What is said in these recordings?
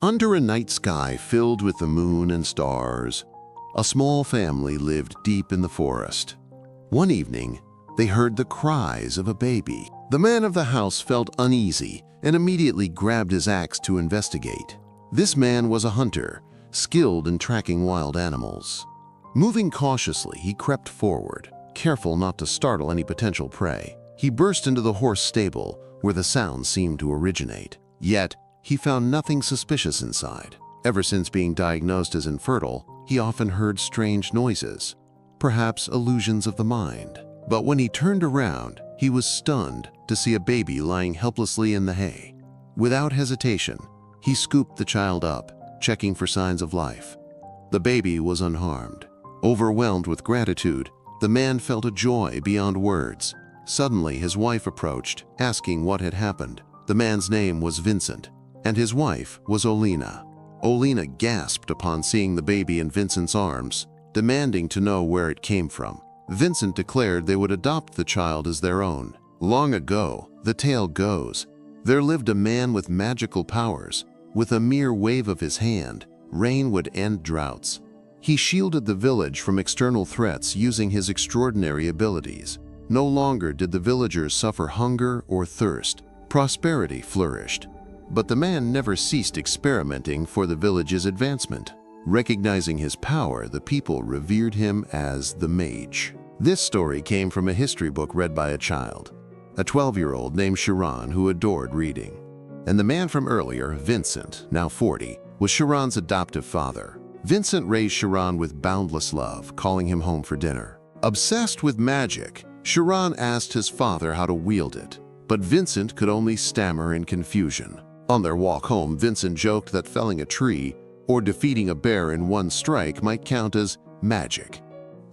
Under a night sky filled with the moon and stars, a small family lived deep in the forest. One evening, they heard the cries of a baby. The man of the house felt uneasy and immediately grabbed his axe to investigate. This man was a hunter, skilled in tracking wild animals. Moving cautiously, he crept forward, careful not to startle any potential prey. He burst into the horse stable, where the sound seemed to originate. Yet, he found nothing suspicious inside. Ever since being diagnosed as infertile, he often heard strange noises, perhaps illusions of the mind. But when he turned around, he was stunned to see a baby lying helplessly in the hay. Without hesitation, he scooped the child up, checking for signs of life. The baby was unharmed. Overwhelmed with gratitude, the man felt a joy beyond words. Suddenly, his wife approached, asking what had happened. The man's name was Vincent, and his wife was Olina. Olina gasped upon seeing the baby in Vincent's arms, demanding to know where it came from. Vincent declared they would adopt the child as their own. Long ago, the tale goes, there lived a man with magical powers. With a mere wave of his hand, rain would end droughts. He shielded the village from external threats using his extraordinary abilities. No longer did the villagers suffer hunger or thirst. Prosperity flourished. But the man never ceased experimenting for the village's advancement. Recognizing his power, the people revered him as the Mage. This story came from a history book read by a child, a 12-year-old named Shiron who adored reading. And the man from earlier, Vincent, now 40, was Shiron's adoptive father. Vincent raised Shiron with boundless love, calling him home for dinner. Obsessed with magic, Shiron asked his father how to wield it, but Vincent could only stammer in confusion. On their walk home, Vincent joked that felling a tree or defeating a bear in one strike might count as magic.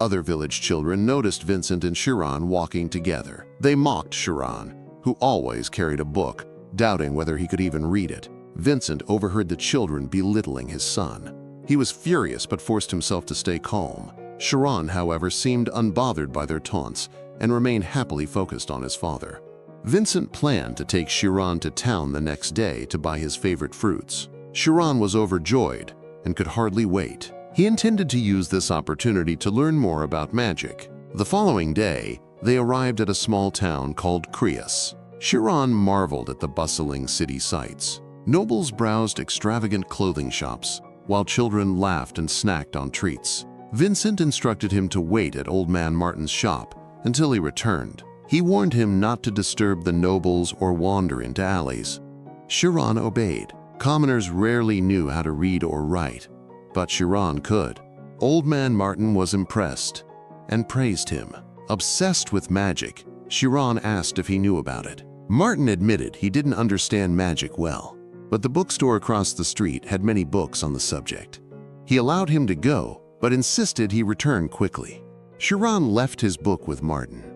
Other village children noticed Vincent and Shiron walking together. They mocked Shiron, who always carried a book, doubting whether he could even read it. Vincent overheard the children belittling his son. He was furious but forced himself to stay calm. Shiron, however, seemed unbothered by their taunts and remained happily focused on his father. Vincent planned to take Shiron to town the next day to buy his favorite fruits. Shiron was overjoyed and could hardly wait. He intended to use this opportunity to learn more about magic. The following day, they arrived at a small town called Creus. Shiron marveled at the bustling city sights. Nobles browsed extravagant clothing shops, while children laughed and snacked on treats. Vincent instructed him to wait at Old Man Martin's shop until he returned. He warned him not to disturb the nobles or wander into alleys. Shiron obeyed. Commoners rarely knew how to read or write, but Shiron could. Old Man Martin was impressed and praised him. Obsessed with magic, Shiron asked if he knew about it. Martin admitted he didn't understand magic well, but the bookstore across the street had many books on the subject. He allowed him to go, but insisted he return quickly. Shiron left his book with Martin.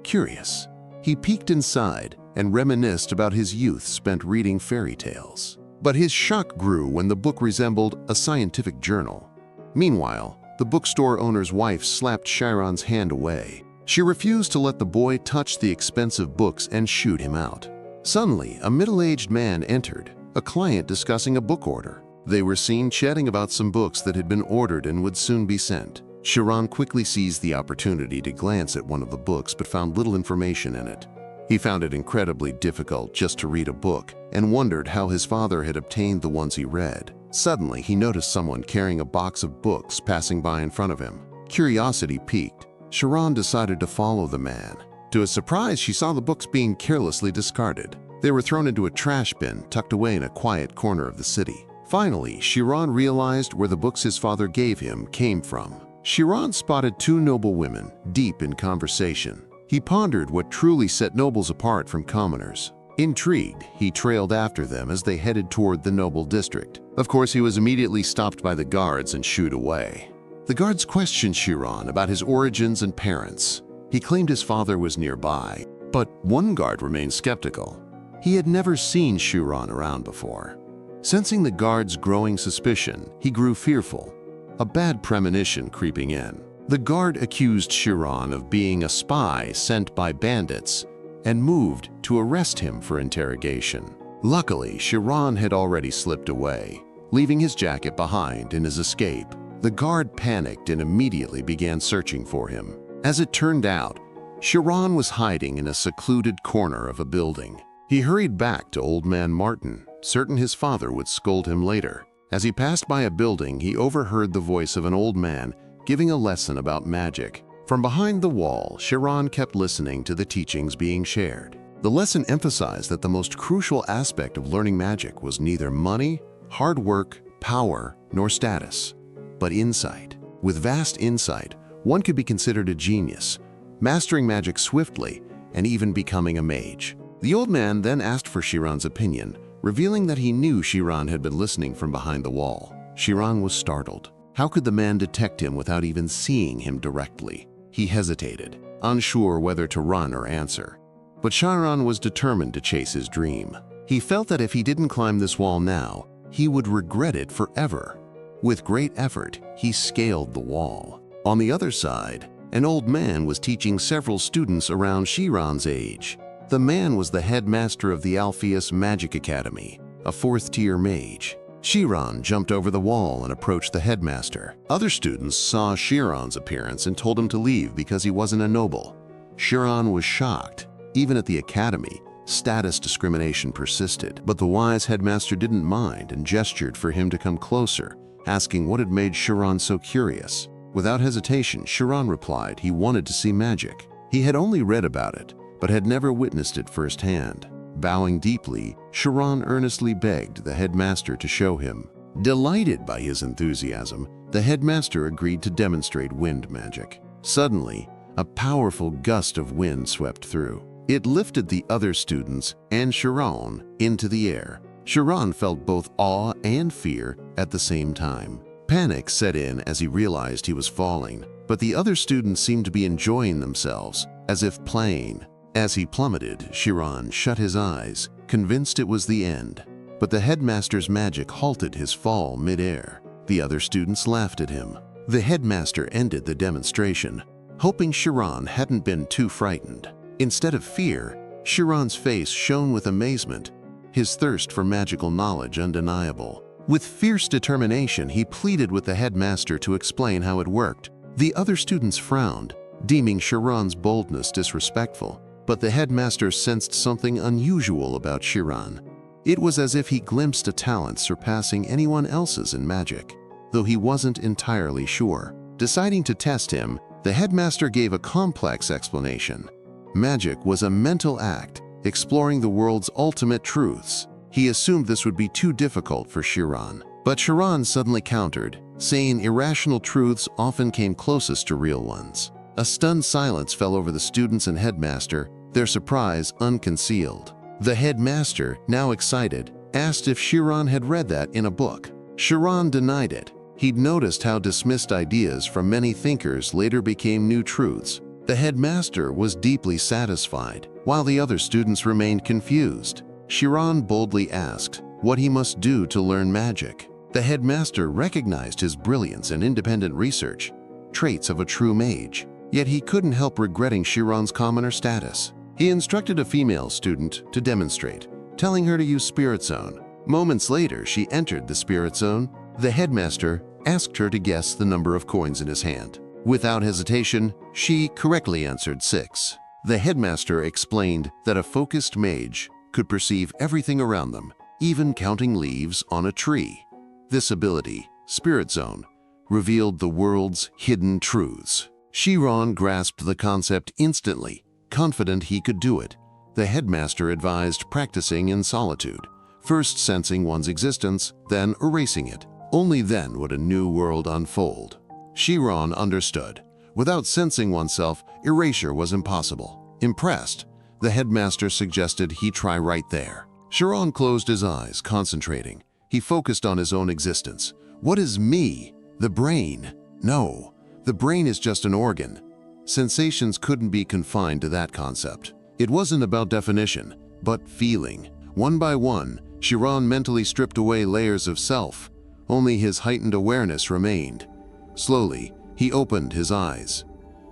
Curious, he peeked inside and reminisced about his youth spent reading fairy tales. But his shock grew when the book resembled a scientific journal. Meanwhile, the bookstore owner's wife slapped Shiron's hand away. She refused to let the boy touch the expensive books and shooed him out. Suddenly, a middle-aged man entered, a client discussing a book order. They were seen chatting about some books that had been ordered and would soon be sent. Shiron quickly seized the opportunity to glance at one of the books but found little information in it. He found it incredibly difficult just to read a book and wondered how his father had obtained the ones he read. Suddenly, he noticed someone carrying a box of books passing by in front of him. Curiosity piqued. Shiron decided to follow the man. To his surprise, she saw the books being carelessly discarded. They were thrown into a trash bin tucked away in a quiet corner of the city. Finally, Shiron realized where the books his father gave him came from. Shiron spotted two noble women, deep in conversation. He pondered what truly set nobles apart from commoners. Intrigued, he trailed after them as they headed toward the noble district. Of course, he was immediately stopped by the guards and shooed away. The guards questioned Shiron about his origins and parents. He claimed his father was nearby, but one guard remained skeptical. He had never seen Shiron around before. Sensing the guard's growing suspicion, he grew fearful, a bad premonition creeping in. The guard accused Shiron of being a spy sent by bandits and moved to arrest him for interrogation. Luckily, Shiron had already slipped away. leaving his jacket behind in his escape. The guard panicked and immediately began searching for him. As it turned out, Shiron was hiding in a secluded corner of a building. He hurried back to Old Man Martin, certain his father would scold him later. As he passed by a building, he overheard the voice of an old man giving a lesson about magic. From behind the wall, Shiron kept listening to the teachings being shared. The lesson emphasized that the most crucial aspect of learning magic was neither money, hard work, power, nor status, but insight. With vast insight, one could be considered a genius, mastering magic swiftly and even becoming a mage. The old man then asked for Shiron's opinion, revealing that he knew Shiron had been listening from behind the wall. Shiron was startled. How could the man detect him without even seeing him directly? He hesitated, unsure whether to run or answer. But Shiron was determined to chase his dream. He felt that if he didn't climb this wall now, he would regret it forever. With great effort, he scaled the wall. On the other side, an old man was teaching several students around Shiron's age. The man was the headmaster of the Alpheas Magic Academy, a fourth-tier mage. Shiron jumped over the wall and approached the headmaster. Other students saw Shiron's appearance and told him to leave because he wasn't a noble. Shiron was shocked. Even at the academy, status discrimination persisted, but the wise headmaster didn't mind and gestured for him to come closer, asking what had made Shiron so curious. Without hesitation, Shiron replied he wanted to see magic. He had only read about it, but had never witnessed it firsthand. Bowing deeply, Shiron earnestly begged the headmaster to show him. Delighted by his enthusiasm, the headmaster agreed to demonstrate wind magic. Suddenly, a powerful gust of wind swept through. It lifted the other students and Shiron into the air. Shiron felt both awe and fear at the same time. Panic set in as he realized he was falling, but the other students seemed to be enjoying themselves, as if playing. As he plummeted, Shiron shut his eyes, convinced it was the end. But the headmaster's magic halted his fall mid-air. The other students laughed at him. The headmaster ended the demonstration, hoping Shiron hadn't been too frightened. Instead of fear, Shiron's face shone with amazement, his thirst for magical knowledge undeniable. With fierce determination, he pleaded with the headmaster to explain how it worked. The other students frowned, deeming Shiron's boldness disrespectful. But the headmaster sensed something unusual about Shiron. It was as if he glimpsed a talent surpassing anyone else's in magic, though he wasn't entirely sure. Deciding to test him, the headmaster gave a complex explanation. Magic was a mental act, exploring the world's ultimate truths. He assumed this would be too difficult for Shiron. But Shiron suddenly countered, saying irrational truths often came closest to real ones. A stunned silence fell over the students and headmaster, their surprise unconcealed. The headmaster, now excited, asked if Shiron had read that in a book. Shiron denied it. He'd noticed how dismissed ideas from many thinkers later became new truths. The headmaster was deeply satisfied, while the other students remained confused. Shiron boldly asked what he must do to learn magic. The headmaster recognized his brilliance and independent research, traits of a true mage. Yet he couldn't help regretting Shiron's commoner status. He instructed a female student to demonstrate, telling her to use Spirit Zone. Moments later, she entered the Spirit Zone. The headmaster asked her to guess the number of coins in his hand. Without hesitation, she correctly answered 6. The headmaster explained that a focused mage could perceive everything around them, even counting leaves on a tree. This ability, Spirit Zone, revealed the world's hidden truths. Shiron grasped the concept instantly, confident he could do it. The headmaster advised practicing in solitude, first sensing one's existence, then erasing it. Only then would a new world unfold. Shiron understood. Without sensing oneself, erasure was impossible. Impressed, the headmaster suggested he try right there. Shiron closed his eyes, concentrating. He focused on his own existence. What is me? The brain? No. The brain is just an organ. Sensations couldn't be confined to that concept. It wasn't about definition, but feeling. One by one, Shiron mentally stripped away layers of self. Only his heightened awareness remained. Slowly, he opened his eyes.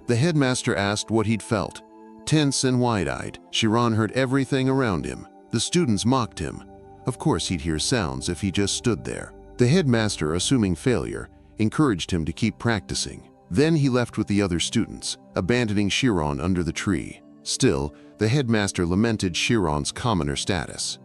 The headmaster asked what he'd felt. Tense and wide-eyed, Shiron heard everything around him. The students mocked him. Of course he'd hear sounds if he just stood there. The headmaster, assuming failure, encouraged him to keep practicing. Then he left with the other students, abandoning Shiron under the tree. Still, the headmaster lamented Shiron's commoner status.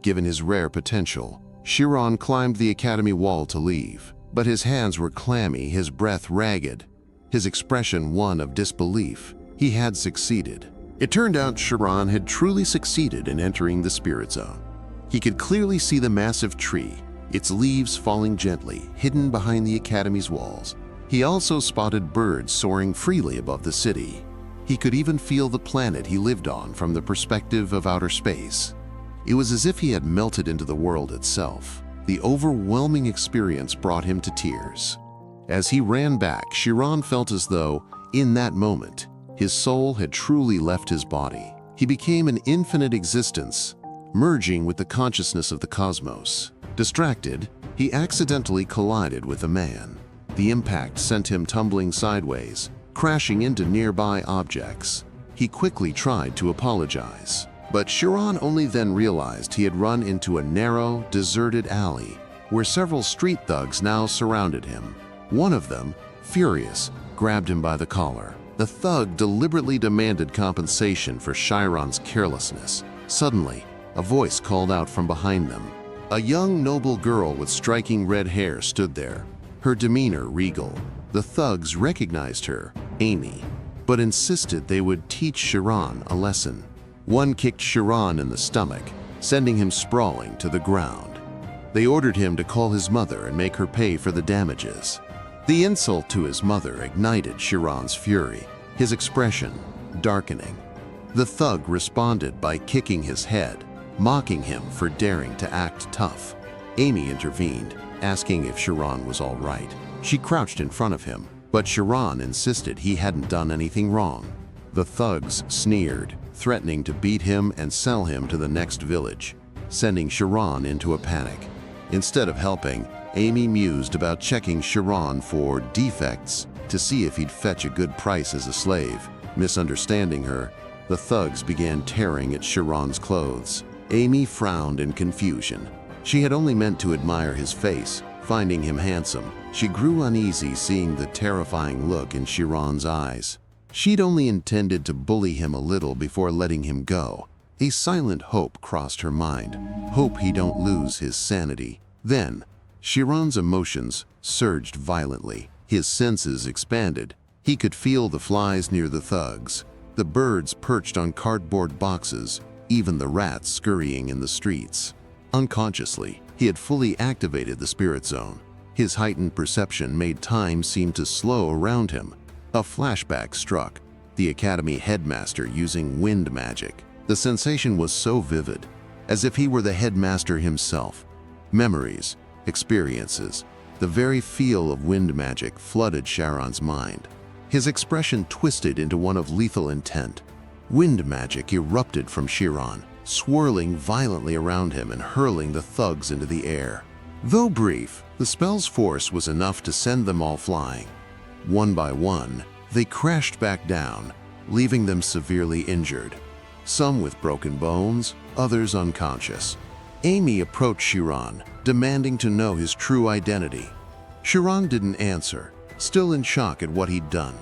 Given his rare potential, Shiron climbed the academy wall to leave, but his hands were clammy, his breath ragged, his expression one of disbelief. He had succeeded. It turned out Shiron had truly succeeded in entering the spirit zone. He could clearly see the massive tree, its leaves falling gently, hidden behind the academy's walls. He also spotted birds soaring freely above the city. He could even feel the planet he lived on from the perspective of outer space. It was as if he had melted into the world itself. The overwhelming experience brought him to tears. As he ran back, Shiron felt as though, in that moment, his soul had truly left his body. He became an infinite existence, merging with the consciousness of the cosmos. Distracted, he accidentally collided with a man. The impact sent him tumbling sideways, crashing into nearby objects. He quickly tried to apologize, but Shiron only then realized he had run into a narrow, deserted alley where several street thugs now surrounded him. One of them, furious, grabbed him by the collar. The thug deliberately demanded compensation for Shiron's carelessness. Suddenly, a voice called out from behind them. A young, noble girl with striking red hair stood there, her demeanor regal. The thugs recognized her, Amy, but insisted they would teach Shiron a lesson. One kicked Shiron in the stomach, sending him sprawling to the ground. They ordered him to call his mother and make her pay for the damages. The insult to his mother ignited Shiron's fury, his expression darkening. The thug responded by kicking his head, mocking him for daring to act tough. Amy intervened, asking if Shiron was all right. She crouched in front of him, but Shiron insisted he hadn't done anything wrong. The thugs sneered, threatening to beat him and sell him to the next village, sending Shiron into a panic. Instead of helping, Amy mused about checking Shiron for defects to see if he'd fetch a good price as a slave. Misunderstanding her, the thugs began tearing at Shiron's clothes. Amy frowned in confusion. She had only meant to admire his face, finding him handsome. She grew uneasy seeing the terrifying look in Shiron's eyes. She'd only intended to bully him a little before letting him go. A silent hope crossed her mind. Hope he don't lose his sanity. Then, Shiron's emotions surged violently. His senses expanded. He could feel the flies near the thugs, the birds perched on cardboard boxes, even the rats scurrying in the streets. Unconsciously, he had fully activated the spirit zone. His heightened perception made time seem to slow around him. A flashback struck, the academy headmaster using wind magic. The sensation was so vivid, as if he were the headmaster himself. Memories, experiences, the very feel of wind magic flooded Shiron's mind. His expression twisted into one of lethal intent. Wind magic erupted from Shiron, swirling violently around him and hurling the thugs into the air. Though brief, the spell's force was enough to send them all flying. One by one, they crashed back down, leaving them severely injured. Some with broken bones, others unconscious. Amy approached Shiron, demanding to know his true identity. Shiron didn't answer, still in shock at what he'd done.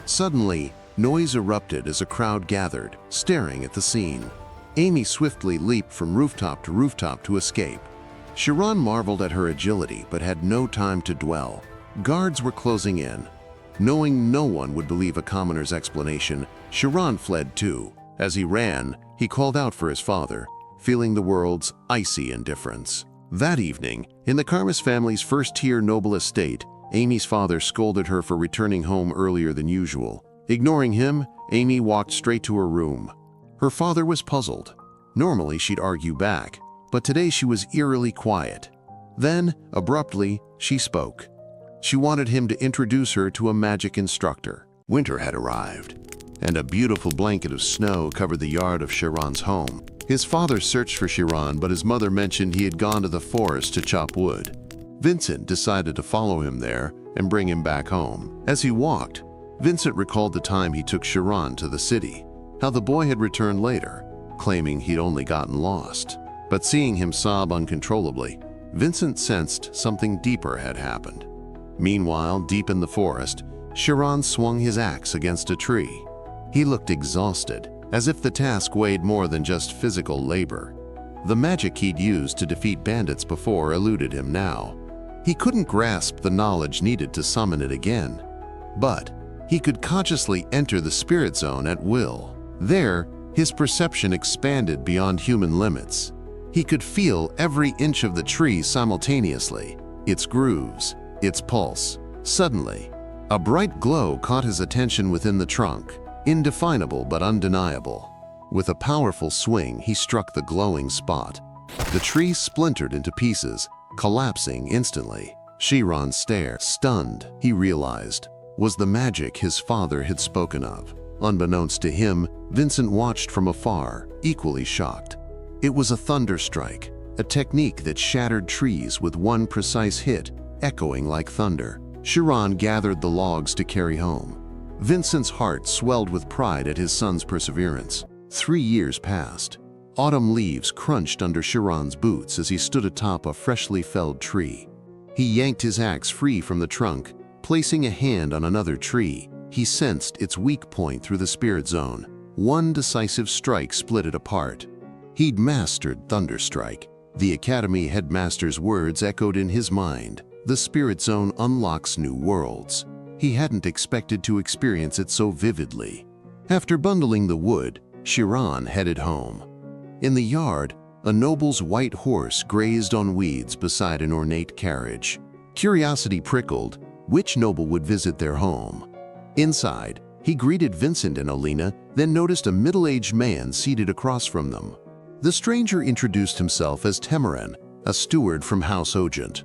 Suddenly, noise erupted as a crowd gathered, staring at the scene. Amy swiftly leaped from rooftop to escape. Shiron marveled at her agility but had no time to dwell. Guards were closing in. Knowing no one would believe a commoner's explanation, Shiron fled too. As he ran, he called out for his father, feeling the world's icy indifference. That evening, in the Karmas family's first-tier noble estate, Amy's father scolded her for returning home earlier than usual. Ignoring him, Amy walked straight to her room. Her father was puzzled. Normally she'd argue back, but today she was eerily quiet. Then, abruptly, she spoke. She wanted him to introduce her to a magic instructor. Winter had arrived, and a beautiful blanket of snow covered the yard of Shiron's home. His father searched for Shiron, but his mother mentioned he had gone to the forest to chop wood. Vincent decided to follow him there and bring him back home. As he walked, Vincent recalled the time he took Shiron to the city, how the boy had returned later, claiming he'd only gotten lost. But seeing him sob uncontrollably, Vincent sensed something deeper had happened. Meanwhile, deep in the forest, Shiron swung his axe against a tree. He looked exhausted, as if the task weighed more than just physical labor. The magic he'd used to defeat bandits before eluded him now. He couldn't grasp the knowledge needed to summon it again, but he could consciously enter the spirit zone at will. There, his perception expanded beyond human limits. He could feel every inch of the tree simultaneously, its grooves, its pulse. Suddenly, a bright glow caught his attention within the trunk, indefinable but undeniable. With a powerful swing, he struck the glowing spot. The tree splintered into pieces, collapsing instantly. Shiron stared, stunned. He realized was the magic his father had spoken of. Unbeknownst to him, Vincent watched from afar, equally shocked. It was a thunder strike, a technique that shattered trees with one precise hit, echoing like thunder. Shiron gathered the logs to carry home. Vincent's heart swelled with pride at his son's perseverance. 3 years passed. Autumn leaves crunched under Shiron's boots as he stood atop a freshly felled tree. He yanked his axe free from the trunk, placing a hand on another tree. He sensed its weak point through the spirit zone. One decisive strike split it apart. He'd mastered Thunderstrike. The Academy headmaster's words echoed in his mind. The spirit zone unlocks new worlds. He hadn't expected to experience it so vividly. After bundling the wood, Shiron headed home. In the yard, a noble's white horse grazed on weeds beside an ornate carriage. Curiosity prickled. Which noble would visit their home? Inside, he greeted Vincent and Olina, then noticed a middle-aged man seated across from them. The stranger introduced himself as Temuran, a steward from House Ogent.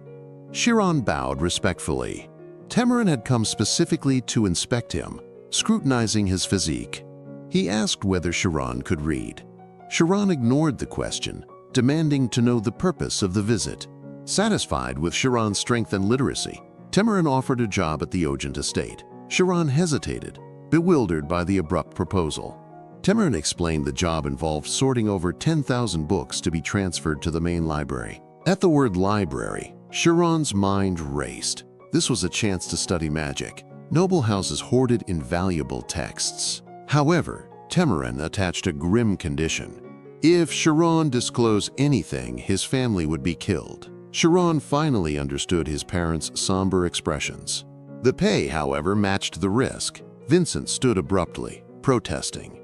Shiron bowed respectfully. Temuran had come specifically to inspect him, scrutinizing his physique. He asked whether Shiron could read. Shiron ignored the question, demanding to know the purpose of the visit. Satisfied with Shiron's strength and literacy, Temuran offered a job at the Ogent estate. Shiron hesitated, bewildered by the abrupt proposal. Temuran explained the job involved sorting over 10,000 books to be transferred to the main library. At the word library, Shiron's mind raced. This was a chance to study magic. Noble houses hoarded invaluable texts. However, Temuran attached a grim condition. If Shiron disclosed anything, his family would be killed. Shiron finally understood his parents' somber expressions. The pay, however, matched the risk. Vincent stood abruptly, protesting.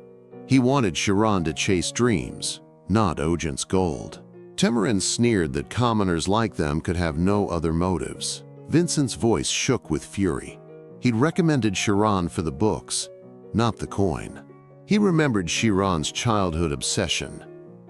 He wanted Shiron to chase dreams, not Ogent's gold. Temuran sneered that commoners like them could have no other motives. Vincent's voice shook with fury. He'd recommended Shiron for the books, not the coin. He remembered Shiron's childhood obsession,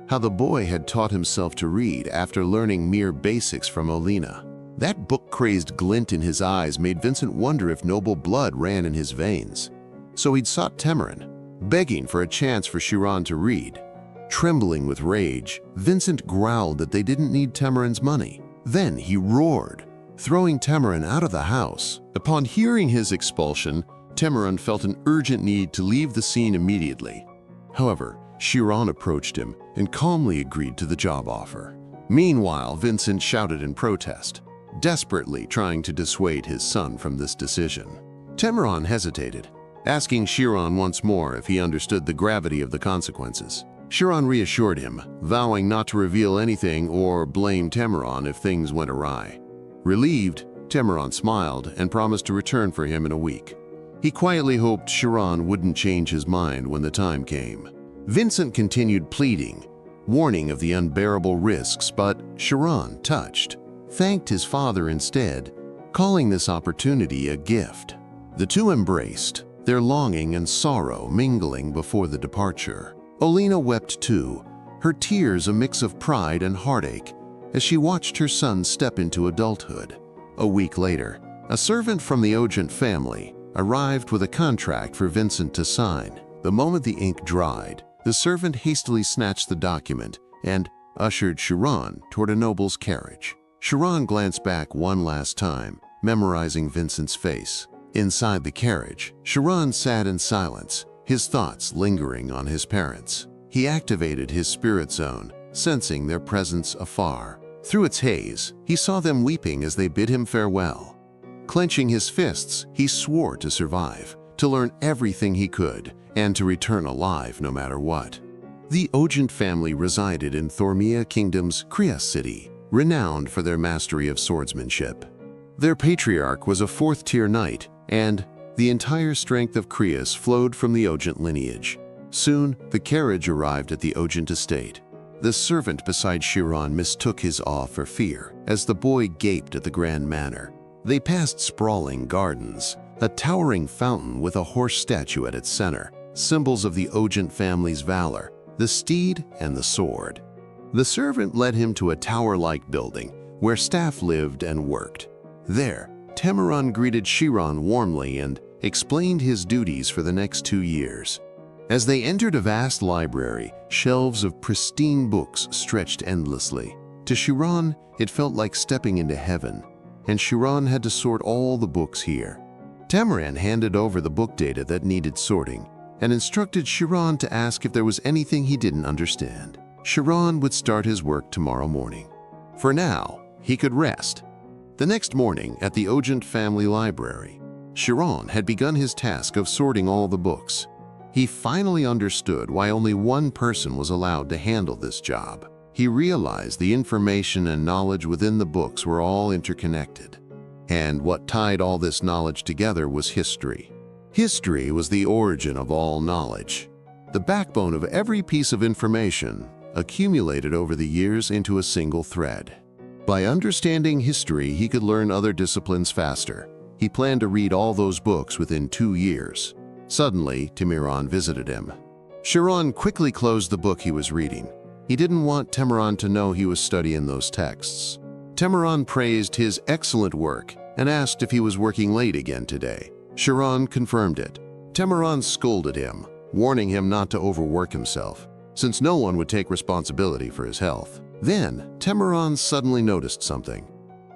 how the boy had taught himself to read after learning mere basics from Olina. That book-crazed glint in his eyes made Vincent wonder if noble blood ran in his veins. So he'd sought Temuran, begging for a chance for Shiron to read. Trembling with rage, Vincent growled that they didn't need Temuran's money. Then he roared, throwing Temuran out of the house. Upon hearing his expulsion, Temuran felt an urgent need to leave the scene immediately. However, Shiron approached him and calmly agreed to the job offer. Meanwhile, Vincent shouted in protest, desperately trying to dissuade his son from this decision. Temuran hesitated, asking Shiron once more if he understood the gravity of the consequences. Shiron reassured him, vowing not to reveal anything or blame Temuran if things went awry. Relieved, Temuran smiled and promised to return for him in a week. He quietly hoped Shiron wouldn't change his mind when the time came. Vincent continued pleading, warning of the unbearable risks, but Shiron, touched, thanked his father instead, calling this opportunity a gift. The two embraced, their longing and sorrow mingling before the departure. Olina wept too, her tears a mix of pride and heartache, as she watched her son step into adulthood. A week later, a servant from the Ogent family arrived with a contract for Vincent to sign. The moment the ink dried, the servant hastily snatched the document and ushered Shiron toward a noble's carriage. Shiron glanced back one last time, memorizing Vincent's face. Inside the carriage, Shiron sat in silence, his thoughts lingering on his parents. He activated his spirit zone, sensing their presence afar. Through its haze, he saw them weeping as they bid him farewell. Clenching his fists, he swore to survive, to learn everything he could, and to return alive no matter what. The Ogent family resided in Thormia Kingdom's Krias city, renowned for their mastery of swordsmanship. Their patriarch was a fourth-tier knight, and the entire strength of Krias flowed from the Ogent lineage. Soon, the carriage arrived at the Ogent estate. The servant beside Shiron mistook his awe for fear, as the boy gaped at the grand manor. They passed sprawling gardens, a towering fountain with a horse statue at its center, symbols of the Ogent family's valor, the steed and the sword. The servant led him to a tower-like building where staff lived and worked. There, Temuran greeted Shiron warmly and explained his duties for the next 2 years. As they entered a vast library, shelves of pristine books stretched endlessly. To Shiron, it felt like stepping into heaven, and Shiron had to sort all the books here. Temuran handed over the book data that needed sorting and instructed Shiron to ask if there was anything he didn't understand. Shiron would start his work tomorrow morning. For now, he could rest. The next morning at the Ogent family library, Shiron had begun his task of sorting all the books. He finally understood why only one person was allowed to handle this job. He realized the information and knowledge within the books were all interconnected. And what tied all this knowledge together was history. History was the origin of all knowledge, the backbone of every piece of information accumulated over the years into a single thread. By understanding history, he could learn other disciplines faster. He planned to read all those books within 2 years. Suddenly, Temuran visited him. Shiron quickly closed the book he was reading. He didn't want Temuran to know he was studying those texts. Temuran praised his excellent work and asked if he was working late again today. Shiron confirmed it. Temuran scolded him, warning him not to overwork himself, since no one would take responsibility for his health. Then, Temuran suddenly noticed something.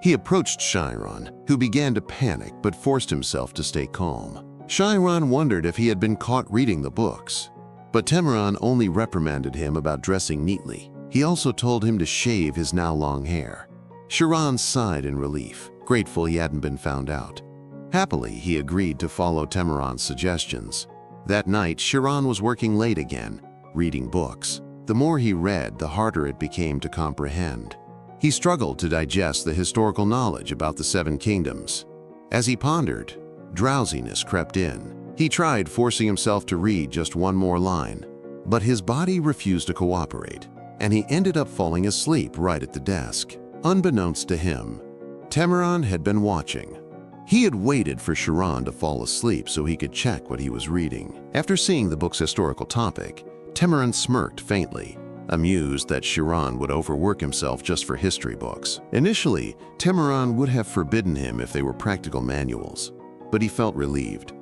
He approached Shiron, who began to panic but forced himself to stay calm. Shiron wondered if he had been caught reading the books, but Temuran only reprimanded him about dressing neatly. He also told him to shave his now long hair. Shiron sighed in relief, grateful he hadn't been found out. Happily, he agreed to follow Temuran's suggestions. That night, Shiron was working late again, reading books. The more he read, the harder it became to comprehend. He struggled to digest the historical knowledge about the 7 kingdoms. As he pondered, drowsiness crept in. He tried forcing himself to read just one more line, but his body refused to cooperate, and he ended up falling asleep right at the desk. Unbeknownst to him, Temuran had been watching. He had waited for Shiron to fall asleep so he could check what he was reading. After seeing the book's historical topic, Temuran smirked faintly, amused that Shiron would overwork himself just for history books. Initially, Temuran would have forbidden him if they were practical manuals, but he felt relieved.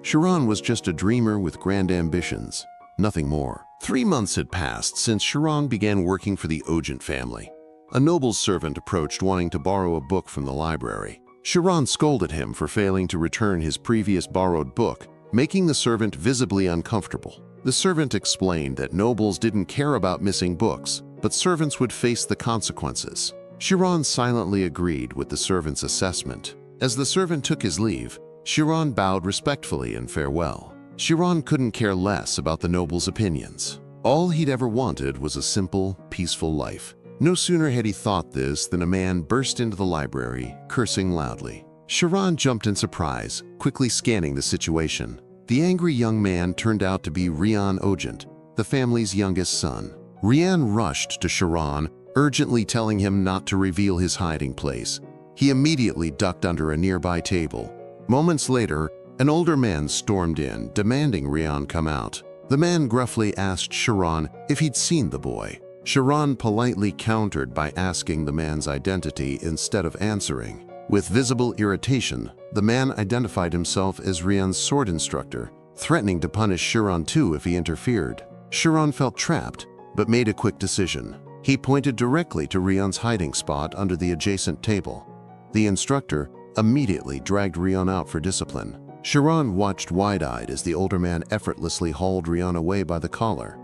Shiron was just a dreamer with grand ambitions, nothing more. 3 months had passed since Shiron began working for the Ogent family. A noble's servant approached wanting to borrow a book from the library. Shiron scolded him for failing to return his previous borrowed book, making the servant visibly uncomfortable. The servant explained that nobles didn't care about missing books, but servants would face the consequences. Shiron silently agreed with the servant's assessment. As the servant took his leave, Shiron bowed respectfully in farewell. Shiron couldn't care less about the noble's opinions. All he'd ever wanted was a simple, peaceful life. No sooner had he thought this than a man burst into the library, cursing loudly. Shiron jumped in surprise, quickly scanning the situation. The angry young man turned out to be Rian Ogent, the family's youngest son. Rian rushed to Shiron, urgently telling him not to reveal his hiding place. He immediately ducked under a nearby table. Moments later, an older man stormed in, demanding Rian come out. The man gruffly asked Shiron if he'd seen the boy. Shiron politely countered by asking the man's identity instead of answering. With visible irritation, the man identified himself as Rian's sword instructor, threatening to punish Shiron too if he interfered. Shiron felt trapped, but made a quick decision. He pointed directly to Rian's hiding spot under the adjacent table. The instructor immediately dragged Rian out for discipline. Shiron watched wide-eyed as the older man effortlessly hauled Rian away by the collar.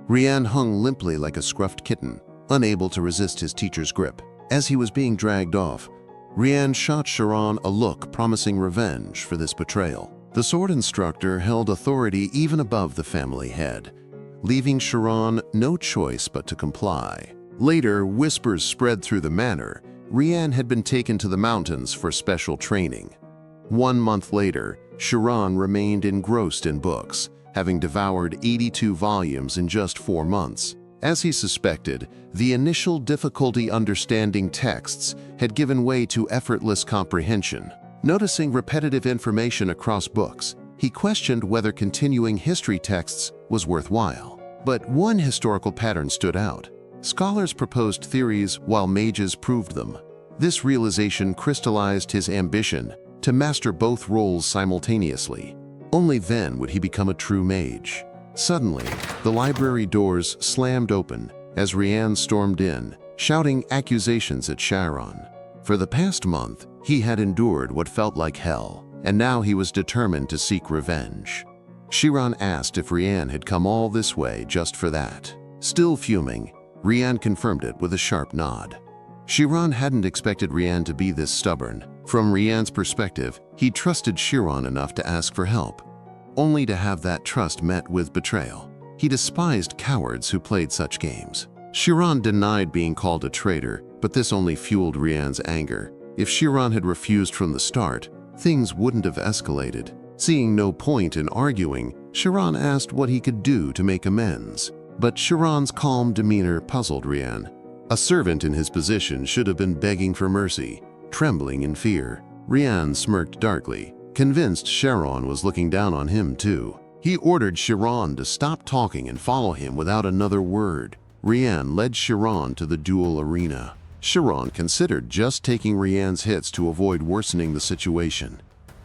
Rian hung limply like a scruffed kitten, unable to resist his teacher's grip. As he was being dragged off, Rian shot Shiron a look promising revenge for this betrayal. The sword instructor held authority even above the family head, leaving Shiron no choice but to comply. Later, whispers spread through the manor. Rian had been taken to the mountains for special training. 1 month later, Shiron remained engrossed in books, having devoured 82 volumes in just 4 months. As he suspected, the initial difficulty understanding texts had given way to effortless comprehension. Noticing repetitive information across books, he questioned whether continuing history texts was worthwhile. But one historical pattern stood out. Scholars proposed theories while mages proved them. This realization crystallized his ambition to master both roles simultaneously. Only then would he become a true mage. Suddenly, the library doors slammed open as Rian stormed in, shouting accusations at Shiron. For the past month, he had endured what felt like hell, and now he was determined to seek revenge. Shiron asked if Rian had come all this way just for that. Still fuming, Rian confirmed it with a sharp nod. Shiron hadn't expected Rian to be this stubborn. From Rian's perspective, he trusted Shiron enough to ask for help, only to have that trust met with betrayal. He despised cowards who played such games. Shiron denied being called a traitor, but this only fueled Rian's anger. If Shiron had refused from the start, things wouldn't have escalated. Seeing no point in arguing, Shiron asked what he could do to make amends. But Shiron's calm demeanor puzzled Rian. A servant in his position should have been begging for mercy, trembling in fear. Rian smirked darkly, convinced Shiron was looking down on him too. He ordered Shiron to stop talking and follow him without another word. Rian led Shiron to the duel arena. Shiron considered just taking Rian's hits to avoid worsening the situation.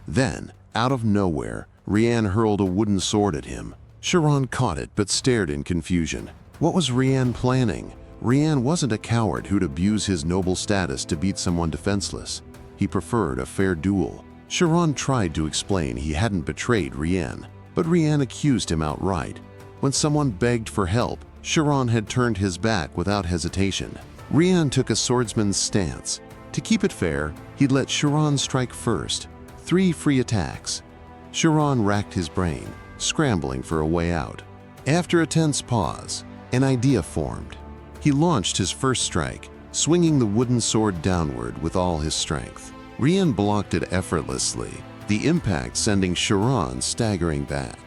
Then, out of nowhere, Rian hurled a wooden sword at him. Shiron caught it but stared in confusion. What was Rian planning? Rian wasn't a coward who'd abuse his noble status to beat someone defenseless. He preferred a fair duel. Shiron tried to explain he hadn't betrayed Rian, but Rian accused him outright. When someone begged for help, Shiron had turned his back without hesitation. Rian took a swordsman's stance. To keep it fair, he'd let Shiron strike first. 3 free attacks. Shiron racked his brain, scrambling for a way out. After a tense pause, an idea formed. He launched his first strike, swinging the wooden sword downward with all his strength. Rian blocked it effortlessly, the impact sending Shiron staggering back.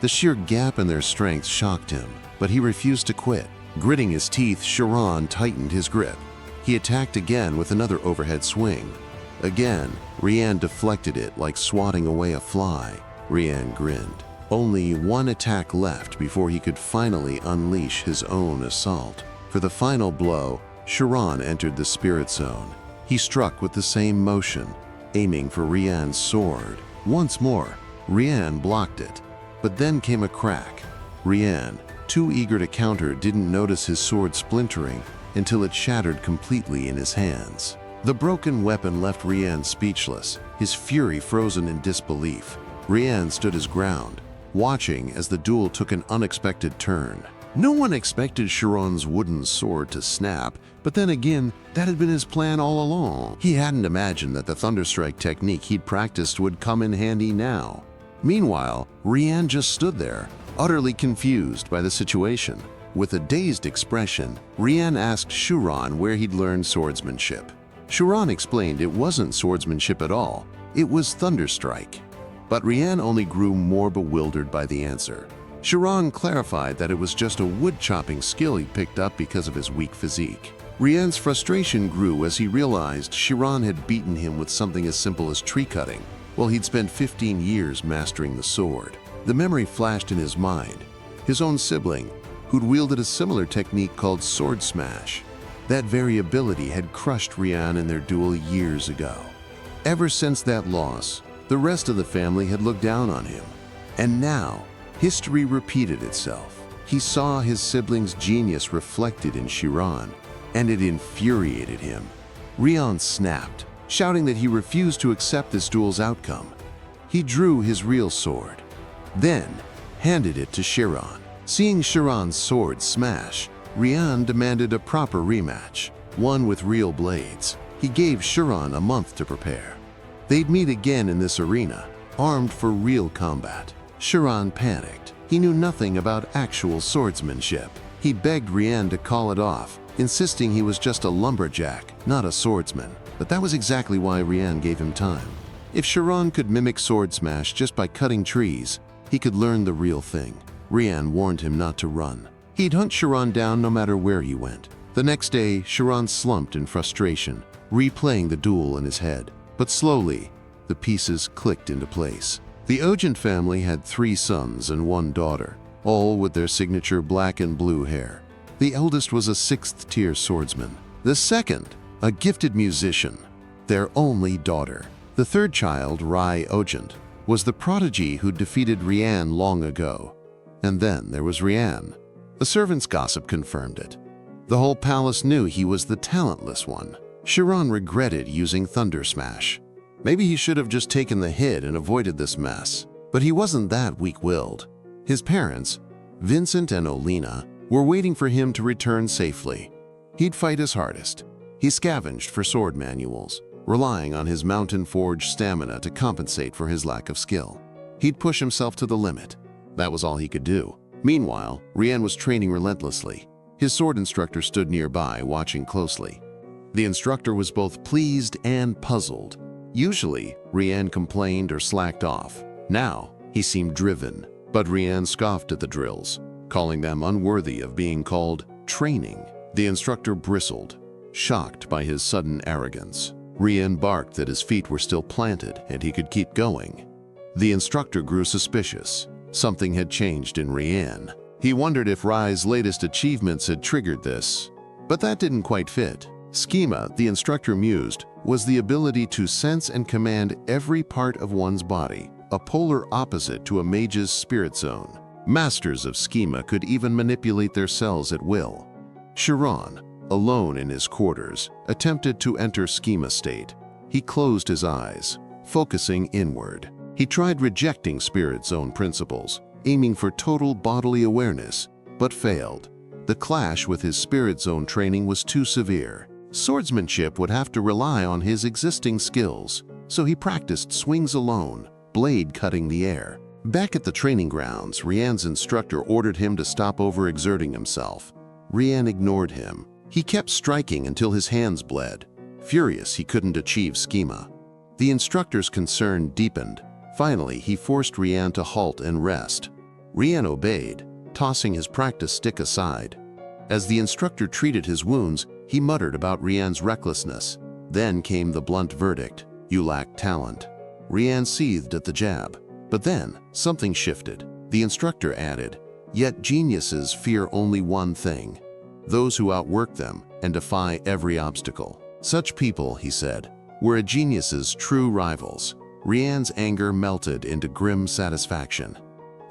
The sheer gap in their strength shocked him, but he refused to quit. Gritting his teeth, Shiron tightened his grip. He attacked again with another overhead swing. Again, Rian deflected it like swatting away a fly. Rian grinned. Only one attack left before he could finally unleash his own assault. For the final blow, Shiron entered the spirit zone. He struck with the same motion, aiming for Rian's sword. Once more, Rian blocked it, but then came a crack. Rian, too eager to counter, didn't notice his sword splintering until it shattered completely in his hands. The broken weapon left Rian speechless, his fury frozen in disbelief. Rian stood his ground, watching as the duel took an unexpected turn. No one expected Shiron's wooden sword to snap, but then again, that had been his plan all along. He hadn't imagined that the Thunderstrike technique he'd practiced would come in handy now. Meanwhile, Rian just stood there, utterly confused by the situation. With a dazed expression, Rian asked Shiron where he'd learned swordsmanship. Shiron explained it wasn't swordsmanship at all, it was Thunderstrike. But Rian only grew more bewildered by the answer. Shiron clarified that it was just a wood-chopping skill he picked up because of his weak physique. Rian's frustration grew as he realized Shiron had beaten him with something as simple as tree cutting, while he'd spent 15 years mastering the sword. The memory flashed in his mind. His own sibling, who'd wielded a similar technique called sword smash. That very ability had crushed Rian in their duel years ago. Ever since that loss, the rest of the family had looked down on him. And now, history repeated itself. He saw his sibling's genius reflected in Shiron, and it infuriated him. Rian snapped, shouting that he refused to accept this duel's outcome. He drew his real sword, then handed it to Shiron. Seeing Shiron's sword smash, Rian demanded a proper rematch. one with real blades. He gave Shiron a month to prepare. They'd meet again in this arena, armed for real combat. Shiron panicked. He knew nothing about actual swordsmanship. He begged Rian to call it off, insisting he was just a lumberjack, not a swordsman. But that was exactly why Rian gave him time. If Shiron could mimic sword smash just by cutting trees, he could learn the real thing. Rian warned him not to run. He'd hunt Shiron down no matter where he went. The next day, Shiron slumped in frustration, replaying the duel in his head. But slowly, the pieces clicked into place. The Ogent family had 3 sons and 1 daughter, all with their signature black and blue hair. The eldest was a 6th-tier swordsman. The second, a gifted musician. Their only daughter. The third child, Rai Ogent, was the prodigy who defeated Rian long ago. And then there was Rian. The servants' gossip confirmed it. The whole palace knew he was the talentless one. Shiron regretted using Thunder Smash. Maybe he should have just taken the hit and avoided this mess. But he wasn't that weak-willed. His parents, Vincent and Olina, were waiting for him to return safely. He'd fight his hardest. He scavenged for sword manuals, relying on his mountain-forged stamina to compensate for his lack of skill. He'd push himself to the limit. That was all he could do. Meanwhile, Rian was training relentlessly. His sword instructor stood nearby, watching closely. The instructor was both pleased and puzzled. Usually, Rian complained or slacked off. Now, he seemed driven. But Rian scoffed at the drills, calling them unworthy of being called training. The instructor bristled, shocked by his sudden arrogance. Rian barked that his feet were still planted and he could keep going. The instructor grew suspicious. Something had changed in Rian. He wondered if Rai's latest achievements had triggered this. But that didn't quite fit. Schema, the instructor mused, was the ability to sense and command every part of one's body, a polar opposite to a mage's spirit zone. Masters of schema could even manipulate their cells at will. Shiron, alone in his quarters, attempted to enter schema state. He closed his eyes, focusing inward. He tried rejecting spirit zone principles, aiming for total bodily awareness, but failed. The clash with his spirit zone training was too severe. Swordsmanship would have to rely on his existing skills, so he practiced swings alone, blade cutting the air. Back at the training grounds, Rian's instructor ordered him to stop overexerting himself. Rian ignored him. He kept striking until his hands bled. Furious he couldn't achieve schema. The instructor's concern deepened. Finally, he forced Rian to halt and rest. Rian obeyed, tossing his practice stick aside. As the instructor treated his wounds, he muttered about Rian's recklessness. Then came the blunt verdict: "You lack talent." Rian seethed at the jab. But then, something shifted. The instructor added, "Yet geniuses fear only one thing: those who outwork them and defy every obstacle." Such people, he said, were a genius's true rivals. Rian's anger melted into grim satisfaction.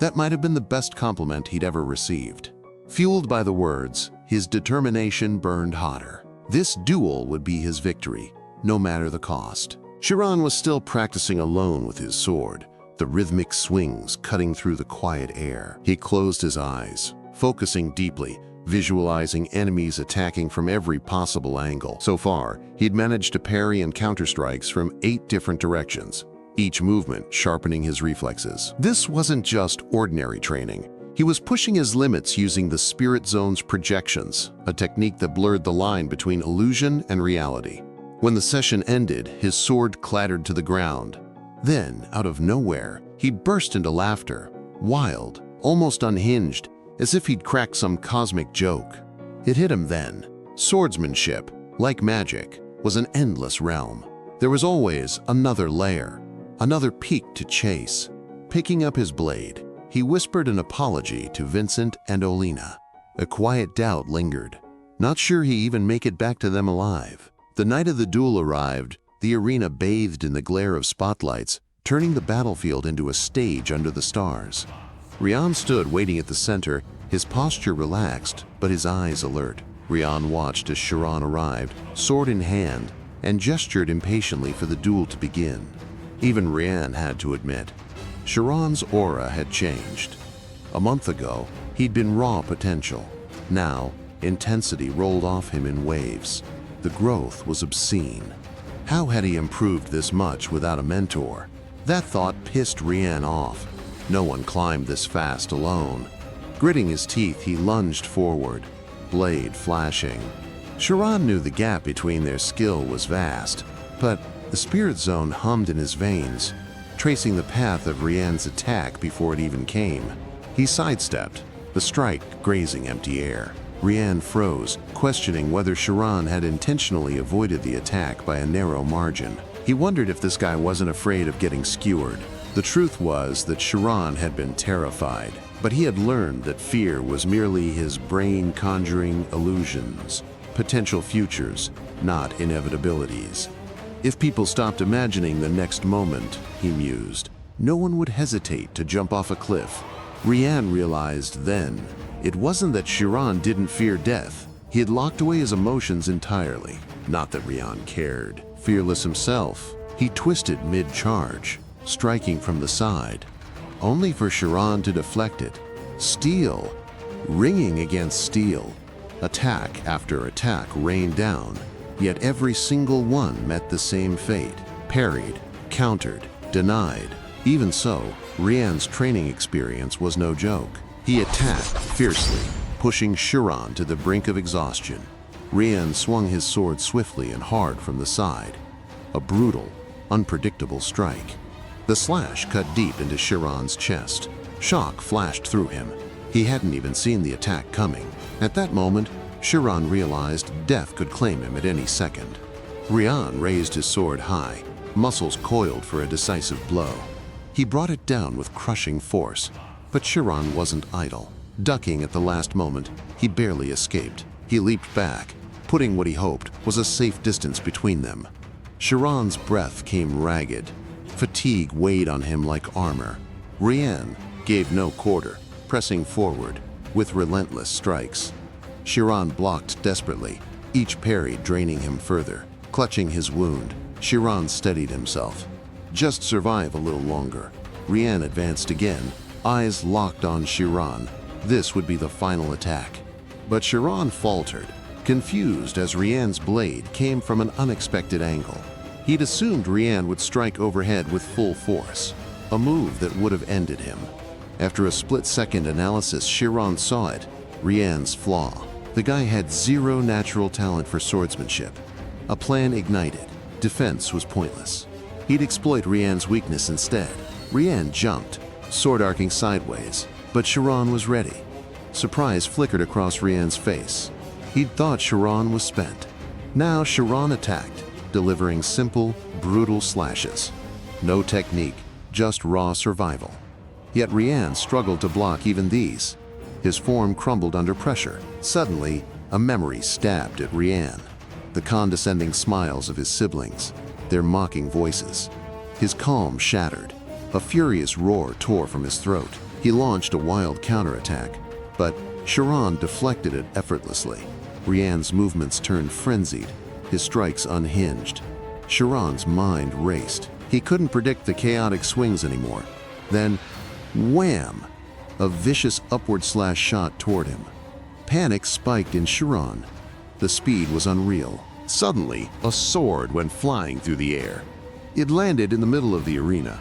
That might have been the best compliment he'd ever received. Fueled by the words, his determination burned hotter. This duel would be his victory, no matter the cost. Shiron was still practicing alone with his sword, the rhythmic swings cutting through the quiet air. He closed his eyes, focusing deeply, visualizing enemies attacking from every possible angle. So far, he'd managed to parry and counterstrikes from 8 different directions, each movement sharpening his reflexes. This wasn't just ordinary training. He was pushing his limits using the Spirit Zone's projections, a technique that blurred the line between illusion and reality. When the session ended, his sword clattered to the ground. Then, out of nowhere, he burst into laughter, wild, almost unhinged, as if he'd cracked some cosmic joke. It hit him then. Swordsmanship, like magic, was an endless realm. There was always another layer, another peak to chase. Picking up his blade, he whispered an apology to Vincent and Olina. A quiet doubt lingered, not sure he even make it back to them alive. The night of the duel arrived, the arena bathed in the glare of spotlights, turning the battlefield into a stage under the stars. Rian stood waiting at the center, his posture relaxed, but his eyes alert. Rian watched as Shiron arrived, sword in hand, and gestured impatiently for the duel to begin. Even Rian had to admit, Shiron's aura had changed. A month ago, he'd been raw potential. Now, intensity rolled off him in waves. The growth was obscene. How had he improved this much without a mentor? That thought pissed Rian off. No one climbed this fast alone. Gritting his teeth, he lunged forward, blade flashing. Shiron knew the gap between their skill was vast, but the spirit zone hummed in his veins, tracing the path of Rian's attack before it even came. He sidestepped, the strike grazing empty air. Rian froze, questioning whether Shiron had intentionally avoided the attack by a narrow margin. He wondered if this guy wasn't afraid of getting skewered. The truth was that Shiron had been terrified, but he had learned that fear was merely his brain conjuring illusions, potential futures, not inevitabilities. If people stopped imagining the next moment, he mused, no one would hesitate to jump off a cliff. Rian realized then, it wasn't that Shiron didn't fear death. He had locked away his emotions entirely. Not that Rian cared. Fearless himself, he twisted mid-charge, striking from the side, only for Shiron to deflect it. Steel, ringing against steel. Attack after attack rained down, yet every single one met the same fate. Parried, countered, denied. Even so, Rian's training experience was no joke. He attacked fiercely, pushing Shiron to the brink of exhaustion. Rian swung his sword swiftly and hard from the side. A brutal, unpredictable strike. The slash cut deep into Shiron's chest. Shock flashed through him. He hadn't even seen the attack coming. At that moment, Shiron realized death could claim him at any second. Rian raised his sword high, muscles coiled for a decisive blow. He brought it down with crushing force, but Shiron wasn't idle. Ducking at the last moment, he barely escaped. He leaped back, putting what he hoped was a safe distance between them. Shiron's breath came ragged. Fatigue weighed on him like armor. Rian gave no quarter, pressing forward with relentless strikes. Shiron blocked desperately, each parry draining him further. Clutching his wound, Shiron steadied himself. Just survive a little longer. Rian advanced again, eyes locked on Shiron. This would be the final attack. But Shiron faltered, confused as Rian's blade came from an unexpected angle. He'd assumed Rian would strike overhead with full force, a move that would have ended him. After a split-second analysis, Shiron saw it, Rian's flaw. The guy had zero natural talent for swordsmanship. A plan ignited. Defense was pointless. He'd exploit Rian's weakness instead. Rian jumped, sword arcing sideways, but Shiron was ready. Surprise flickered across Rian's face. He'd thought Shiron was spent. Now Shiron attacked, delivering simple, brutal slashes. No technique, just raw survival. Yet Rian struggled to block even these. His form crumbled under pressure. Suddenly, a memory stabbed at Rian. The condescending smiles of his siblings, their mocking voices. His calm shattered. A furious roar tore from his throat. He launched a wild counterattack, but Shiron deflected it effortlessly. Rian's movements turned frenzied, his strikes unhinged. Shiron's mind raced. He couldn't predict the chaotic swings anymore. Then, wham! A vicious upward slash shot toward him. Panic spiked in Shiron. The speed was unreal. Suddenly, a sword went flying through the air. It landed in the middle of the arena,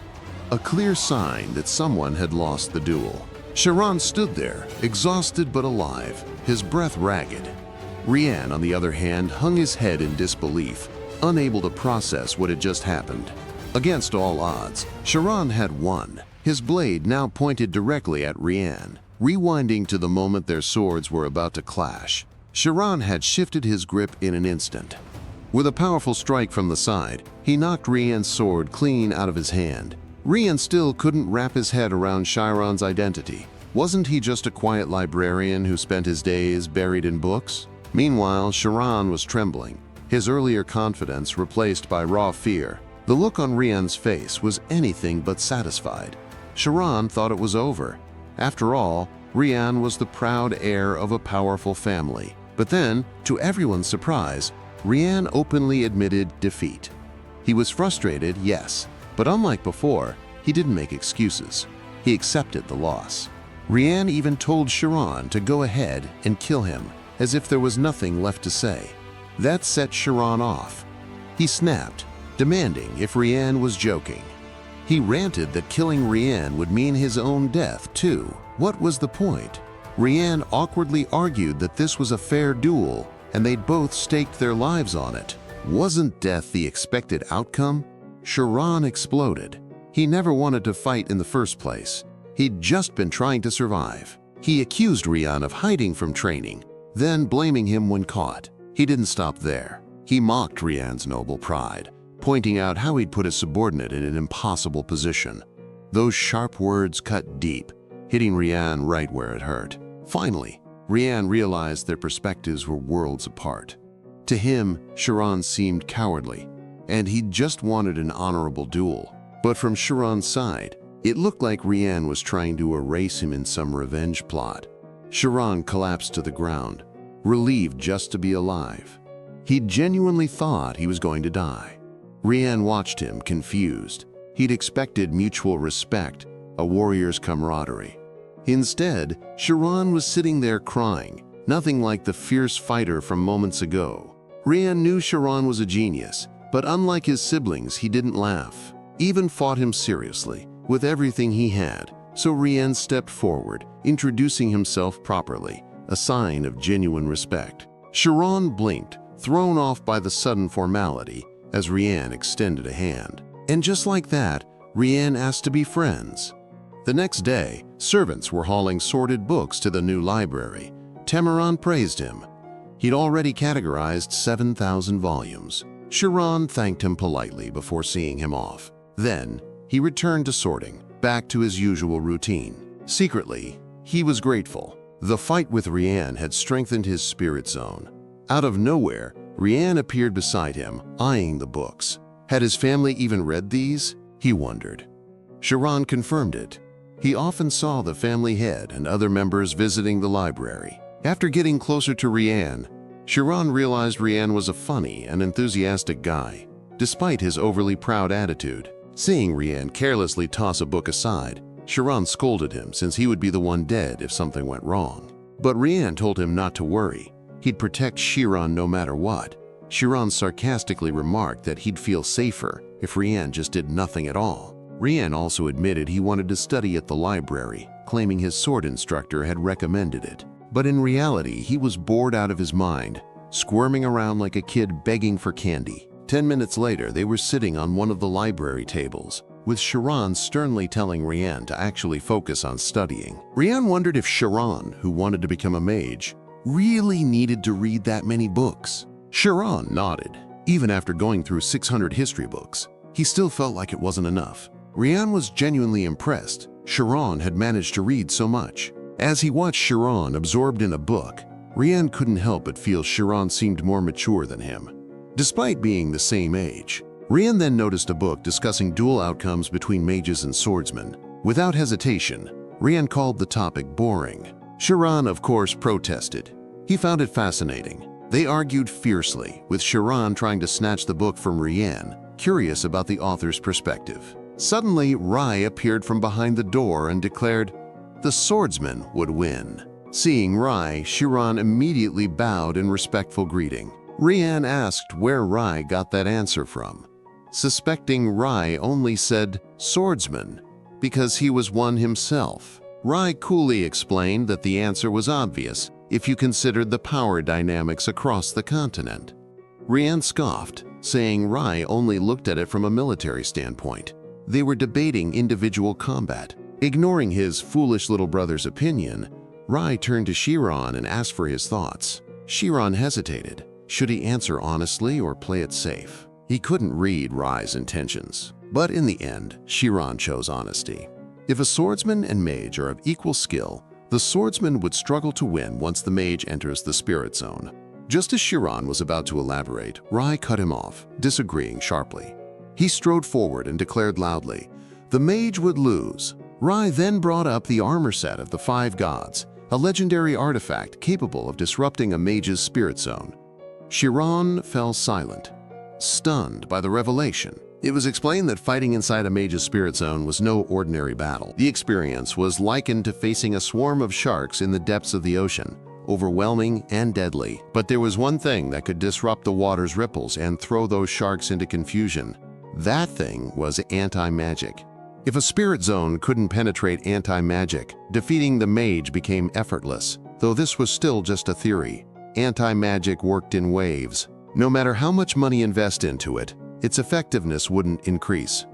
a clear sign that someone had lost the duel. Shiron stood there, exhausted but alive, his breath ragged. Rian, on the other hand, hung his head in disbelief, unable to process what had just happened. Against all odds, Shiron had won. His blade now pointed directly at Rian, rewinding to the moment their swords were about to clash. Shiron had shifted his grip in an instant. With a powerful strike from the side, he knocked Rian's sword clean out of his hand. Rian still couldn't wrap his head around Shiron's identity. Wasn't he just a quiet librarian who spent his days buried in books? Meanwhile, Shiron was trembling, his earlier confidence replaced by raw fear. The look on Rian's face was anything but satisfied. Shiron thought it was over. After all, Rian was the proud heir of a powerful family. But then, to everyone's surprise, Rian openly admitted defeat. He was frustrated, yes, but unlike before, he didn't make excuses. He accepted the loss. Rian even told Shiron to go ahead and kill him, as if there was nothing left to say. That set Shiron off. He snapped, demanding if Rian was joking. He ranted that killing Rian would mean his own death, too. What was the point? Rian awkwardly argued that this was a fair duel, and they'd both staked their lives on it. Wasn't death the expected outcome? Shiron exploded. He never wanted to fight in the first place. He'd just been trying to survive. He accused Rian of hiding from training, then blaming him when caught. He didn't stop there. He mocked Rian's noble pride, pointing out how he'd put his subordinate in an impossible position. Those sharp words cut deep, hitting Rian right where it hurt. Finally, Rian realized their perspectives were worlds apart. To him, Shiron seemed cowardly, and he'd just wanted an honorable duel. But from Shiron's side, it looked like Rian was trying to erase him in some revenge plot. Shiron collapsed to the ground, relieved just to be alive. He'd genuinely thought he was going to die. Rian watched him, confused. He'd expected mutual respect, a warrior's camaraderie. Instead, Shiron was sitting there crying, nothing like the fierce fighter from moments ago. Rian knew Shiron was a genius, but unlike his siblings, he didn't laugh. Even fought him seriously, with everything he had, so Rian stepped forward, introducing himself properly, a sign of genuine respect. Shiron blinked, thrown off by the sudden formality, as Rian extended a hand. And just like that, Rian asked to be friends. The next day, servants were hauling sorted books to the new library. Temuran praised him. He'd already categorized 7,000 volumes. Shiron thanked him politely before seeing him off. Then, he returned to sorting, back to his usual routine. Secretly, he was grateful. The fight with Rian had strengthened his spirit zone. Out of nowhere, Rian appeared beside him, eyeing the books. Had his family even read these? He wondered. Shiron confirmed it. He often saw the family head and other members visiting the library. After getting closer to Rian, Shiron realized Rian was a funny and enthusiastic guy, despite his overly proud attitude. Seeing Rian carelessly toss a book aside, Shiron scolded him since he would be the one dead if something went wrong. But Rian told him not to worry. He'd protect Shiron no matter what. Shiron sarcastically remarked that he'd feel safer if Rian just did nothing at all. Rian also admitted he wanted to study at the library, claiming his sword instructor had recommended it. But in reality, he was bored out of his mind, squirming around like a kid begging for candy. 10 minutes later, they were sitting on one of the library tables, with Shiron sternly telling Rian to actually focus on studying. Rian wondered if Shiron, who wanted to become a mage, really needed to read that many books. Shiron nodded. Even after going through 600 history books, he still felt like it wasn't enough. Rian was genuinely impressed. Shiron had managed to read so much. As he watched Shiron absorbed in a book, Rian couldn't help but feel Shiron seemed more mature than him, despite being the same age. Rian then noticed a book discussing duel outcomes between mages and swordsmen. Without hesitation, Rian called the topic boring. Shiron, of course, protested. He found it fascinating. They argued fiercely, with Shiron trying to snatch the book from Rian, curious about the author's perspective. Suddenly, Rai appeared from behind the door and declared the swordsman would win. Seeing Rai, Shiron immediately bowed in respectful greeting. Rian asked where Rai got that answer from, suspecting Rai only said swordsman because he was one himself. Rai coolly explained that the answer was obvious if you considered the power dynamics across the continent. Rian scoffed, saying Rai only looked at it from a military standpoint. They were debating individual combat. Ignoring his foolish little brother's opinion, Rai turned to Shiron and asked for his thoughts. Shiron hesitated. Should he answer honestly or play it safe? He couldn't read Rai's intentions. But in the end, Shiron chose honesty. If a swordsman and mage are of equal skill, the swordsman would struggle to win once the mage enters the spirit zone. Just as Shiron was about to elaborate, Rai cut him off, disagreeing sharply. He strode forward and declared loudly, the mage would lose. Rai then brought up the armor set of the Five Gods, a legendary artifact capable of disrupting a mage's spirit zone. Shiron fell silent, stunned by the revelation. It was explained that fighting inside a mage's spirit zone was no ordinary battle. The experience was likened to facing a swarm of sharks in the depths of the ocean, overwhelming, and deadly. But there was one thing that could disrupt the water's ripples and throw those sharks into confusion. That thing was anti-magic. If a spirit zone couldn't penetrate anti-magic, defeating the mage became effortless, though this was still just a theory. Anti-magic worked in waves. No matter how much money invest into it, its effectiveness wouldn't increase.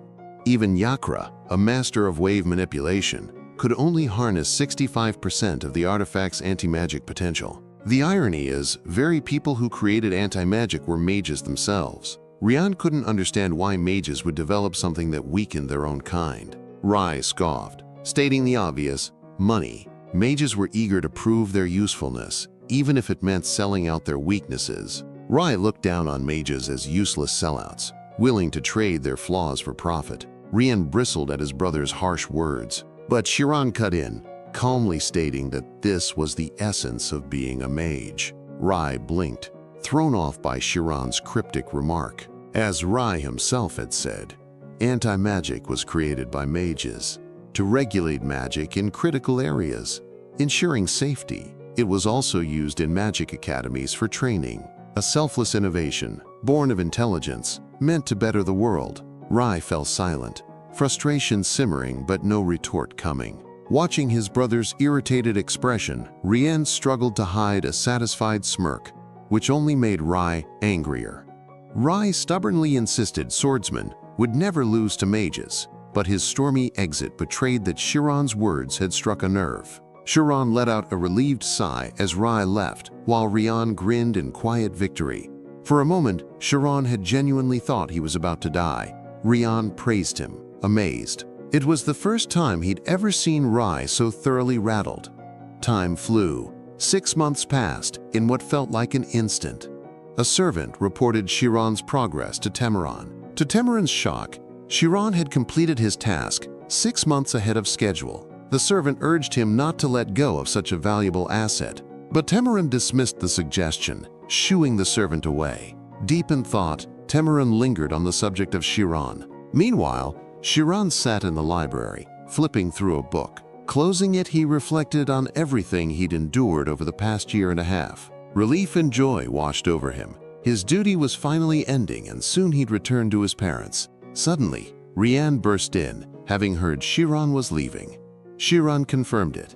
Even Yakra, a master of wave manipulation, could only harness 65% of the artifact's anti-magic potential. The irony is, very people who created anti-magic were mages themselves. Rian couldn't understand why mages would develop something that weakened their own kind. Rai scoffed, stating the obvious: money. Mages were eager to prove their usefulness, even if it meant selling out their weaknesses. Rai looked down on mages as useless sellouts, willing to trade their flaws for profit. Rian bristled at his brother's harsh words, but Shiron cut in, calmly stating that this was the essence of being a mage. Rai blinked, thrown off by Shiron's cryptic remark. As Rai himself had said, anti-magic was created by mages to regulate magic in critical areas, ensuring safety. It was also used in magic academies for training, a selfless innovation, born of intelligence, meant to better the world. Rai fell silent, frustration simmering but no retort coming. Watching his brother's irritated expression, Rian struggled to hide a satisfied smirk, which only made Rai angrier. Rai stubbornly insisted swordsmen would never lose to mages, but his stormy exit betrayed that Shiron's words had struck a nerve. Shiron let out a relieved sigh as Rai left, while Rian grinned in quiet victory. For a moment, Shiron had genuinely thought he was about to die. Rian praised him, amazed. It was the first time he'd ever seen Rai so thoroughly rattled. Time flew. 6 months passed in what felt like an instant. A servant reported Shiron's progress to Temuran. To Temuran's shock, Shiron had completed his task 6 months ahead of schedule. The servant urged him not to let go of such a valuable asset, but Temuran dismissed the suggestion, shooing the servant away. Deep in thought, Temuran lingered on the subject of Shiron. Meanwhile, Shiron sat in the library, flipping through a book. Closing it, he reflected on everything he'd endured over the past year and a half. Relief and joy washed over him. His duty was finally ending, and soon he'd return to his parents. Suddenly, Rian burst in, having heard Shiron was leaving. Shiron confirmed it.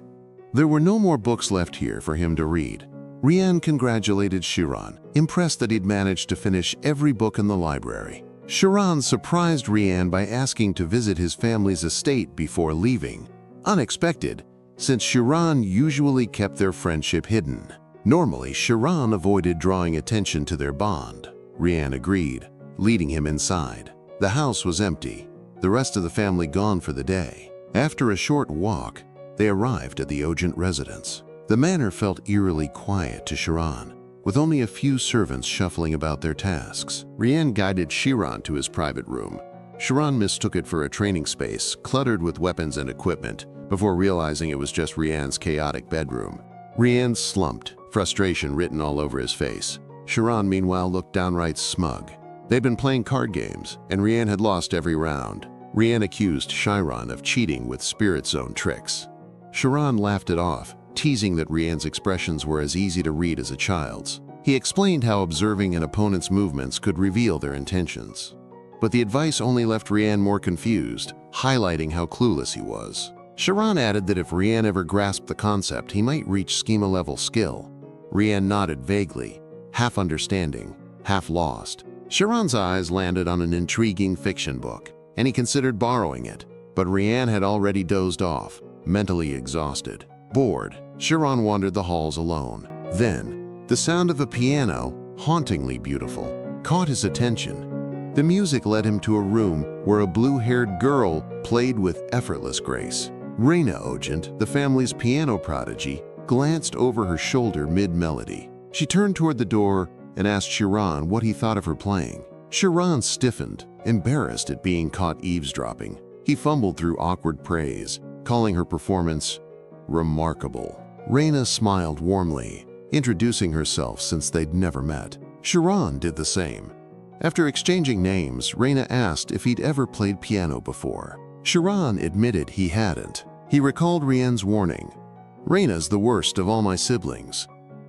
There were no more books left here for him to read. Rian congratulated Shiron, impressed that he'd managed to finish every book in the library. Shiron surprised Rian by asking to visit his family's estate before leaving. Unexpected, since Shiron usually kept their friendship hidden. Normally, Shiron avoided drawing attention to their bond. Rian agreed, leading him inside. The house was empty, the rest of the family gone for the day. After a short walk, they arrived at the Ogent residence. The manor felt eerily quiet to Shiron, with only a few servants shuffling about their tasks. Rian guided Shiron to his private room. Shiron mistook it for a training space, cluttered with weapons and equipment, before realizing it was just Rian's chaotic bedroom. Rian slumped, frustration written all over his face. Shiron, meanwhile, looked downright smug. They'd been playing card games, and Rian had lost every round. Rian accused Shiron of cheating with Spirit Zone tricks. Shiron laughed it off, teasing that Rian's expressions were as easy to read as a child's. He explained how observing an opponent's movements could reveal their intentions. But the advice only left Rian more confused, highlighting how clueless he was. Shiron added that if Rian ever grasped the concept, he might reach schema-level skill. Rian nodded vaguely, half understanding, half lost. Shiron's eyes landed on an intriguing fiction book, and he considered borrowing it. But Rian had already dozed off, mentally exhausted. Bored, Shiron wandered the halls alone. Then, the sound of a piano, hauntingly beautiful, caught his attention. The music led him to a room where a blue-haired girl played with effortless grace. Reina Ogent, the family's piano prodigy, glanced over her shoulder mid-melody. She turned toward the door and asked Shiron what he thought of her playing. Shiron stiffened, embarrassed at being caught eavesdropping. He fumbled through awkward praise, calling her performance remarkable. Reina smiled warmly, introducing herself since they'd never met. Shiron did the same. After exchanging names, Reina asked if he'd ever played piano before. Shiron admitted he hadn't. He recalled Rian's warning. "Reina's the worst of all my siblings.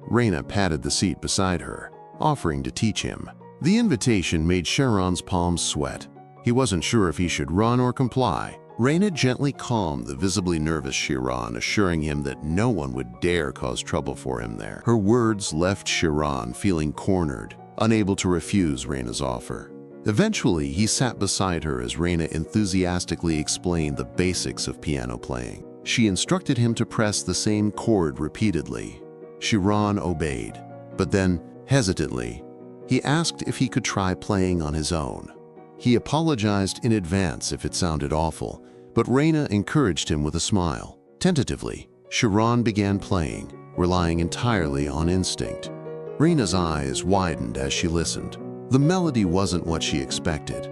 Reina patted the seat beside her, offering to teach him. The invitation made Shiron's palms sweat. He wasn't sure if he should run or comply. Reina gently calmed the visibly nervous Shiron, assuring him that no one would dare cause trouble for him there. Her words left Shiron feeling cornered, unable to refuse Reina's offer. Eventually, he sat beside her as Reina enthusiastically explained the basics of piano playing. She instructed him to press the same chord repeatedly. Shiron obeyed, but then, hesitantly, he asked if he could try playing on his own. He apologized in advance if it sounded awful, but Reina encouraged him with a smile. Tentatively, Shiron began playing, relying entirely on instinct. Reina's eyes widened as she listened. The melody wasn't what she expected.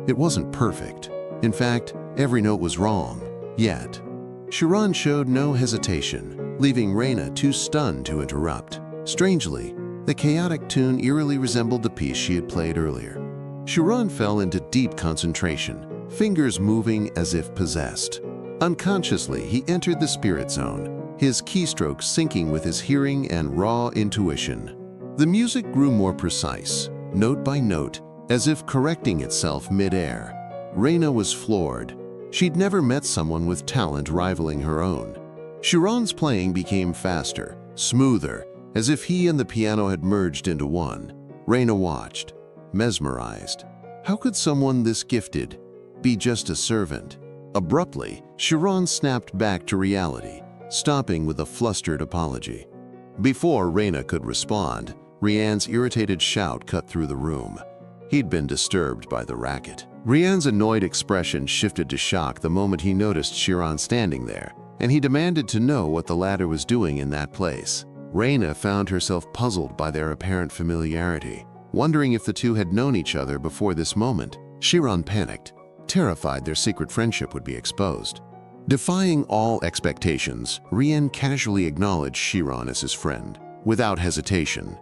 It wasn't perfect. In fact, every note was wrong. Yet, Shiron showed no hesitation, leaving Reina too stunned to interrupt. Strangely, the chaotic tune eerily resembled the piece she had played earlier. Shiron fell into deep concentration, fingers moving as if possessed. Unconsciously, he entered the spirit zone, his keystrokes syncing with his hearing and raw intuition. The music grew more precise, note by note, as if correcting itself mid-air. Reina was floored. She'd never met someone with talent rivaling her own. Shiron's playing became faster, smoother, as if he and the piano had merged into one. Reina watched, mesmerized. How could someone this gifted be just a servant? Abruptly, Shiron snapped back to reality, stopping with a flustered apology. Before Reina could respond, Rian's irritated shout cut through the room. He'd been disturbed by the racket. Rian's annoyed expression shifted to shock the moment he noticed Shiron standing there, and he demanded to know what the latter was doing in that place. Reina found herself puzzled by their apparent familiarity, wondering if the two had known each other before this moment. Shiron panicked, terrified their secret friendship would be exposed. Defying all expectations, Rian casually acknowledged Shiron as his friend. Without hesitation,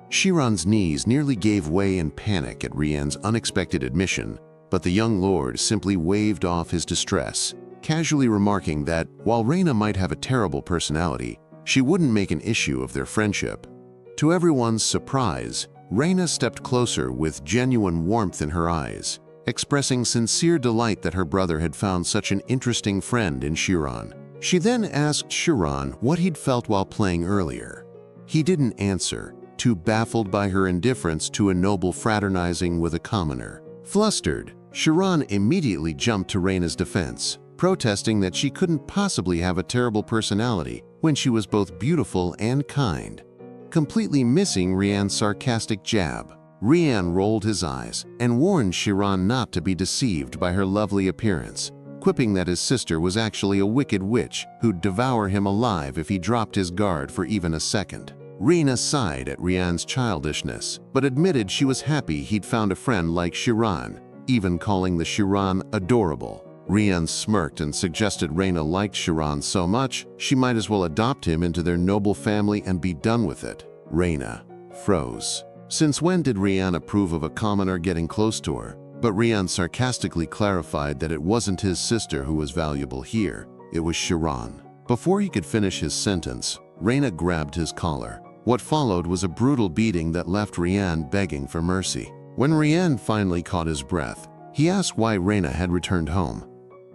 Shiron's knees nearly gave way in panic at Rian's unexpected admission, but the young lord simply waved off his distress, casually remarking that while Reina might have a terrible personality, she wouldn't make an issue of their friendship. To everyone's surprise, Reina stepped closer with genuine warmth in her eyes, expressing sincere delight that her brother had found such an interesting friend in Shiron. She then asked Shiron what he'd felt while playing earlier. He didn't answer, too baffled by her indifference to a noble fraternizing with a commoner. Flustered, Shiron immediately jumped to Reina's defense, protesting that she couldn't possibly have a terrible personality when she was both beautiful and kind, completely missing Rian's sarcastic jab. Rian rolled his eyes and warned Shiron not to be deceived by her lovely appearance, quipping that his sister was actually a wicked witch who'd devour him alive if he dropped his guard for even a second. Reina sighed at Rian's childishness, but admitted she was happy he'd found a friend like Shiron, even calling the Shiron adorable. Rian smirked and suggested Reina liked Shiron so much, she might as well adopt him into their noble family and be done with it. Reina froze. Since when did Rian approve of a commoner getting close to her? But Rian sarcastically clarified that it wasn't his sister who was valuable here, it was Shiron. Before he could finish his sentence, Reina grabbed his collar. What followed was a brutal beating that left Rian begging for mercy. When Rian finally caught his breath, he asked why Reina had returned home.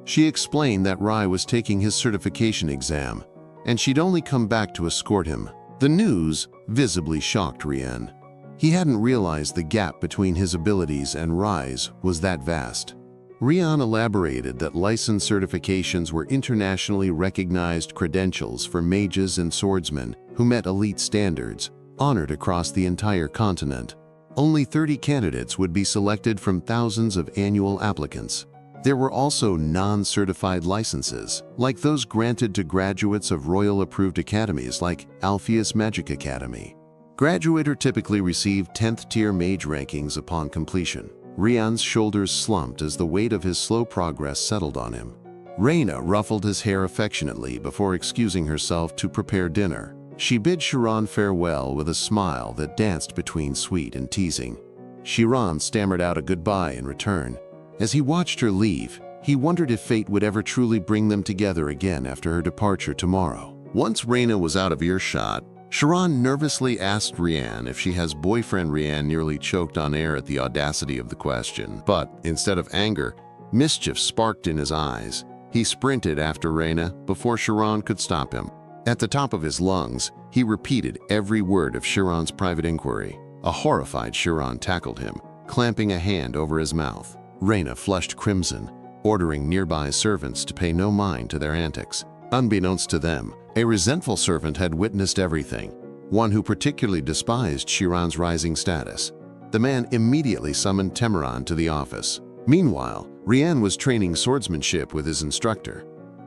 She explained that Rai was taking his certification exam, and she'd only come back to escort him. The news visibly shocked Rian. He hadn't realized the gap between his abilities and Rai's was that vast. Rian elaborated that license certifications were internationally recognized credentials for mages and swordsmen who met elite standards, honored across the entire continent. Only 30 candidates would be selected from thousands of annual applicants. There were also non-certified licenses, like those granted to graduates of royal-approved academies like Alpheas Magic Academy. Graduates typically receive 10th-tier mage rankings upon completion. Rian's shoulders slumped as the weight of his slow progress settled on him. Reina ruffled his hair affectionately before excusing herself to prepare dinner. She bid Shiron farewell with a smile that danced between sweet and teasing. Shiron stammered out a goodbye in return. As he watched her leave, he wondered if fate would ever truly bring them together again after her departure tomorrow. Once Reina was out of earshot, Shiron nervously asked Rian if she has boyfriend. Rian nearly choked on air at the audacity of the question, but instead of anger, mischief sparked in his eyes. He sprinted after Reina before Shiron could stop him. At the top of his lungs, he repeated every word of Shiron's private inquiry. A horrified Shiron tackled him, clamping a hand over his mouth. Reina flushed crimson, ordering nearby servants to pay no mind to their antics. Unbeknownst to them, a resentful servant had witnessed everything, one who particularly despised Shiron's rising status. The man immediately summoned Temuran to the office. Meanwhile, Rian was training swordsmanship with his instructor.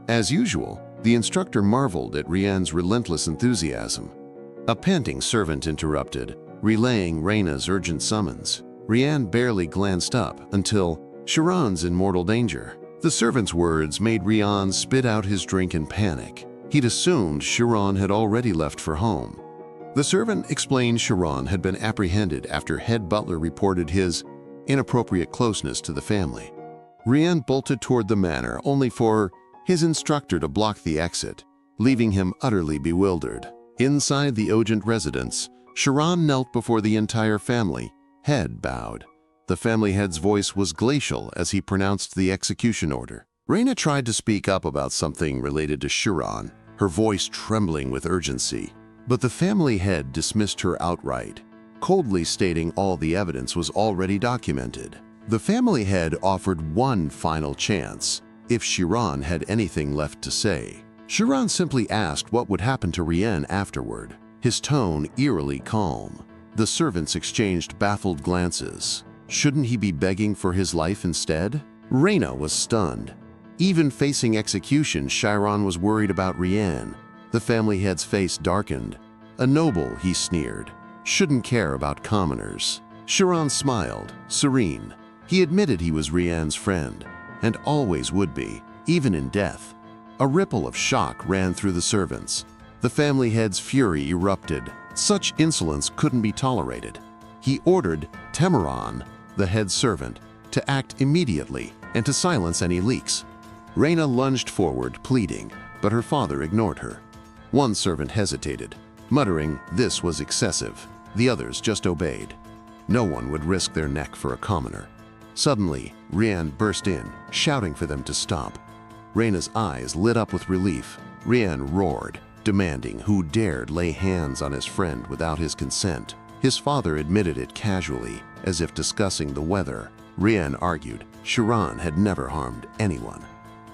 As usual, the instructor marveled at Rian's relentless enthusiasm. A panting servant interrupted, relaying Reina's urgent summons. Rian barely glanced up until Shiron's in mortal danger. The servant's words made Rian spit out his drink in panic. He'd assumed Shiron had already left for home. The servant explained Shiron had been apprehended after head butler reported his inappropriate closeness to the family. Rian bolted toward the manor only for his instructor to block the exit, leaving him utterly bewildered. Inside the Ogent residence, Shiron knelt before the entire family, head bowed. The family head's voice was glacial as he pronounced the execution order. Reina tried to speak up about something related to Shiron, her voice trembling with urgency. But the family head dismissed her outright, coldly stating all the evidence was already documented. The family head offered one final chance, if Shiron had anything left to say. Shiron simply asked what would happen to Rian afterward, his tone eerily calm. The servants exchanged baffled glances. Shouldn't he be begging for his life instead? Reina was stunned. Even facing execution, Shiron was worried about Rian. The family head's face darkened. A noble, he sneered, shouldn't care about commoners. Shiron smiled, serene. He admitted he was Rian's friend, and always would be, even in death. A ripple of shock ran through the servants. The family head's fury erupted. Such insolence couldn't be tolerated. He ordered Temuran, the head servant, to act immediately and to silence any leaks. Reina lunged forward, pleading, but her father ignored her. One servant hesitated, muttering this was excessive. The others just obeyed. No one would risk their neck for a commoner. Suddenly, Rian burst in, shouting for them to stop. Reina's eyes lit up with relief. Rian roared, demanding who dared lay hands on his friend without his consent. His father admitted it casually, as if discussing the weather. Rian argued Shiron had never harmed anyone.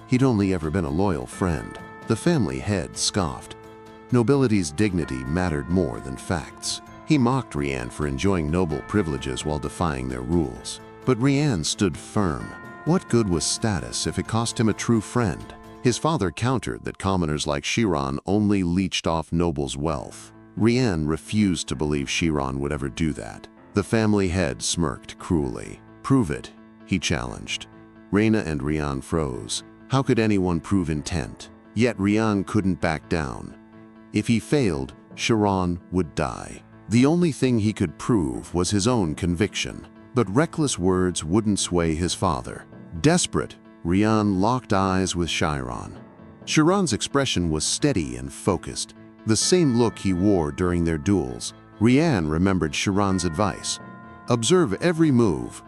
He'd only ever been a loyal friend. The family head scoffed. Nobility's dignity mattered more than facts. He mocked Rian for enjoying noble privileges while defying their rules. But Rian stood firm. What good was status if it cost him a true friend? His father countered that commoners like Shiron only leached off nobles' wealth. Rian refused to believe Shiron would ever do that. The family head smirked cruelly. "Prove it," he challenged. Reina and Rian froze. How could anyone prove intent? Yet Rian couldn't back down. If he failed, Shiron would die. The only thing he could prove was his own conviction. But reckless words wouldn't sway his father. Desperate, Rian locked eyes with Shiron. Shiron's expression was steady and focused, the same look he wore during their duels. Rian remembered Shiron's advice. Observe every move.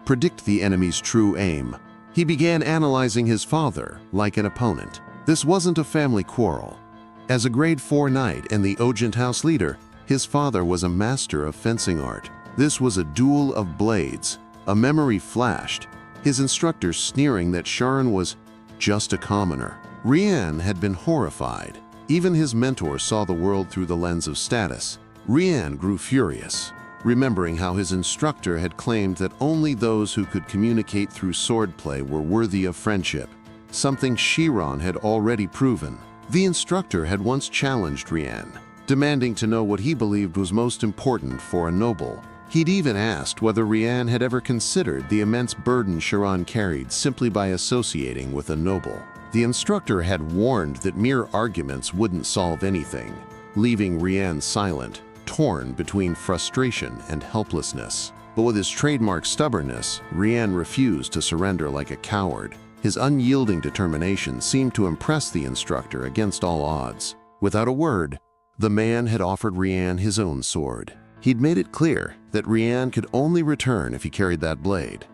Predict the enemy's true aim. He began analyzing his father like an opponent. This wasn't a family quarrel. As a grade 4 knight and the Ogent house leader, his father was a master of fencing art. This was a duel of blades. A memory flashed, his instructor sneering that Shiron was just a commoner. Rian had been horrified. Even his mentor saw the world through the lens of status. Rian grew furious, remembering how his instructor had claimed that only those who could communicate through swordplay were worthy of friendship, something Shiron had already proven. The instructor had once challenged Rian, demanding to know what he believed was most important for a noble. He'd even asked whether Rian had ever considered the immense burden Shiron carried simply by associating with a noble. The instructor had warned that mere arguments wouldn't solve anything, leaving Rian silent, torn between frustration and helplessness. But with his trademark stubbornness, Rian refused to surrender like a coward. His unyielding determination seemed to impress the instructor against all odds. Without a word, The man had offered Rian his own sword. He'd made it clear that Rian could only return if he carried that blade,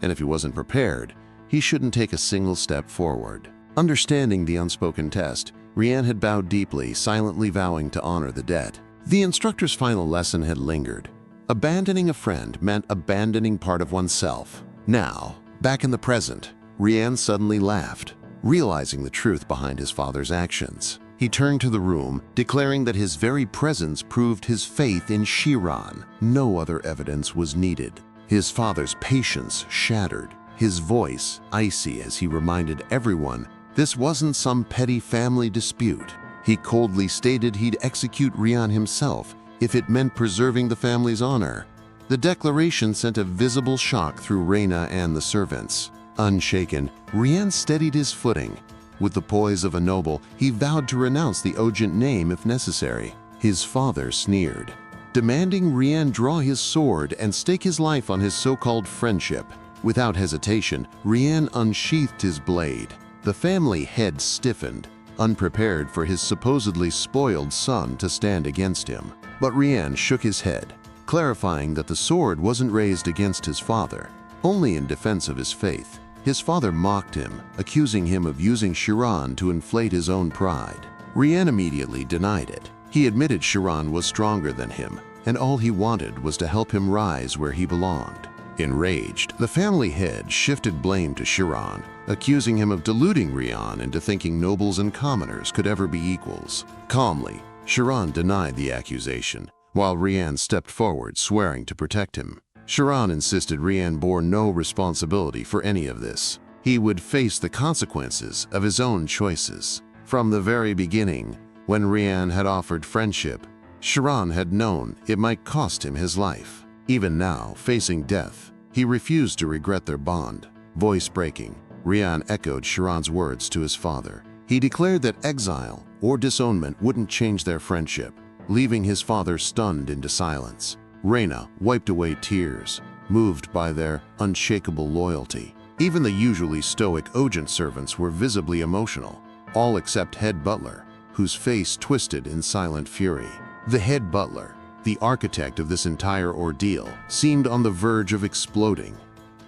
and if he wasn't prepared, he shouldn't take a single step forward. Understanding the unspoken test, Rian had bowed deeply, silently vowing to honor the debt. The instructor's final lesson had lingered. Abandoning a friend meant abandoning part of oneself. Now, back in the present, Rian suddenly laughed, realizing the truth behind his father's actions. He turned to the room, declaring that his very presence proved his faith in Shiron. No other evidence was needed. His father's patience shattered, his voice icy as he reminded everyone this wasn't some petty family dispute. He coldly stated he'd execute Rian himself if it meant preserving the family's honor. The declaration sent a visible shock through Reina and the servants. Unshaken, Rian steadied his footing. With the poise of a noble, he vowed to renounce the Ojent name if necessary. His father sneered, demanding Rian draw his sword and stake his life on his so-called friendship. Without hesitation, Rian unsheathed his blade. The family head stiffened, unprepared for his supposedly spoiled son to stand against him. But Rian shook his head, clarifying that the sword wasn't raised against his father, only in defense of his faith. His father mocked him, accusing him of using Shiron to inflate his own pride. Rian immediately denied it. He admitted Shiron was stronger than him, and all he wanted was to help him rise where he belonged. Enraged, the family head shifted blame to Shiron, accusing him of deluding Rian into thinking nobles and commoners could ever be equals. Calmly, Shiron denied the accusation, while Rian stepped forward, swearing to protect him. Shiron insisted Rian bore no responsibility for any of this. He would face the consequences of his own choices. From the very beginning, when Rian had offered friendship, Shiron had known it might cost him his life. Even now, facing death, he refused to regret their bond. Voice breaking, Rian echoed Shiron's words to his father. He declared that exile or disownment wouldn't change their friendship, leaving his father stunned into silence. Reina wiped away tears, moved by their unshakable loyalty. Even the usually stoic Ojent servants were visibly emotional, all except head butler, whose face twisted in silent fury. The head butler, the architect of this entire ordeal, seemed on the verge of exploding.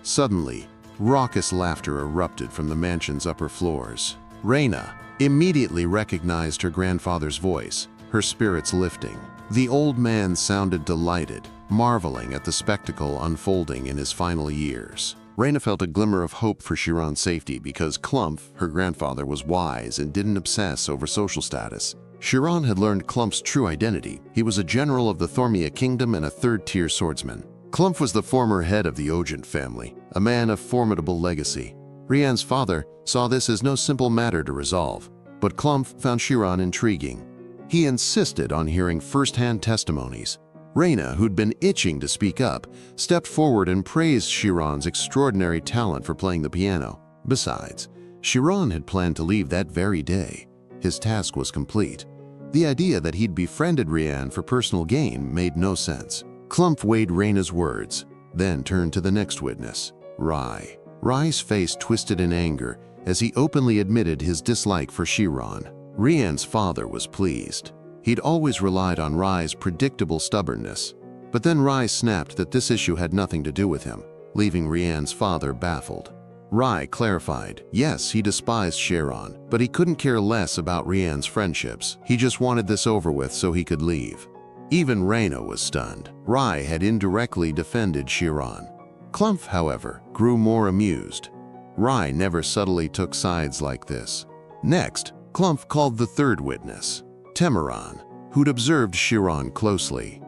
Suddenly, raucous laughter erupted from the mansion's upper floors. Reina immediately recognized her grandfather's voice, her spirits lifting. The old man sounded delighted, marveling at the spectacle unfolding in his final years. Reina felt a glimmer of hope for Shiron's safety because Klumph, her grandfather, was wise and didn't obsess over social status. Shiron had learned Klumph's true identity. He was a general of the Thormia kingdom and a third-tier swordsman. Klumph was the former head of the Ojent family, a man of formidable legacy. Rian's father saw this as no simple matter to resolve, but Klumph found Shiron intriguing. He insisted on hearing first-hand testimonies. Reina, who'd been itching to speak up, stepped forward and praised Shiron's extraordinary talent for playing the piano. Besides, Shiron had planned to leave that very day. His task was complete. The idea that he'd befriended Rian for personal gain made no sense. Klumph weighed Reina's words, then turned to the next witness, Rai. Rai's face twisted in anger as he openly admitted his dislike for Shiron. Rian's father was pleased. He'd always relied on Rai's predictable stubbornness. But then Rai snapped that this issue had nothing to do with him, leaving Rian's father baffled. Rai clarified, yes, he despised Shiron, but he couldn't care less about Rian's friendships. He just wanted this over with so he could leave. Even Reina was stunned. Rai had indirectly defended Shiron. Klumph, however, grew more amused. Rai never subtly took sides like this. Next, Klumph called the third witness, Temuran, who'd observed Shiron closely.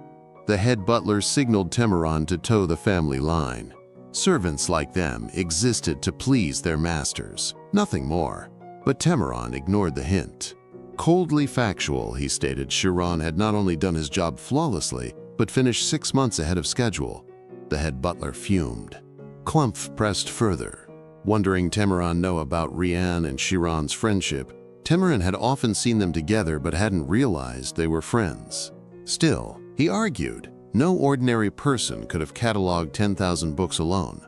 The head butler signaled Temuran to toe the family line. Servants like them existed to please their masters, nothing more. But Temuran ignored the hint. Coldly factual, he stated Shiron had not only done his job flawlessly, but finished 6 months ahead of schedule. The head butler fumed. Klumph pressed further. Wondering Temuran know about Rian and Shiron's friendship, Temuran had often seen them together but hadn't realized they were friends. Still, he argued, no ordinary person could have cataloged 10,000 books alone.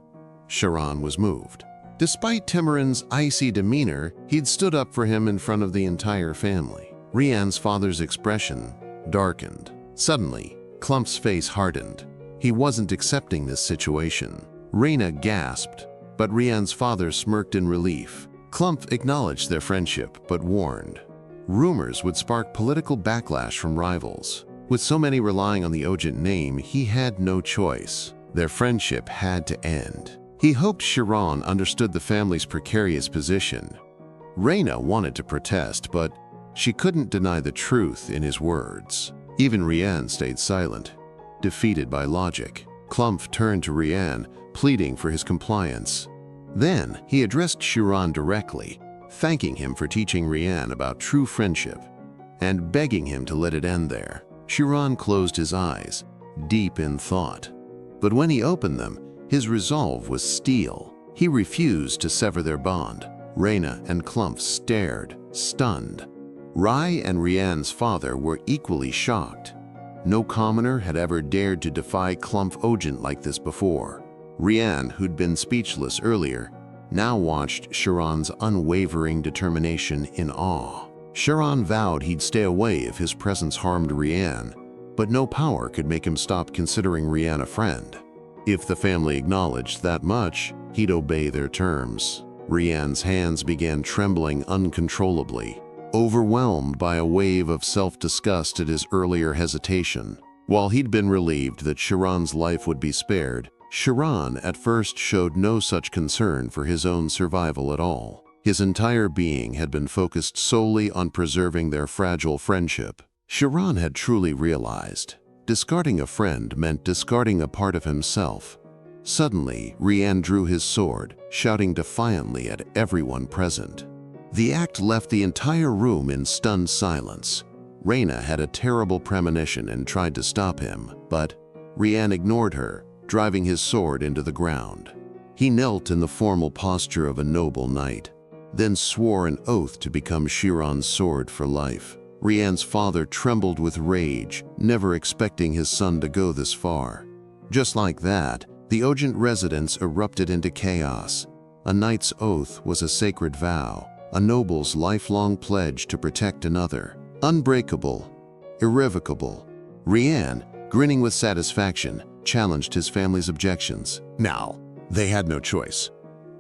Shiron was moved. Despite Temuran's icy demeanor, he'd stood up for him in front of the entire family. Rian's father's expression darkened. Suddenly, Klumph's face hardened. He wasn't accepting this situation. Reina gasped, but Rian's father smirked in relief. Klumph acknowledged their friendship, but warned. Rumors would spark political backlash from rivals. With so many relying on the Ojent name, he had no choice. Their friendship had to end. He hoped Shiron understood the family's precarious position. Reina wanted to protest, but she couldn't deny the truth in his words. Even Rian stayed silent, defeated by logic. Klumph turned to Rian, pleading for his compliance. Then he addressed Shiron directly, thanking him for teaching Rian about true friendship and begging him to let it end there. Shiron closed his eyes, deep in thought. But when he opened them, his resolve was steel. He refused to sever their bond. Reina and Klumph stared, stunned. Rai and Rian's father were equally shocked. No commoner had ever dared to defy Klumph Ojent like this before. Rian, who'd been speechless earlier, now watched Shiron's unwavering determination in awe. Shiron vowed he'd stay away if his presence harmed Rian, but no power could make him stop considering Rian a friend. If the family acknowledged that much, he'd obey their terms. Rian's hands began trembling uncontrollably, overwhelmed by a wave of self-disgust at his earlier hesitation. While he'd been relieved that Shiron's life would be spared, Shiron at first showed no such concern for his own survival at all. His entire being had been focused solely on preserving their fragile friendship. Shiron had truly realized discarding a friend meant discarding a part of himself. Suddenly, Rian drew his sword, shouting defiantly at everyone present. The act left the entire room in stunned silence. Reina had a terrible premonition and tried to stop him, but Rian ignored her, driving his sword into the ground. He knelt in the formal posture of a noble knight, then swore an oath to become Shiron's sword for life. Rian's father trembled with rage, never expecting his son to go this far. Just like that, the Ojent residence erupted into chaos. A knight's oath was a sacred vow, a noble's lifelong pledge to protect another. Unbreakable, irrevocable. Rian, grinning with satisfaction, challenged his family's objections. Now, they had no choice.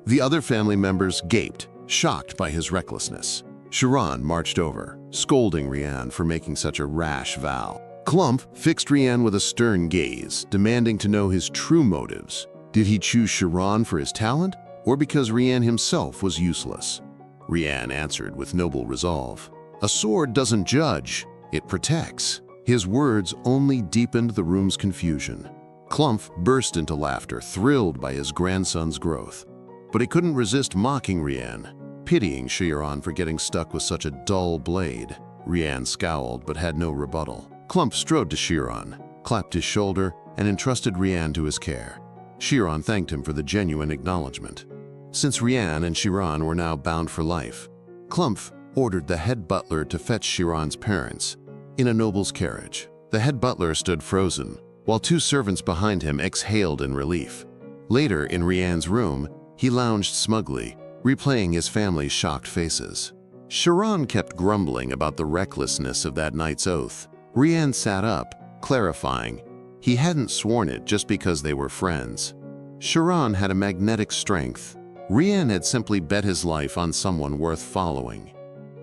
The other family members gaped, shocked by his recklessness. Shiron marched over, scolding Rian for making such a rash vow. Klumph fixed Rian with a stern gaze, demanding to know his true motives. Did he choose Shiron for his talent, or because Rian himself was useless? Rian answered with noble resolve. A sword doesn't judge, it protects. His words only deepened the room's confusion. Klumph burst into laughter, thrilled by his grandson's growth. But he couldn't resist mocking Rian, pitying Shiron for getting stuck with such a dull blade. Rian scowled but had no rebuttal. Klumph strode to Shiron, clapped his shoulder, and entrusted Rian to his care. Shiron thanked him for the genuine acknowledgement. Since Rian and Shiron were now bound for life, Klumph ordered the head butler to fetch Shiron's parents in a noble's carriage. The head butler stood frozen, while two servants behind him exhaled in relief. Later, in Rian's room, he lounged smugly, replaying his family's shocked faces. Shiron kept grumbling about the recklessness of that night's oath. Rian sat up, clarifying he hadn't sworn it just because they were friends. Shiron had a magnetic strength. Rian had simply bet his life on someone worth following.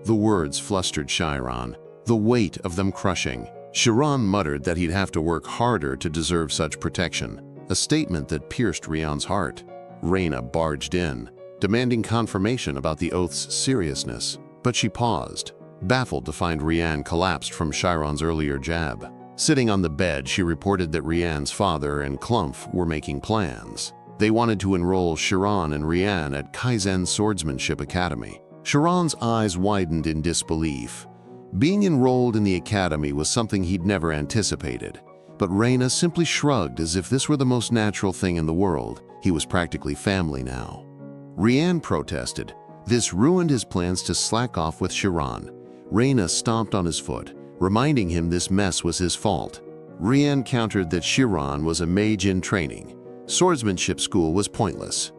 The words flustered Shiron, the weight of them crushing. Shiron muttered that he'd have to work harder to deserve such protection, a statement that pierced Rian's heart. Reina barged in, demanding confirmation about the oath's seriousness, but she paused, baffled to find Rian collapsed from Shiron's earlier jab. Sitting on the bed, she reported that Rian's father and Klumph were making plans. They wanted to enroll Shiron and Rian at Kaizen Swordsmanship Academy. Shiron's eyes widened in disbelief. Being enrolled in the academy was something he'd never anticipated, but Reina simply shrugged as if this were the most natural thing in the world. He was practically family now. Rian protested. This ruined his plans to slack off with Shiron. Reina stomped on his foot, reminding him this mess was his fault. Rian countered that Shiron was a mage in training. Swordsmanship school was pointless.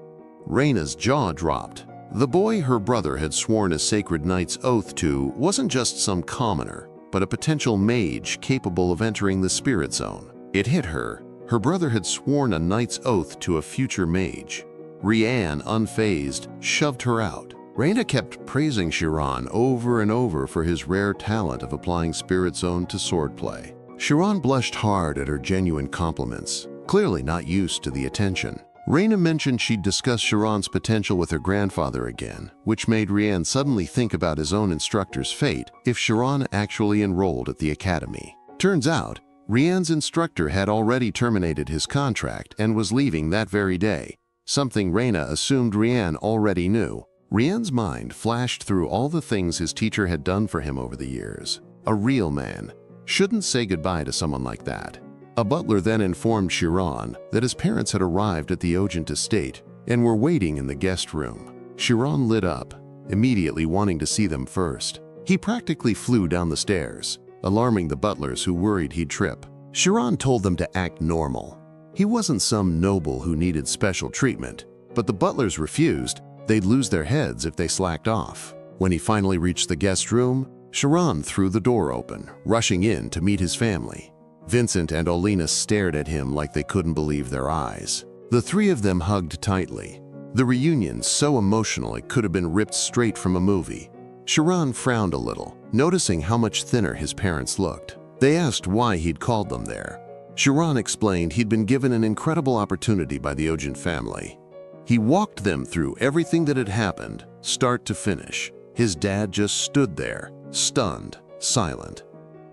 Reina's jaw dropped. The boy her brother had sworn a sacred knight's oath to wasn't just some commoner. but a potential mage capable of entering the spirit zone. It hit her. Her brother had sworn a knight's oath to a future mage. Rian, unfazed, shoved her out. Reina kept praising Shiron over and over for his rare talent of applying spirit zone to swordplay. Shiron blushed hard at her genuine compliments, clearly not used to the attention. Reina mentioned she'd discuss Shiron's potential with her grandfather again, which made Rian suddenly think about his own instructor's fate if Shiron actually enrolled at the academy. Turns out, Rian's instructor had already terminated his contract and was leaving that very day, something Reina assumed Rian already knew. Rian's mind flashed through all the things his teacher had done for him over the years. A real man shouldn't say goodbye to someone like that. A butler then informed Shiron that his parents had arrived at the Ogent estate and were waiting in the guest room. Shiron lit up, immediately wanting to see them first. He practically flew down the stairs, alarming the butlers who worried he'd trip. Shiron told them to act normal. He wasn't some noble who needed special treatment, but the butlers refused. They'd lose their heads if they slacked off. When he finally reached the guest room, Shiron threw the door open, rushing in to meet his family. Vincent and Olina stared at him like they couldn't believe their eyes. The three of them hugged tightly. The reunion, so emotional it could have been ripped straight from a movie. Shiron frowned a little, noticing how much thinner his parents looked. They asked why he'd called them there. Shiron explained he'd been given an incredible opportunity by the Ogent family. He walked them through everything that had happened, start to finish. His dad just stood there, stunned, silent.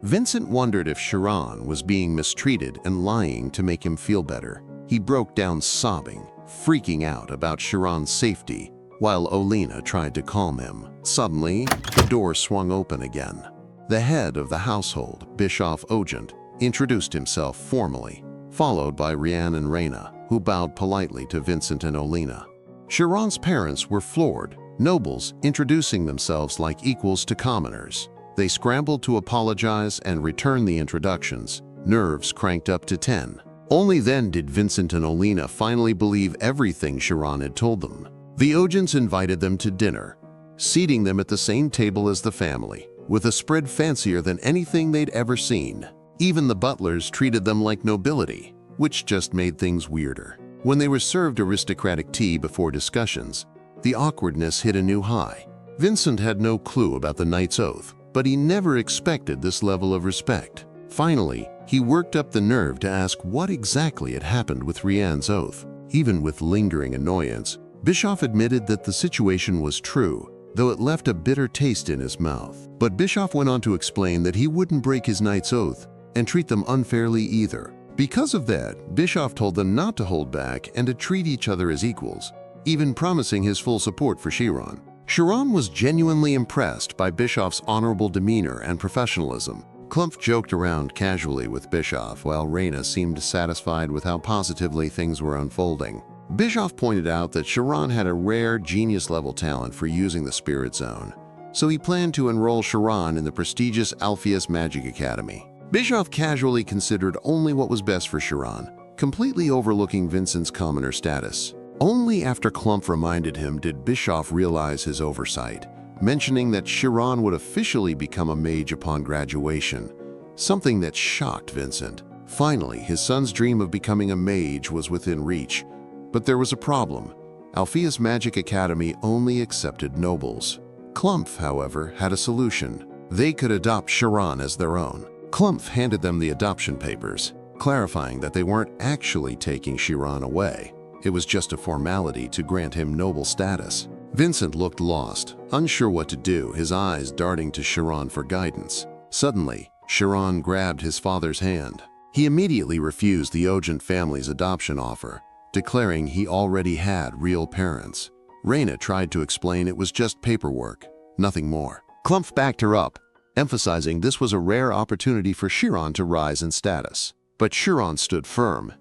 Vincent wondered if Shiron was being mistreated and lying to make him feel better. He broke down sobbing, freaking out about Shiron's safety, while Olina tried to calm him. Suddenly, the door swung open again. The head of the household, Bischoff Ogent, introduced himself formally, followed by Rian and Reina, who bowed politely to Vincent and Olina. Shiron's parents were floored, nobles introducing themselves like equals to commoners. They scrambled to apologize and return the introductions, nerves cranked up to 10. Only then did Vincent and Olina finally believe everything Shiron had told them. The Ogents invited them to dinner, seating them at the same table as the family, with a spread fancier than anything they'd ever seen. Even the butlers treated them like nobility, which just made things weirder. When they were served aristocratic tea before discussions, the awkwardness hit a new high. Vincent had no clue about the knight's oath, but he never expected this level of respect. Finally, he worked up the nerve to ask what exactly had happened with Rian's oath. Even with lingering annoyance, Bischoff admitted that the situation was true, though it left a bitter taste in his mouth. But Bischoff went on to explain that he wouldn't break his knight's oath and treat them unfairly either. Because of that, Bischoff told them not to hold back and to treat each other as equals, even promising his full support for Shiron. Shiron was genuinely impressed by Bischoff's honorable demeanor and professionalism. Klumph joked around casually with Bischoff, while Reina seemed satisfied with how positively things were unfolding. Bischoff pointed out that Shiron had a rare genius-level talent for using the Spirit Zone, so he planned to enroll Shiron in the prestigious Alpheas Magic Academy. Bischoff casually considered only what was best for Shiron, completely overlooking Vincent's commoner status. Only after Klumph reminded him did Bischoff realize his oversight, mentioning that Shiron would officially become a mage upon graduation, something that shocked Vincent. Finally, his son's dream of becoming a mage was within reach, but there was a problem. Alpheas Magic Academy only accepted nobles. Klumph, however, had a solution. They could adopt Shiron as their own. Klumph handed them the adoption papers, clarifying that they weren't actually taking Shiron away. It was just a formality to grant him noble status. Vincent looked lost, unsure what to do, his eyes darting to Shiron for guidance. Suddenly, Shiron grabbed his father's hand. He immediately refused the Ogent family's adoption offer, declaring he already had real parents. Reina tried to explain it was just paperwork, nothing more. Klumph backed her up, emphasizing this was a rare opportunity for Shiron to rise in status. But Shiron stood firm.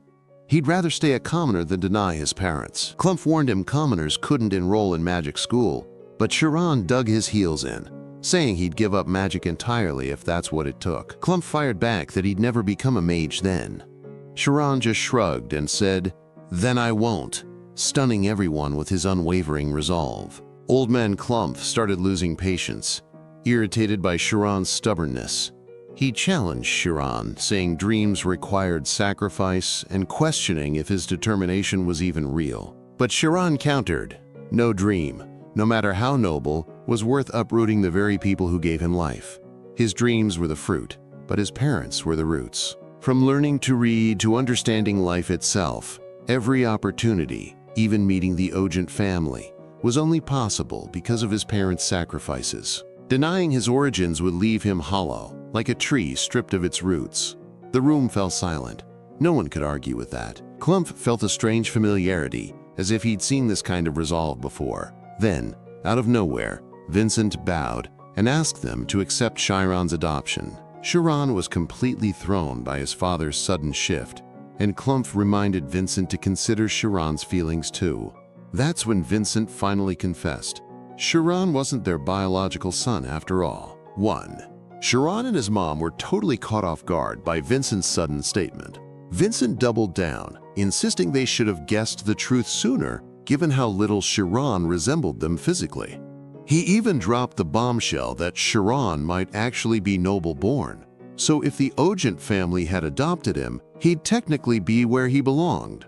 He'd rather stay a commoner than deny his parents. Klumph warned him commoners couldn't enroll in magic school, but Shiron dug his heels in, saying he'd give up magic entirely if that's what it took. Klumph fired back that he'd never become a mage then. Shiron just shrugged and said, "Then I won't," stunning everyone with his unwavering resolve. Old man Klumph started losing patience, irritated by Shiron's stubbornness. He challenged Shiron, saying dreams required sacrifice and questioning if his determination was even real. But Shiron countered, no dream, no matter how noble, was worth uprooting the very people who gave him life. His dreams were the fruit, but his parents were the roots. From learning to read to understanding life itself, every opportunity, even meeting the Ogent family, was only possible because of his parents' sacrifices. Denying his origins would leave him hollow, like a tree stripped of its roots. The room fell silent. No one could argue with that. Klumph felt a strange familiarity, as if he'd seen this kind of resolve before. Then, out of nowhere, Vincent bowed and asked them to accept Shiron's adoption. Shiron was completely thrown by his father's sudden shift, and Klumph reminded Vincent to consider Shiron's feelings too. That's when Vincent finally confessed. Shiron wasn't their biological son after all. 1. Shiron and his mom were totally caught off guard by Vincent's sudden statement. Vincent doubled down, insisting they should have guessed the truth sooner, given how little Shiron resembled them physically. He even dropped the bombshell that Shiron might actually be noble-born, so if the Ogent family had adopted him, he'd technically be where he belonged.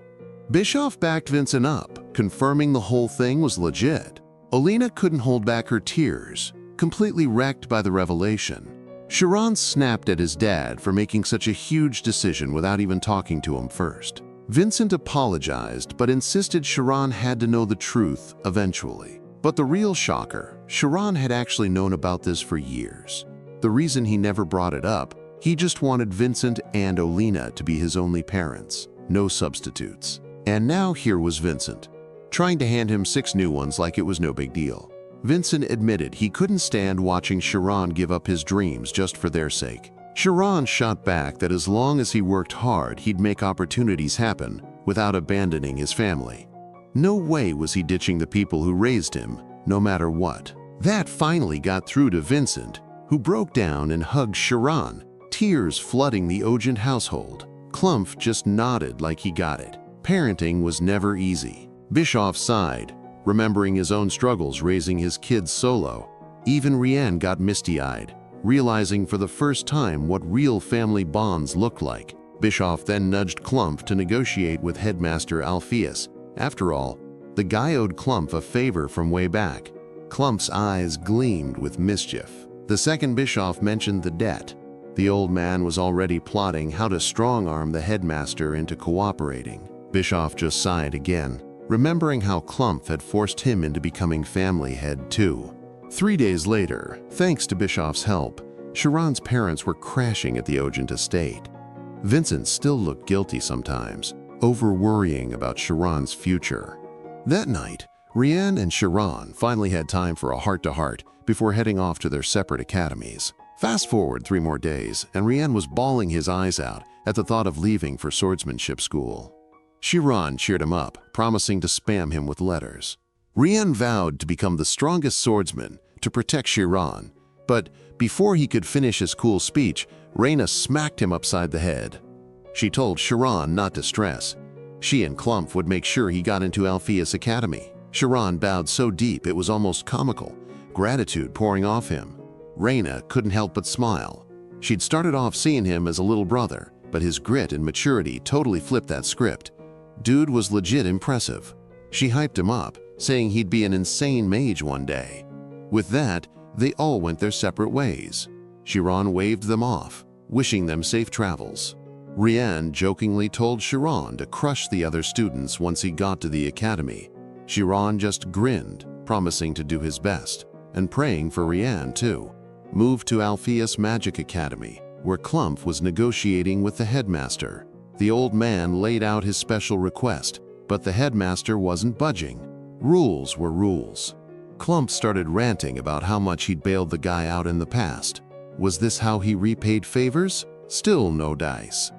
Bischoff backed Vincent up, confirming the whole thing was legit. Olina couldn't hold back her tears, completely wrecked by the revelation. Shiron snapped at his dad for making such a huge decision without even talking to him first. Vincent apologized but insisted Shiron had to know the truth eventually. But the real shocker, Shiron had actually known about this for years. The reason he never brought it up, he just wanted Vincent and Olina to be his only parents, no substitutes. And now here was Vincent, trying to hand him 6 new ones like it was no big deal. Vincent admitted he couldn't stand watching Shiron give up his dreams just for their sake. Shiron shot back that as long as he worked hard, he'd make opportunities happen without abandoning his family. No way was he ditching the people who raised him, no matter what. That finally got through to Vincent, who broke down and hugged Shiron, tears flooding the Ogent household. Klumph just nodded like he got it. Parenting was never easy. Bischoff sighed, remembering his own struggles raising his kids solo. Even Rian got misty-eyed, realizing for the first time what real family bonds looked like. Bischoff then nudged Klumph to negotiate with headmaster Alpheas. After all, the guy owed Klumph a favor from way back. Klumph's eyes gleamed with mischief. The second Bischoff mentioned the debt. The old man was already plotting how to strong-arm the headmaster into cooperating. Bischoff just sighed again, remembering how Klumph had forced him into becoming family head too. 3 days later, thanks to Bischoff's help, Shiron's parents were crashing at the Ogent estate. Vincent still looked guilty sometimes, over-worrying about Shiron's future. That night, Rian and Shiron finally had time for a heart-to-heart before heading off to their separate academies. Fast forward 3 more days, and Rian was bawling his eyes out at the thought of leaving for swordsmanship school. Shiron cheered him up, promising to spam him with letters. Rian vowed to become the strongest swordsman to protect Shiron, but before he could finish his cool speech, Reina smacked him upside the head. She told Shiron not to stress. She and Klumph would make sure he got into Alpheas Academy. Shiron bowed so deep it was almost comical, gratitude pouring off him. Reina couldn't help but smile. She'd started off seeing him as a little brother, but his grit and maturity totally flipped that script. Dude was legit impressive. She hyped him up, saying he'd be an insane mage one day. With that, they all went their separate ways. Shiron waved them off, wishing them safe travels. Rian jokingly told Shiron to crush the other students once he got to the academy. Shiron just grinned, promising to do his best, and praying for Rian too. Moved to Alpheas Magic Academy, where Klumph was negotiating with the headmaster. The old man laid out his special request, but the headmaster wasn't budging. Rules were rules. Klumph started ranting about how much he'd bailed the guy out in the past. Was this how he repaid favors? Still no dice.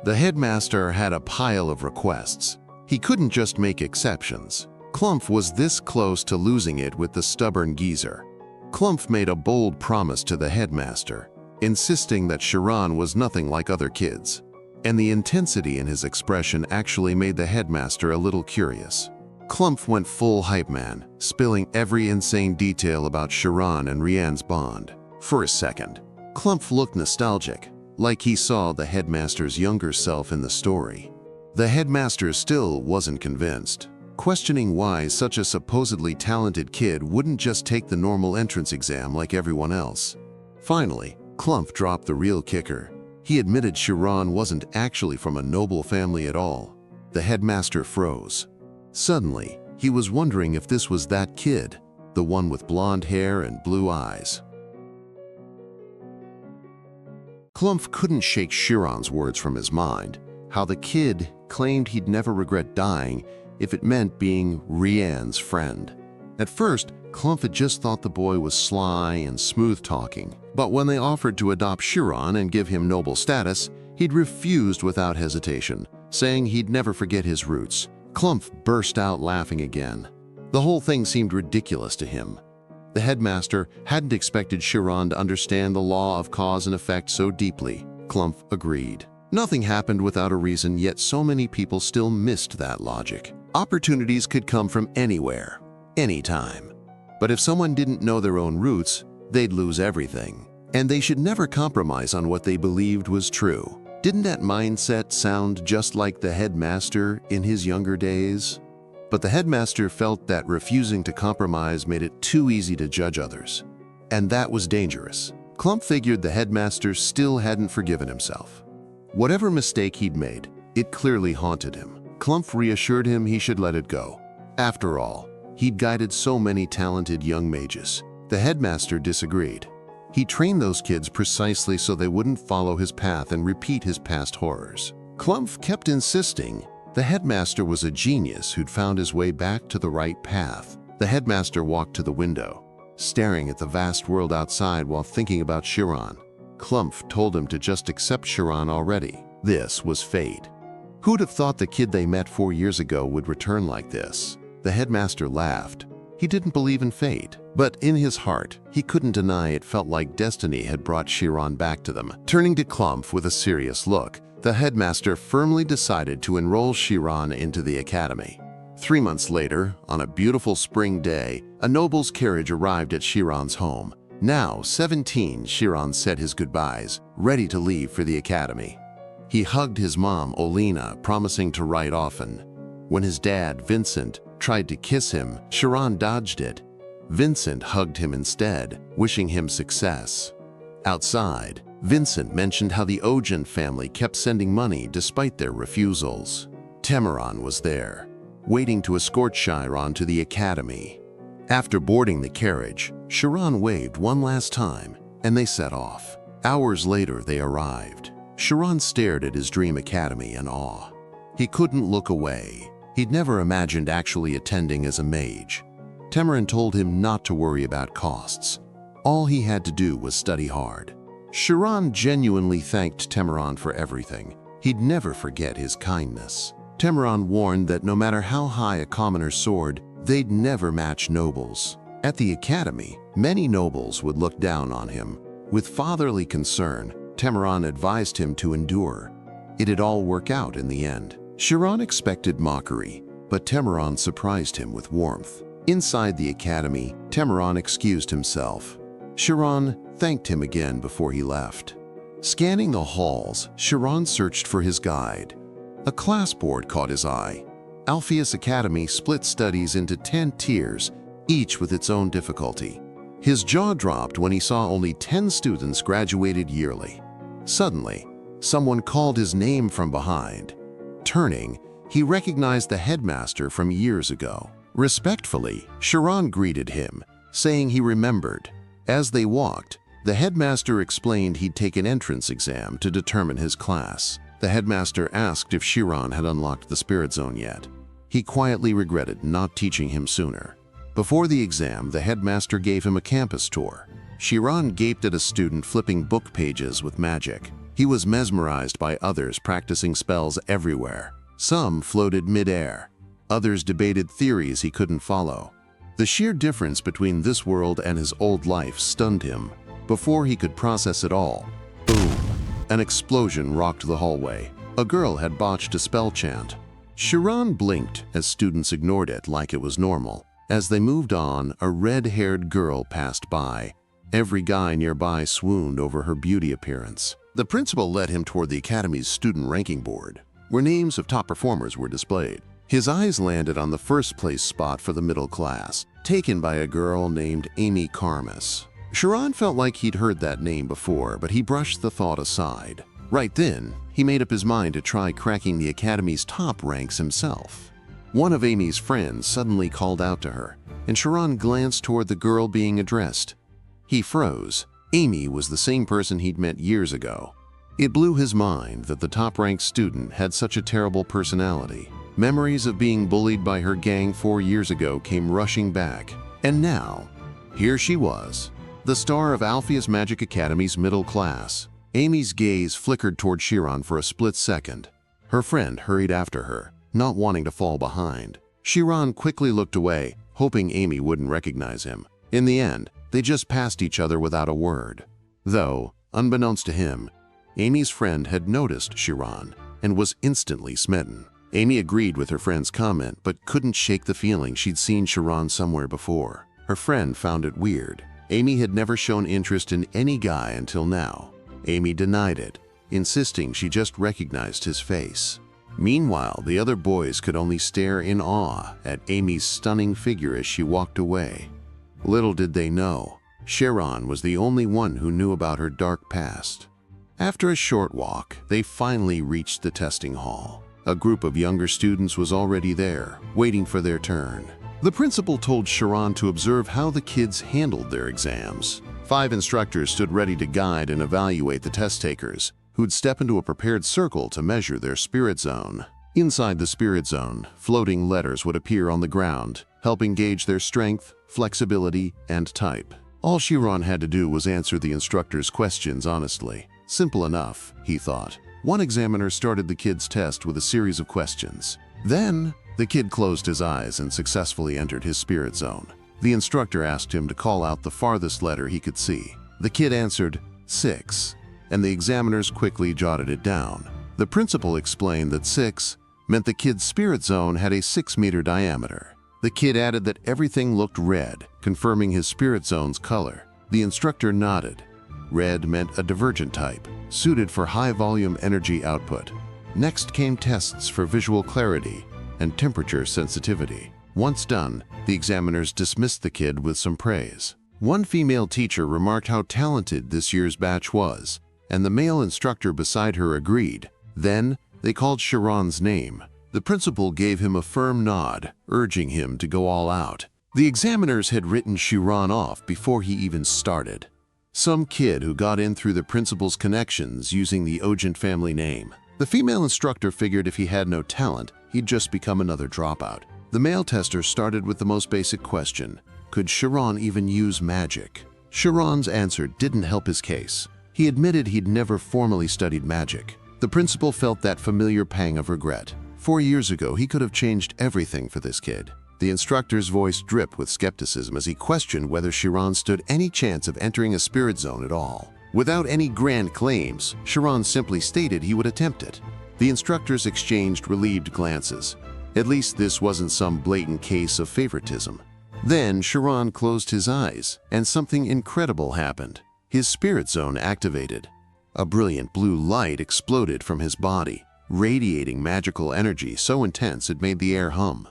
The headmaster had a pile of requests. He couldn't just make exceptions. Klumph was this close to losing it with the stubborn geezer. Klumph made a bold promise to the headmaster, insisting that Shiron was nothing like other kids. And the intensity in his expression actually made the headmaster a little curious. Klumph went full hype man, spilling every insane detail about Shiron and Rian's bond. For a second, Klumph looked nostalgic, like he saw the headmaster's younger self in the story. The headmaster still wasn't convinced, questioning why such a supposedly talented kid wouldn't just take the normal entrance exam like everyone else. Finally, Klumph dropped the real kicker. He admitted Shiron wasn't actually from a noble family at all. The headmaster froze. Suddenly, he was wondering if this was that kid, the one with blonde hair and blue eyes. Klumph couldn't shake Shiron's words from his mind, how the kid claimed he'd never regret dying if it meant being Rian's friend. At first, Klumph had just thought the boy was sly and smooth-talking, but when they offered to adopt Shiron and give him noble status, he'd refused without hesitation, saying he'd never forget his roots. Klumph burst out laughing again. The whole thing seemed ridiculous to him. The headmaster hadn't expected Shiron to understand the law of cause and effect so deeply. Klumph agreed. Nothing happened without a reason, yet so many people still missed that logic. Opportunities could come from anywhere, anytime. But if someone didn't know their own roots, they'd lose everything. And they should never compromise on what they believed was true. Didn't that mindset sound just like the headmaster in his younger days? But the headmaster felt that refusing to compromise made it too easy to judge others. And that was dangerous. Klumph figured the headmaster still hadn't forgiven himself. Whatever mistake he'd made, it clearly haunted him. Klumph reassured him he should let it go. After all, he'd guided so many talented young mages. The headmaster disagreed. He trained those kids precisely so they wouldn't follow his path and repeat his past horrors. Klumph kept insisting the headmaster was a genius who'd found his way back to the right path. The headmaster walked to the window, staring at the vast world outside while thinking about Shiron. Klumph told him to just accept Shiron already. This was fate. Who'd have thought the kid they met 4 years ago would return like this? The headmaster laughed. He didn't believe in fate, but in his heart, he couldn't deny it felt like destiny had brought Shiron back to them. Turning to Klumph with a serious look, the headmaster firmly decided to enroll Shiron into the academy. 3 months later, on a beautiful spring day, a noble's carriage arrived at Shiron's home. Now 17, Shiron said his goodbyes, ready to leave for the academy. He hugged his mom, Olina, promising to write often. When his dad, Vincent, tried to kiss him, Shiron dodged it. Vincent hugged him instead, wishing him success. Outside, Vincent mentioned how the Ojin family kept sending money despite their refusals. Temuran was there, waiting to escort Shiron to the academy. After boarding the carriage, Shiron waved one last time, and they set off. Hours later, they arrived. Shiron stared at his dream academy in awe. He couldn't look away. He'd never imagined actually attending as a mage. Temuran told him not to worry about costs. All he had to do was study hard. Shiron genuinely thanked Temuran for everything. He'd never forget his kindness. Temuran warned that no matter how high a commoner soared, they'd never match nobles. At the academy, many nobles would look down on him. With fatherly concern, Temuran advised him to endure. It'd all work out in the end. Shiron expected mockery, but Temuran surprised him with warmth. Inside the academy, Temuran excused himself. Shiron thanked him again before he left. Scanning the halls, Shiron searched for his guide. A class board caught his eye. Alpheas Academy split studies into 10 tiers, each with its own difficulty. His jaw dropped when he saw only 10 students graduated yearly. Suddenly, someone called his name from behind. Turning, he recognized the headmaster from years ago. Respectfully, Shiron greeted him, saying he remembered. As they walked, the headmaster explained he'd take an entrance exam to determine his class. The headmaster asked if Shiron had unlocked the spirit zone yet. He quietly regretted not teaching him sooner. Before the exam, the headmaster gave him a campus tour. Shiron gaped at a student flipping book pages with magic. He was mesmerized by others practicing spells everywhere. Some floated mid-air. Others debated theories he couldn't follow. The sheer difference between this world and his old life stunned him. Before he could process it all, boom! An explosion rocked the hallway. A girl had botched a spell chant. Shiron blinked as students ignored it like it was normal. As they moved on, a red-haired girl passed by. Every guy nearby swooned over her beauty appearance. The principal led him toward the academy's student ranking board, where names of top performers were displayed. His eyes landed on the first place spot for the middle class, taken by a girl named Amy Carmus. Shiron felt like he'd heard that name before, but he brushed the thought aside. Right then, he made up his mind to try cracking the academy's top ranks himself. One of Amy's friends suddenly called out to her, and Shiron glanced toward the girl being addressed. He froze. Amy was the same person he'd met years ago. It blew his mind that the top-ranked student had such a terrible personality. Memories of being bullied by her gang 4 years ago came rushing back. And now, here she was, the star of Alpheas Magic Academy's middle class. Amy's gaze flickered toward Shiron for a split second. Her friend hurried after her, not wanting to fall behind. Shiron quickly looked away, hoping Amy wouldn't recognize him. In the end, they just passed each other without a word. Though, unbeknownst to him, Amy's friend had noticed Shiron and was instantly smitten. Amy agreed with her friend's comment, but couldn't shake the feeling she'd seen Shiron somewhere before. Her friend found it weird. Amy had never shown interest in any guy until now. Amy denied it, insisting she just recognized his face. Meanwhile, the other boys could only stare in awe at Amy's stunning figure as she walked away. Little did they know, Shiron was the only one who knew about her dark past. After a short walk, they finally reached the testing hall. A group of younger students was already there, waiting for their turn. The principal told Shiron to observe how the kids handled their exams. 5 instructors stood ready to guide and evaluate the test takers, who'd step into a prepared circle to measure their spirit zone. Inside the spirit zone, floating letters would appear on the ground, helping gauge their strength, flexibility, and type. All Shiron had to do was answer the instructor's questions honestly. Simple enough, he thought. One examiner started the kid's test with a series of questions. Then, the kid closed his eyes and successfully entered his spirit zone. The instructor asked him to call out the farthest letter he could see. The kid answered 6, and the examiners quickly jotted it down. The principal explained that 6 meant the kid's spirit zone had a 6-meter diameter. The kid added that everything looked red, confirming his spirit zone's color. The instructor nodded. Red meant a divergent type, suited for high-volume energy output. Next came tests for visual clarity and temperature sensitivity. Once done, the examiners dismissed the kid with some praise. One female teacher remarked how talented this year's batch was, and the male instructor beside her agreed. Then, they called Shiron's name. The principal gave him a firm nod, urging him to go all out. The examiners had written Shiron off before he even started. Some kid who got in through the principal's connections using the Ogent family name. The female instructor figured if he had no talent, he'd just become another dropout. The male tester started with the most basic question: could Shiron even use magic? Shiron's answer didn't help his case. He admitted he'd never formally studied magic. The principal felt that familiar pang of regret. 4 years ago, he could have changed everything for this kid. The instructor's voice dripped with skepticism as he questioned whether Shiron stood any chance of entering a spirit zone at all. Without any grand claims, Shiron simply stated he would attempt it. The instructors exchanged relieved glances. At least this wasn't some blatant case of favoritism. Then Shiron closed his eyes, and something incredible happened. His spirit zone activated. A brilliant blue light exploded from his body, radiating magical energy so intense it made the air hum.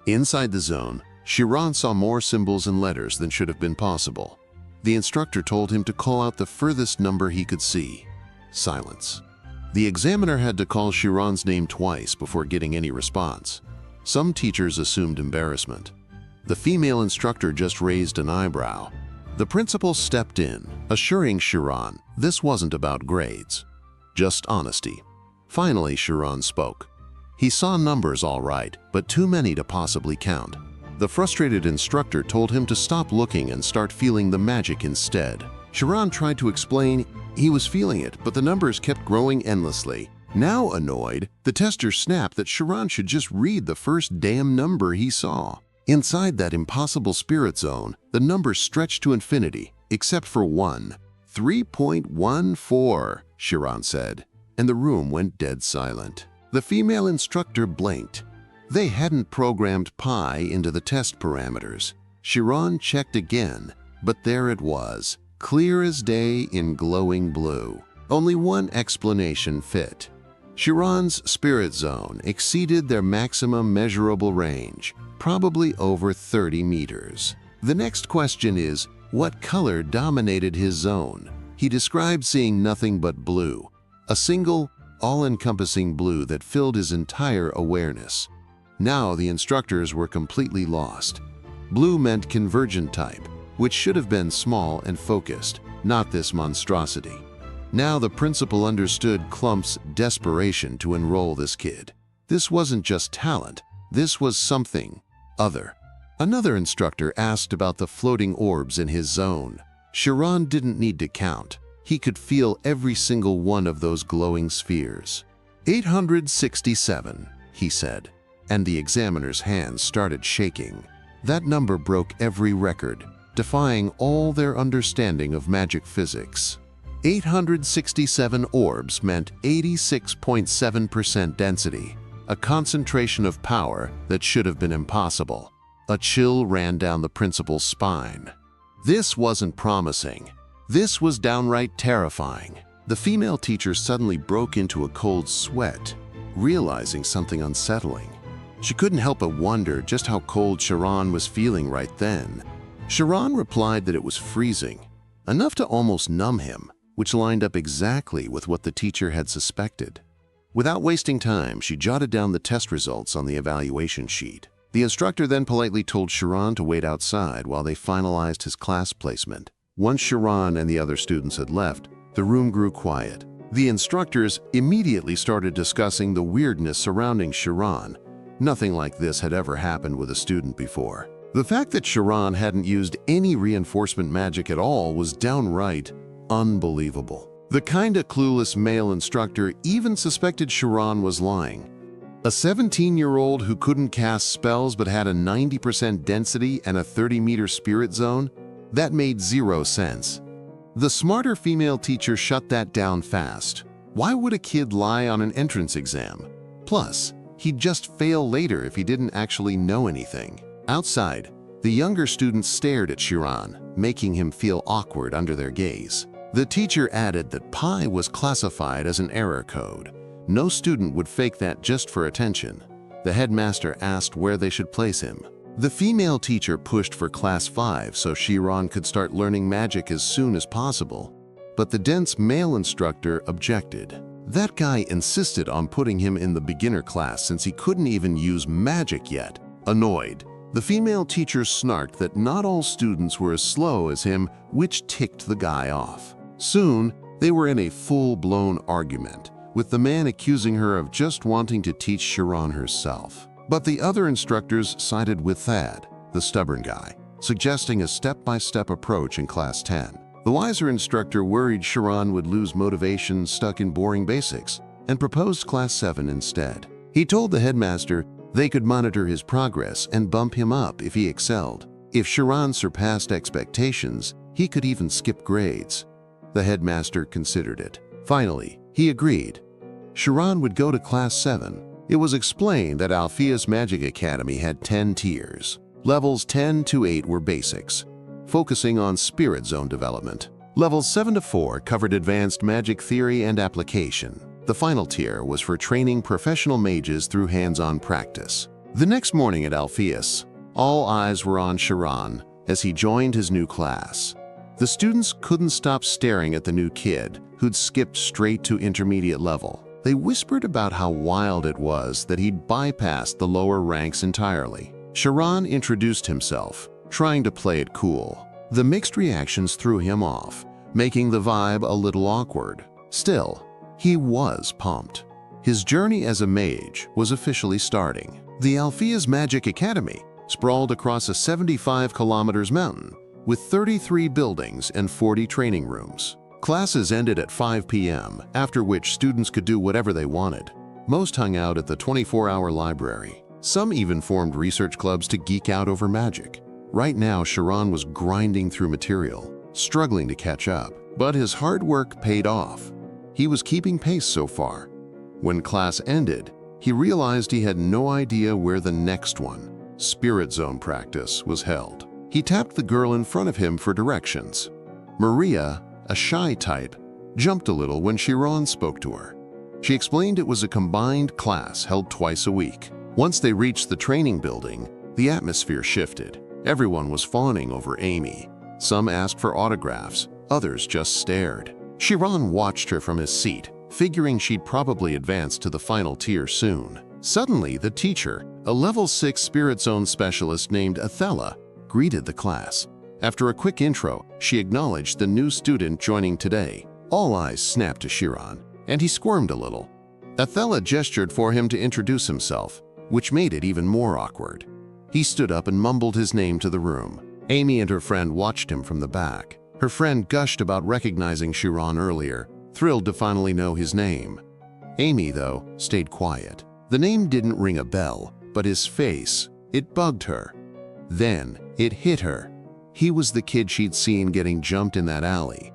Inside the zone, Shiron saw more symbols and letters than should have been possible. The instructor told him to call out the furthest number he could see. Silence. The examiner had to call Shiron's name twice before getting any response. Some teachers assumed embarrassment. The female instructor just raised an eyebrow. The principal stepped in, assuring Shiron this wasn't about grades, just honesty. Finally, Shiron spoke. He saw numbers all right, but too many to possibly count. The frustrated instructor told him to stop looking and start feeling the magic instead. Shiron tried to explain he was feeling it, but the numbers kept growing endlessly. Now annoyed, the tester snapped that Shiron should just read the first damn number he saw. Inside that impossible spirit zone, the numbers stretched to infinity, except for one. 3.14, Shiron said, and the room went dead silent. The female instructor blinked. They hadn't programmed pi into the test parameters. Shiron checked again, but there it was. clear as day in glowing blue. Only one explanation fit. Shiron's spirit zone exceeded their maximum measurable range, probably over 30 meters. The next question is, what color dominated his zone? He described seeing nothing but blue, a single, all-encompassing blue that filled his entire awareness. Now the instructors were completely lost. Blue meant convergent type, which should have been small and focused, not this monstrosity. Now the principal understood Klumph's desperation to enroll this kid. This wasn't just talent, this was something other. Another instructor asked about the floating orbs in his zone. Shiron didn't need to count. He could feel every single one of those glowing spheres. 867, he said, and the examiner's hands started shaking. That number broke every record, defying all their understanding of magic physics. 867 orbs meant 86.7% density, a concentration of power that should have been impossible. A chill ran down the principal's spine. This wasn't promising. This was downright terrifying. The female teacher suddenly broke into a cold sweat, realizing something unsettling. She couldn't help but wonder just how cold Shiron was feeling right then. Shiron replied that it was freezing, enough to almost numb him, which lined up exactly with what the teacher had suspected. Without wasting time, she jotted down the test results on the evaluation sheet. The instructor then politely told Shiron to wait outside while they finalized his class placement. Once Shiron and the other students had left, the room grew quiet. The instructors immediately started discussing the weirdness surrounding Shiron. Nothing like this had ever happened with a student before. The fact that Shiron hadn't used any reinforcement magic at all was downright unbelievable. The kinda clueless male instructor even suspected Shiron was lying. A 17-year-old who couldn't cast spells but had a 90% density and a 30-meter spirit zone? That made zero sense. The smarter female teacher shut that down fast. Why would a kid lie on an entrance exam? Plus, he'd just fail later if he didn't actually know anything. Outside, the younger students stared at Shiron, making him feel awkward under their gaze. The teacher added that pi was classified as an error code. No student would fake that just for attention. The headmaster asked where they should place him. The female teacher pushed for class 5 so Shiron could start learning magic as soon as possible. But the dense male instructor objected. That guy insisted on putting him in the beginner class since he couldn't even use magic yet. Annoyed, the female teacher snarked that not all students were as slow as him, which ticked the guy off. Soon, they were in a full-blown argument, with the man accusing her of just wanting to teach Shiron herself. But the other instructors sided with Thad, the stubborn guy, suggesting a step-by-step approach in Class 10. The wiser instructor worried Shiron would lose motivation stuck in boring basics and proposed Class 7 instead. He told the headmaster they could monitor his progress and bump him up if he excelled. If Shiron surpassed expectations, he could even skip grades. The headmaster considered it. Finally, he agreed. Shiron would go to Class 7. It was explained that Alpheas Magic Academy had 10 tiers. Levels 10 to 8 were basics, focusing on spirit zone development. Levels 7 to 4 covered advanced magic theory and application. The final tier was for training professional mages through hands-on practice. The next morning at Alpheas, all eyes were on Shiron as he joined his new class. The students couldn't stop staring at the new kid who'd skipped straight to intermediate level. They whispered about how wild it was that he'd bypassed the lower ranks entirely. Shiron introduced himself, trying to play it cool. The mixed reactions threw him off, making the vibe a little awkward. Still, he was pumped. His journey as a mage was officially starting. The Alpheas Magic Academy sprawled across a 75-kilometers mountain with 33 buildings and 40 training rooms. Classes ended at 5 p.m., after which students could do whatever they wanted. Most hung out at the 24-hour library. Some even formed research clubs to geek out over magic. Right now, Shiron was grinding through material, struggling to catch up. But his hard work paid off. He was keeping pace so far. When class ended, he realized he had no idea where the next one, Spirit Zone practice, was held. He tapped the girl in front of him for directions. Maria, a shy type, jumped a little when Shiron spoke to her. She explained it was a combined class held twice a week. Once they reached the training building, the atmosphere shifted. Everyone was fawning over Amy. Some asked for autographs, others just stared. Shiron watched her from his seat, figuring she'd probably advance to the final tier soon. Suddenly, the teacher, a level 6 Spirit Zone specialist named Ethella, greeted the class. After a quick intro, she acknowledged the new student joining today. All eyes snapped to Shiron, and he squirmed a little. Ethella gestured for him to introduce himself, which made it even more awkward. He stood up and mumbled his name to the room. Amy and her friend watched him from the back. Her friend gushed about recognizing Shiron earlier, thrilled to finally know his name. Amy, though, stayed quiet. The name didn't ring a bell, but his face, it bugged her. Then, it hit her. He was the kid she'd seen getting jumped in that alley.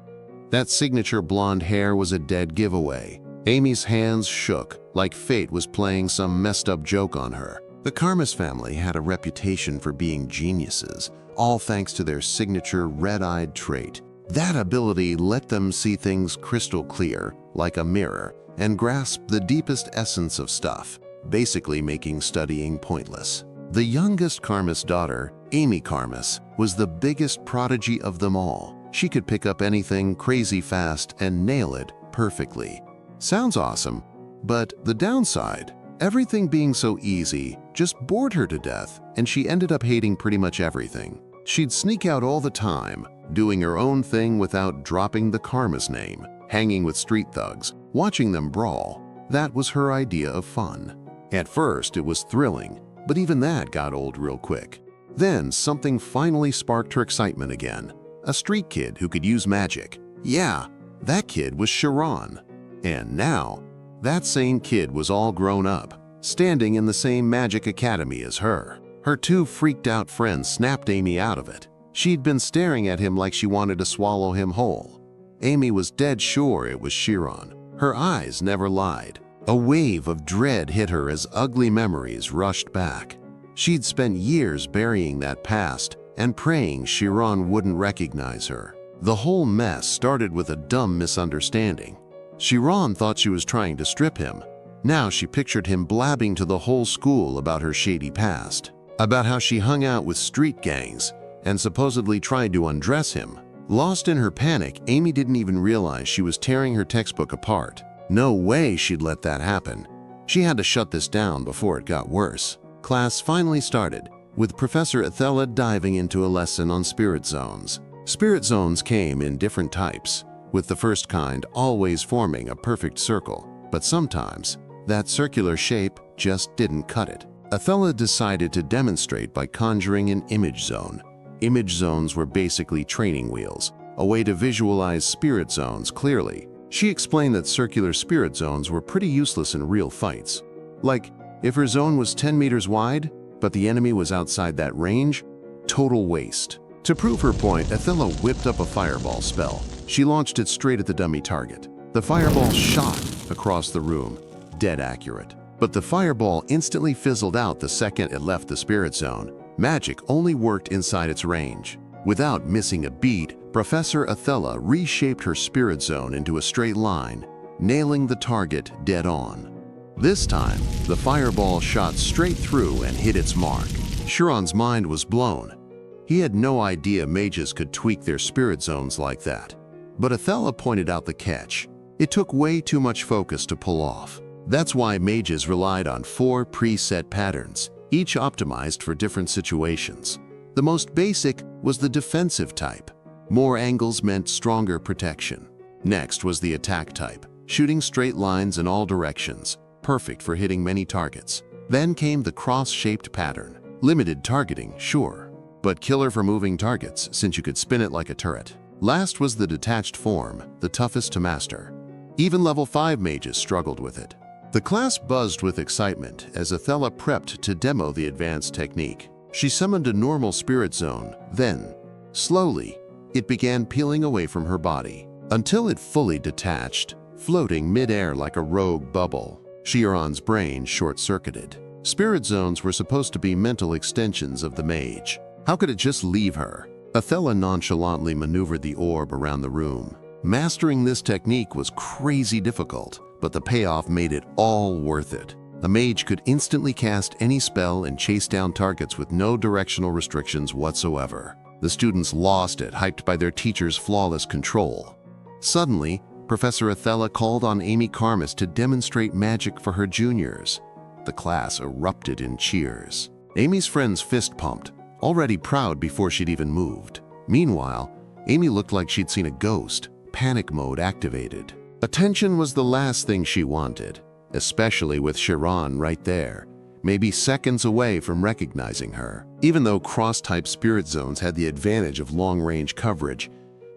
That signature blonde hair was a dead giveaway. Amy's hands shook, like fate was playing some messed up joke on her. The Karmas family had a reputation for being geniuses, all thanks to their signature red-eyed trait. That ability let them see things crystal clear, like a mirror, and grasp the deepest essence of stuff, basically making studying pointless. The youngest Karmas daughter, Amy Karmas, was the biggest prodigy of them all. She could pick up anything crazy fast and nail it perfectly. Sounds awesome, but the downside, everything being so easy just bored her to death, and she ended up hating pretty much everything. She'd sneak out all the time, doing her own thing without dropping the Karmas name, hanging with street thugs, watching them brawl. That was her idea of fun. At first, it was thrilling, but even that got old real quick. Then something finally sparked her excitement again. A street kid who could use magic. Yeah, that kid was Shiron. And now, that same kid was all grown up, standing in the same magic academy as her. Her two freaked-out friends snapped Amy out of it. She'd been staring at him like she wanted to swallow him whole. Amy was dead sure it was Shiron. Her eyes never lied. A wave of dread hit her as ugly memories rushed back. She'd spent years burying that past and praying Shiron wouldn't recognize her. The whole mess started with a dumb misunderstanding. Shiron thought she was trying to strip him. Now she pictured him blabbing to the whole school about her shady past, about how she hung out with street gangs and supposedly tried to undress him. Lost in her panic, Amy didn't even realize she was tearing her textbook apart. No way she'd let that happen. She had to shut this down before it got worse. Class finally started, with Professor Ethella diving into a lesson on spirit zones. Spirit zones came in different types, with the first kind always forming a perfect circle, but sometimes that circular shape just didn't cut it. Ethella decided to demonstrate by conjuring an image zone. Image zones were basically training wheels, a way to visualize spirit zones clearly. She explained that circular spirit zones were pretty useless in real fights. Like, if her zone was 10 meters wide, but the enemy was outside that range, total waste. To prove her point, Ethella whipped up a fireball spell. She launched it straight at the dummy target. The fireball shot across the room, dead accurate. But the fireball instantly fizzled out the second it left the spirit zone. Magic only worked inside its range. Without missing a beat, Professor Ethella reshaped her spirit zone into a straight line, nailing the target dead on. This time, the fireball shot straight through and hit its mark. Shiron's mind was blown. He had no idea mages could tweak their spirit zones like that. But Ethella pointed out the catch. It took way too much focus to pull off. That's why mages relied on 4 preset patterns, each optimized for different situations. The most basic was the defensive type. More angles meant stronger protection. Next was the attack type, shooting straight lines in all directions, perfect for hitting many targets. Then came the cross-shaped pattern. Limited targeting, sure, but killer for moving targets since you could spin it like a turret. Last was the detached form, the toughest to master. Even level 5 mages struggled with it. The class buzzed with excitement as Ethella prepped to demo the advanced technique. She summoned a normal spirit zone, then, slowly, it began peeling away from her body, until it fully detached, floating mid-air like a rogue bubble. Shiron's brain short-circuited. Spirit zones were supposed to be mental extensions of the mage. How could it just leave her? Ethella nonchalantly maneuvered the orb around the room. Mastering this technique was crazy difficult, but the payoff made it all worth it. A mage could instantly cast any spell and chase down targets with no directional restrictions whatsoever. The students lost it, hyped by their teacher's flawless control. Suddenly, Professor Ethella called on Amy Karmas to demonstrate magic for her juniors. The class erupted in cheers. Amy's friends fist-pumped, already proud before she'd even moved. Meanwhile, Amy looked like she'd seen a ghost, panic mode activated. Attention was the last thing she wanted, especially with Shiron right there, maybe seconds away from recognizing her. Even though cross-type spirit zones had the advantage of long-range coverage,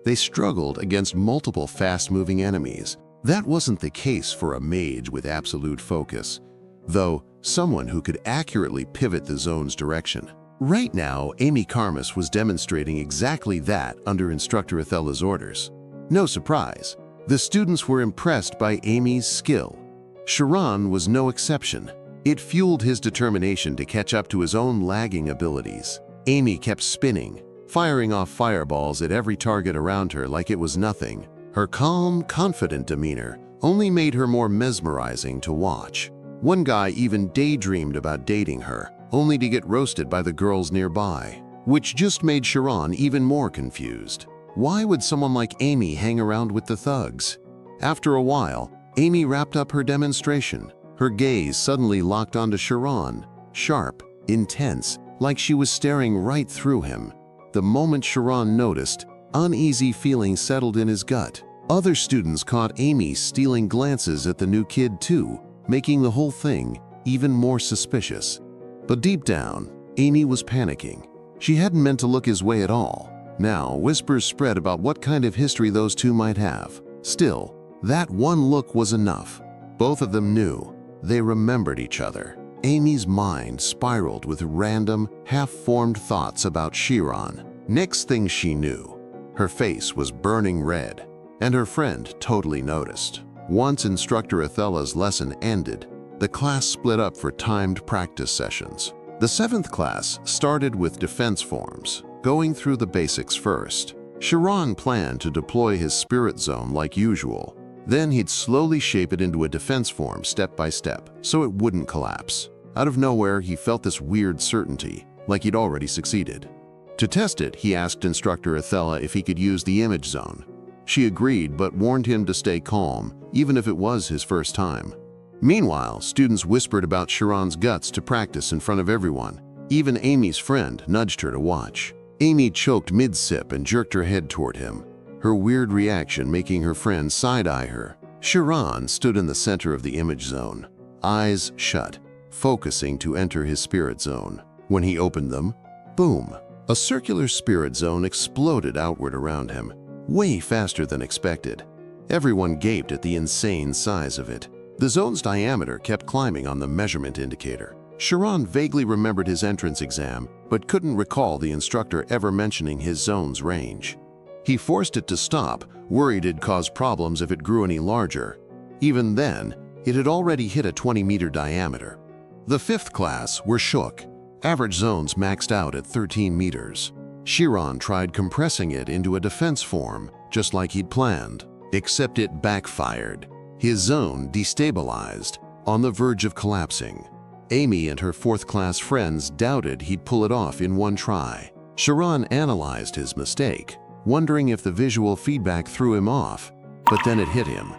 they struggled against multiple fast-moving enemies. That wasn't the case for a mage with absolute focus, though someone who could accurately pivot the zone's direction. Right now, Amy Karmas was demonstrating exactly that under Instructor Ethella's orders. No surprise, the students were impressed by Amy's skill. Shiron was no exception. It fueled his determination to catch up to his own lagging abilities. Amy kept spinning, firing off fireballs at every target around her like it was nothing. Her calm, confident demeanor only made her more mesmerizing to watch. One guy even daydreamed about dating her, only to get roasted by the girls nearby, which just made Shiron even more confused. Why would someone like Amy hang around with the thugs? After a while, Amy wrapped up her demonstration. Her gaze suddenly locked onto Shiron, sharp, intense, like she was staring right through him. The moment Shiron noticed, uneasy feelings settled in his gut. Other students caught Amy stealing glances at the new kid too, making the whole thing even more suspicious. But deep down, Amy was panicking. She hadn't meant to look his way at all. Now, whispers spread about what kind of history those two might have. Still, that one look was enough. Both of them knew. They remembered each other. Amy's mind spiraled with random, half-formed thoughts about Shiron. Next thing she knew, her face was burning red, and her friend totally noticed. Once Instructor Ethella's lesson ended, the class split up for timed practice sessions. The 7th class started with defense forms, going through the basics first. Shiron planned to deploy his spirit zone like usual. Then he'd slowly shape it into a defense form step by step, so it wouldn't collapse. Out of nowhere, he felt this weird certainty, like he'd already succeeded. To test it, he asked Instructor Ethella if he could use the image zone. She agreed, but warned him to stay calm, even if it was his first time. Meanwhile, students whispered about Shiron's guts to practice in front of everyone. Even Amy's friend nudged her to watch. Amy choked mid-sip and jerked her head toward him, her weird reaction making her friend side-eye her. Shiron stood in the center of the image zone, eyes shut, focusing to enter his spirit zone. When he opened them, boom! A circular spirit zone exploded outward around him, way faster than expected. Everyone gaped at the insane size of it. The zone's diameter kept climbing on the measurement indicator. Shiron vaguely remembered his entrance exam, but couldn't recall the instructor ever mentioning his zone's range. He forced it to stop, worried it'd cause problems if it grew any larger. Even then, it had already hit a 20-meter diameter. The 5th class were shook. Average zones maxed out at 13 meters. Shiron tried compressing it into a defense form, just like he'd planned, except it backfired. His zone destabilized, on the verge of collapsing. Amy and her 4th class friends doubted he'd pull it off in one try. Shiron analyzed his mistake, wondering if the visual feedback threw him off, but then it hit him.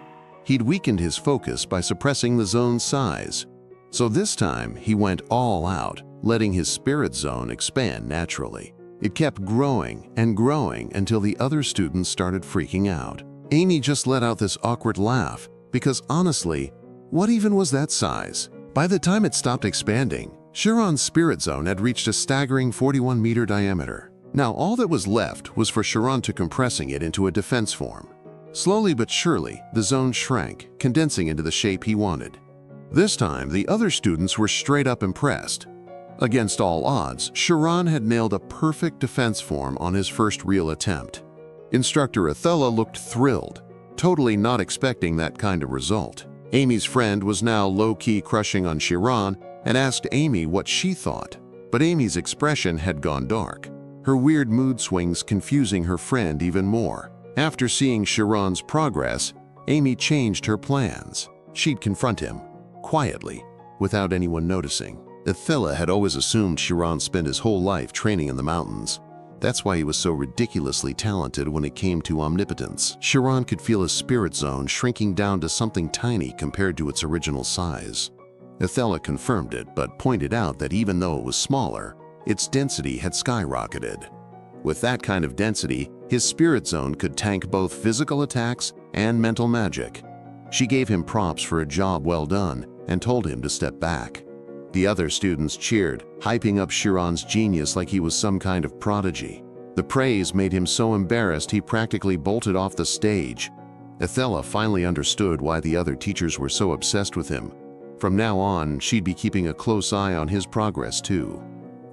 He'd weakened his focus by suppressing the zone's size. So this time, he went all out, letting his spirit zone expand naturally. It kept growing and growing until the other students started freaking out. Amy just let out this awkward laugh, because honestly, what even was that size? By the time it stopped expanding, Shiron's spirit zone had reached a staggering 41-meter diameter. Now all that was left was for Shiron to compressing it into a defense form. Slowly but surely, the zone shrank, condensing into the shape he wanted. This time, the other students were straight up impressed. Against all odds, Shiron had nailed a perfect defense form on his first real attempt. Instructor Ethella looked thrilled, totally not expecting that kind of result. Amy's friend was now low-key crushing on Shiron and asked Amy what she thought, but Amy's expression had gone dark. her weird mood swings confusing her friend even more. After seeing Shiron's progress, Amy changed her plans. She'd confront him, quietly, without anyone noticing. Ethella had always assumed Shiron spent his whole life training in the mountains. That's why he was so ridiculously talented when it came to omnipotence. Shiron could feel his spirit zone shrinking down to something tiny compared to its original size. Ethella confirmed it, but pointed out that even though it was smaller, its density had skyrocketed. With that kind of density, his spirit zone could tank both physical attacks and mental magic. She gave him props for a job well done and told him to step back. The other students cheered, hyping up Shiron's genius like he was some kind of prodigy. The praise made him so embarrassed he practically bolted off the stage. Ethella finally understood why the other teachers were so obsessed with him. From now on, she'd be keeping a close eye on his progress too.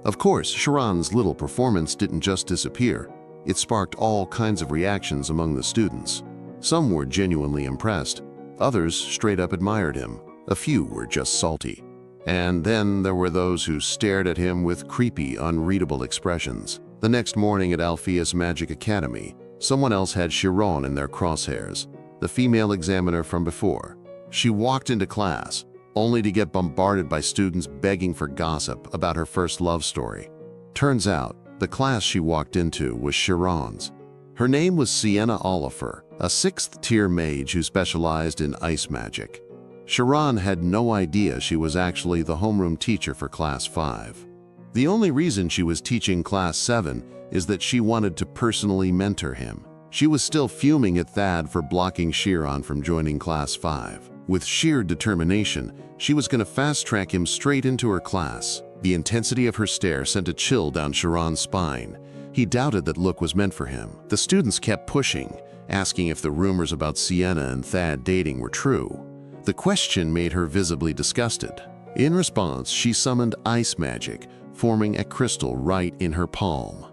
Of course, Shiron's little performance didn't just disappear. It sparked all kinds of reactions among the students. Some were genuinely impressed. Others straight up admired him. A few were just salty. And then there were those who stared at him with creepy, unreadable expressions. The next morning at Alpheas Magic Academy, someone else had Shiron in their crosshairs, the female examiner from before. She walked into class, only to get bombarded by students begging for gossip about her first love story. Turns out, the class she walked into was Shiron's. Her name was Siena, a 6th-tier mage who specialized in ice magic. Shiron had no idea she was actually the homeroom teacher for Class 5. The only reason she was teaching Class 7 is that she wanted to personally mentor him. She was still fuming at Thad for blocking Shiron from joining Class 5. With sheer determination, she was going to fast-track him straight into her class. The intensity of her stare sent a chill down Shiron's spine. He doubted that look was meant for him. The students kept pushing, asking if the rumors about Siena and Thad dating were true. The question made her visibly disgusted. In response, she summoned ice magic, forming a crystal right in her palm.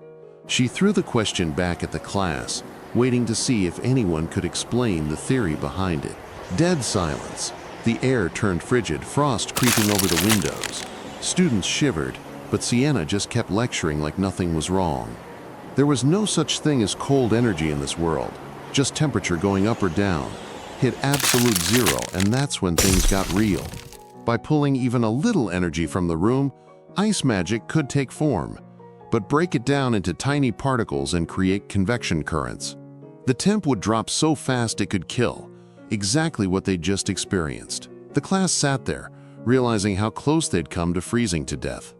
She threw the question back at the class, waiting to see if anyone could explain the theory behind it. Dead silence. The air turned frigid, frost creeping over the windows. Students shivered, but Siena just kept lecturing like nothing was wrong. There was no such thing as cold energy in this world, just temperature going up or down. Hit absolute zero, and that's when things got real. By pulling even a little energy from the room, ice magic could take form, but break it down into tiny particles and create convection currents. The temp would drop so fast it could kill, exactly what they'd just experienced. The class sat there, realizing how close they'd come to freezing to death.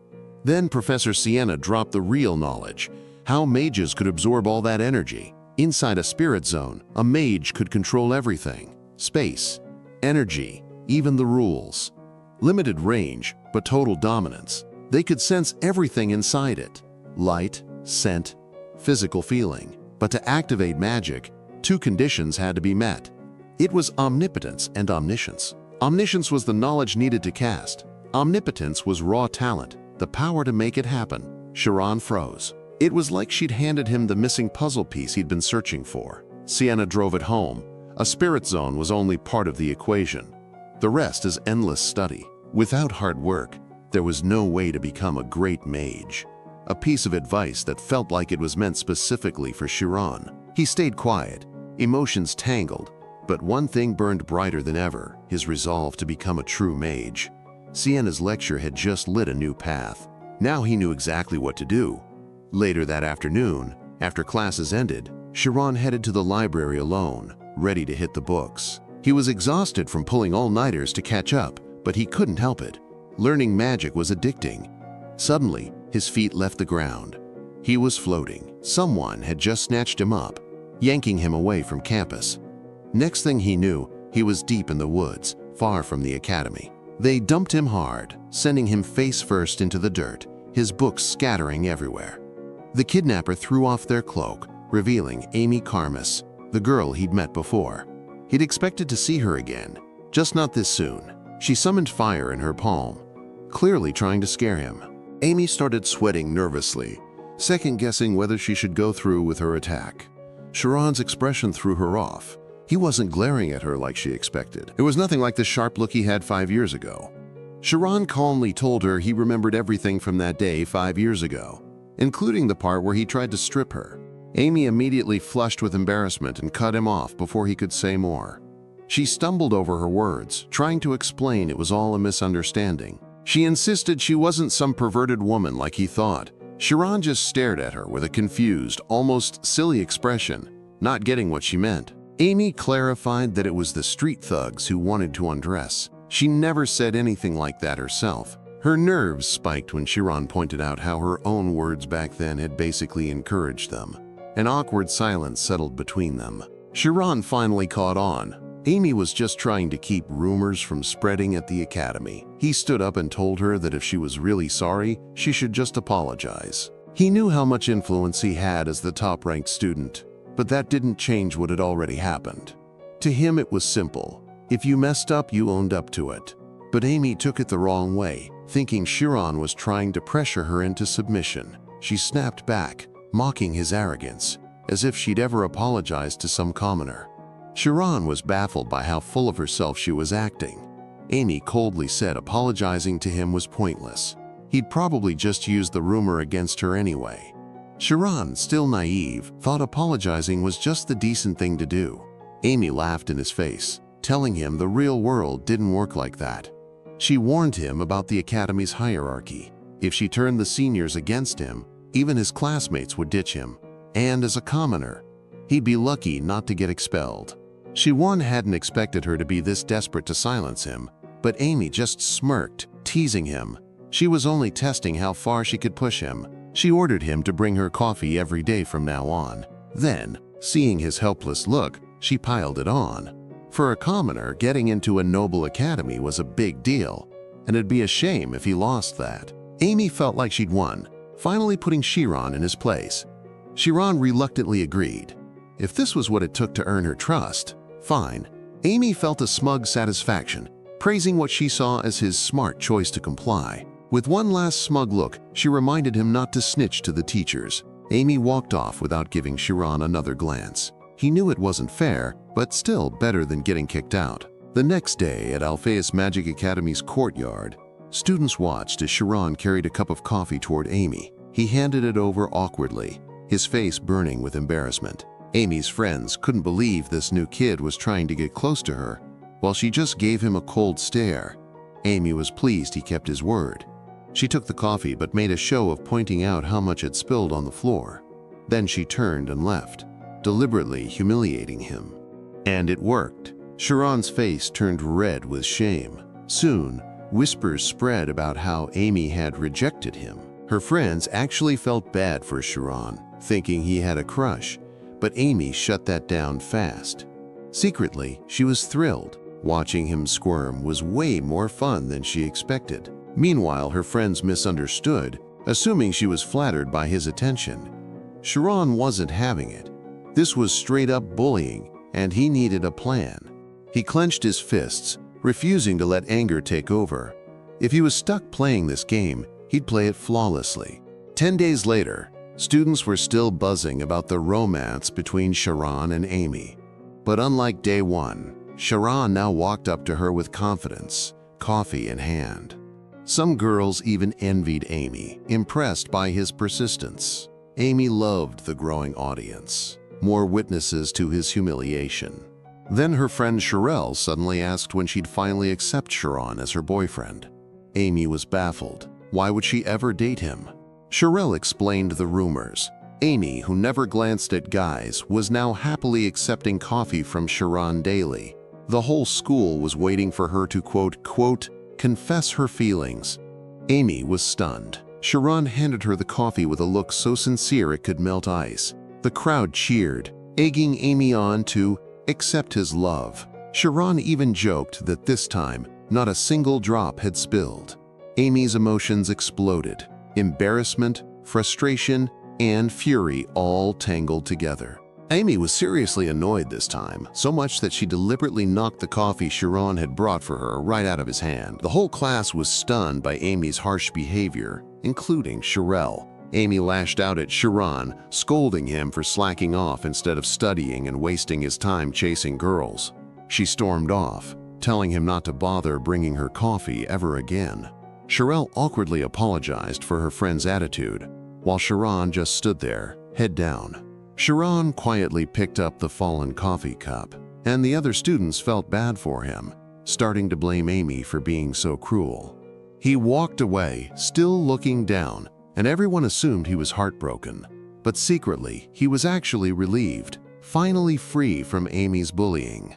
Then Professor Siena dropped the real knowledge, how mages could absorb all that energy. Inside a spirit zone, a mage could control everything. Space, energy, even the rules. Limited range, but total dominance. They could sense everything inside it. Light, scent, physical feeling. But to activate magic, 2 conditions had to be met. It was omnipotence and omniscience. Omniscience was the knowledge needed to cast. Omnipotence was raw talent, the power to make it happen. Shiron froze. It was like she'd handed him the missing puzzle piece he'd been searching for. Siena drove it home. A spirit zone was only part of the equation. The rest is endless study. Without hard work, there was no way to become a great mage. A piece of advice that felt like it was meant specifically for Shiron. He stayed quiet, emotions tangled, but one thing burned brighter than ever, his resolve to become a true mage. Siena's lecture had just lit a new path. Now he knew exactly what to do. Later that afternoon, after classes ended, Shiron headed to the library alone, ready to hit the books. He was exhausted from pulling all-nighters to catch up, but he couldn't help it. Learning magic was addicting. Suddenly, his feet left the ground. He was floating. Someone had just snatched him up, yanking him away from campus. Next thing he knew, he was deep in the woods, far from the academy. They dumped him hard, sending him face first into the dirt, his books scattering everywhere. The kidnapper threw off their cloak, revealing Amy Carmus, the girl he'd met before. He'd expected to see her again, just not this soon. She summoned fire in her palm, clearly trying to scare him. Amy started sweating nervously, second-guessing whether she should go through with her attack. Shiron's expression threw her off. He wasn't glaring at her like she expected. It was nothing like the sharp look he had 5 years ago. Shiron calmly told her he remembered everything from that day 5 years ago. including the part where he tried to strip her. Amy immediately flushed with embarrassment and cut him off before he could say more. She stumbled over her words, trying to explain it was all a misunderstanding. She insisted she wasn't some perverted woman like he thought. Shiron just stared at her with a confused, almost silly expression, not getting what she meant. Amy clarified that it was the street thugs who wanted to undress. She never said anything like that herself. Her nerves spiked when Shiron pointed out how her own words back then had basically encouraged them. An awkward silence settled between them. Shiron finally caught on. Amy was just trying to keep rumors from spreading at the academy. He stood up and told her that if she was really sorry, she should just apologize. He knew how much influence he had as the top-ranked student, but that didn't change what had already happened. To him, it was simple. If you messed up, you owned up to it. But Amy took it the wrong way, thinking Shiron was trying to pressure her into submission. She snapped back, mocking his arrogance, as if she'd ever apologized to some commoner. Shiron was baffled by how full of herself she was acting. Amy coldly said apologizing to him was pointless. He'd probably just used the rumor against her anyway. Shiron, still naive, thought apologizing was just the decent thing to do. Amy laughed in his face, telling him the real world didn't work like that. She warned him about the academy's hierarchy. If she turned the seniors against him, even his classmates would ditch him. And as a commoner, he'd be lucky not to get expelled. Shiron hadn't expected her to be this desperate to silence him, but Amy just smirked, teasing him. She was only testing how far she could push him. She ordered him to bring her coffee every day from now on. Then, seeing his helpless look, she piled it on. For a commoner, getting into a noble academy was a big deal, and it'd be a shame if he lost that. Amy felt like she'd won, finally putting Shiron in his place. Shiron reluctantly agreed. If this was what it took to earn her trust, fine. Amy felt a smug satisfaction, praising what she saw as his smart choice to comply. With one last smug look, she reminded him not to snitch to the teachers. Amy walked off without giving Shiron another glance. He knew it wasn't fair, but still better than getting kicked out. The next day at Alpheas Magic Academy's courtyard, students watched as Shiron carried a cup of coffee toward Amy. He handed it over awkwardly, his face burning with embarrassment. Amy's friends couldn't believe this new kid was trying to get close to her, while she just gave him a cold stare. Amy was pleased he kept his word. She took the coffee but made a show of pointing out how much had spilled on the floor. Then she turned and left, deliberately humiliating him. And it worked. Shiron's face turned red with shame. Soon, whispers spread about how Amy had rejected him. Her friends actually felt bad for Shiron, thinking he had a crush, but Amy shut that down fast. Secretly, she was thrilled. Watching him squirm was way more fun than she expected. Meanwhile, her friends misunderstood, assuming she was flattered by his attention. Shiron wasn't having it. This was straight-up bullying, and he needed a plan. He clenched his fists, refusing to let anger take over. If he was stuck playing this game, he'd play it flawlessly. 10 days later, students were still buzzing about the romance between Shiron and Amy. But unlike day one, Shiron now walked up to her with confidence, coffee in hand. Some girls even envied Amy, impressed by his persistence. Amy loved the growing audience, more witnesses to his humiliation. Then her friend Sharelle suddenly asked when she'd finally accept Shiron as her boyfriend. Amy was baffled. Why would she ever date him? Sharelle explained the rumors. Amy, who never glanced at guys, was now happily accepting coffee from Shiron daily. The whole school was waiting for her to quote, confess her feelings. Amy was stunned. Shiron handed her the coffee with a look so sincere it could melt ice. The crowd cheered, egging Amy on to accept his love. Shiron even joked that this time, not a single drop had spilled. Amy's emotions exploded. Embarrassment, frustration, and fury all tangled together. Amy was seriously annoyed this time, so much that she deliberately knocked the coffee Shiron had brought for her right out of his hand. The whole class was stunned by Amy's harsh behavior, including Sharelle. Amy lashed out at Shiron, scolding him for slacking off instead of studying and wasting his time chasing girls. She stormed off, telling him not to bother bringing her coffee ever again. Sharelle awkwardly apologized for her friend's attitude. while Shiron just stood there, head down. Shiron quietly picked up the fallen coffee cup, and the other students felt bad for him, starting to blame Amy for being so cruel. He walked away, still looking down, and everyone assumed he was heartbroken. But secretly, he was actually relieved, finally free from Amy's bullying.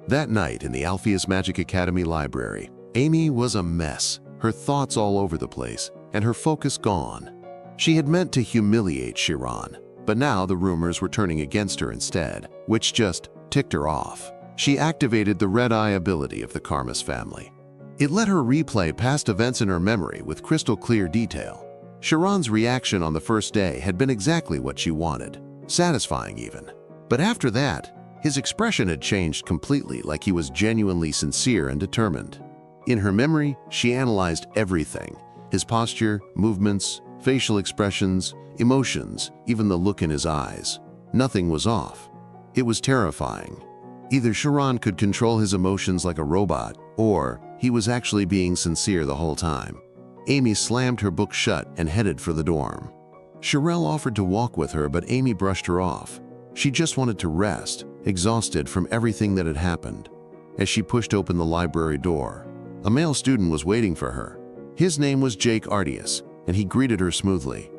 That night in the Alpheas Magic Academy library, Amy was a mess, her thoughts all over the place, and her focus gone. She had meant to humiliate Shiron, but now the rumors were turning against her instead, which just ticked her off. She activated the red-eye ability of the Karmas family. It let her replay past events in her memory with crystal clear detail. Shiron's reaction on the first day had been exactly what she wanted, satisfying even. But after that, his expression had changed completely, like he was genuinely sincere and determined. In her memory, she analyzed everything: his posture, movements, facial expressions, emotions, even the look in his eyes. Nothing was off. It was terrifying. Either Shiron could control his emotions like a robot, or he was actually being sincere the whole time. Amy slammed her book shut and headed for the dorm. Sharelle offered to walk with her, but Amy brushed her off. She just wanted to rest, exhausted from everything that had happened. As she pushed open the library door, a male student was waiting for her. His name was Jake Artius, and he greeted her smoothly.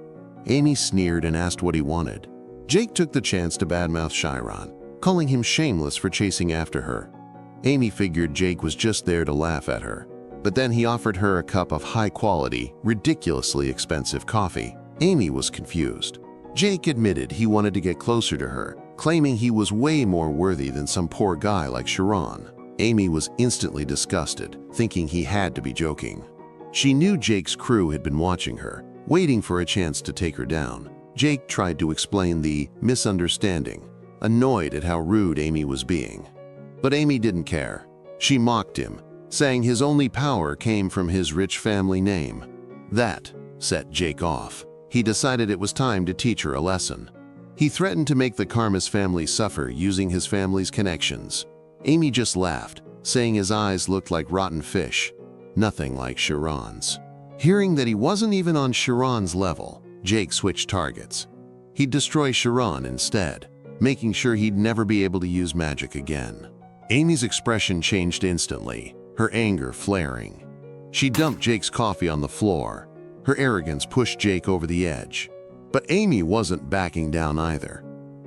Amy sneered and asked what he wanted. Jake took the chance to badmouth Shiron, calling him shameless for chasing after her. Amy figured Jake was just there to laugh at her. But then he offered her a cup of high-quality, ridiculously expensive coffee. Amy was confused. Jake admitted he wanted to get closer to her, claiming he was way more worthy than some poor guy like Shiron. Amy was instantly disgusted, thinking he had to be joking. She knew Jake's crew had been watching her, waiting for a chance to take her down. Jake tried to explain the misunderstanding, annoyed at how rude Amy was being. But Amy didn't care. She mocked him, saying his only power came from his rich family name. That set Jake off. He decided it was time to teach her a lesson. He threatened to make the Karmas family suffer using his family's connections. Amy just laughed, saying his eyes looked like rotten fish, nothing like Shiron's. Hearing that he wasn't even on Shiron's level, Jake switched targets. He'd destroy Shiron instead, making sure he'd never be able to use magic again. Amy's expression changed instantly, her anger flaring. She dumped Jake's coffee on the floor. Her arrogance pushed Jake over the edge. But Amy wasn't backing down either.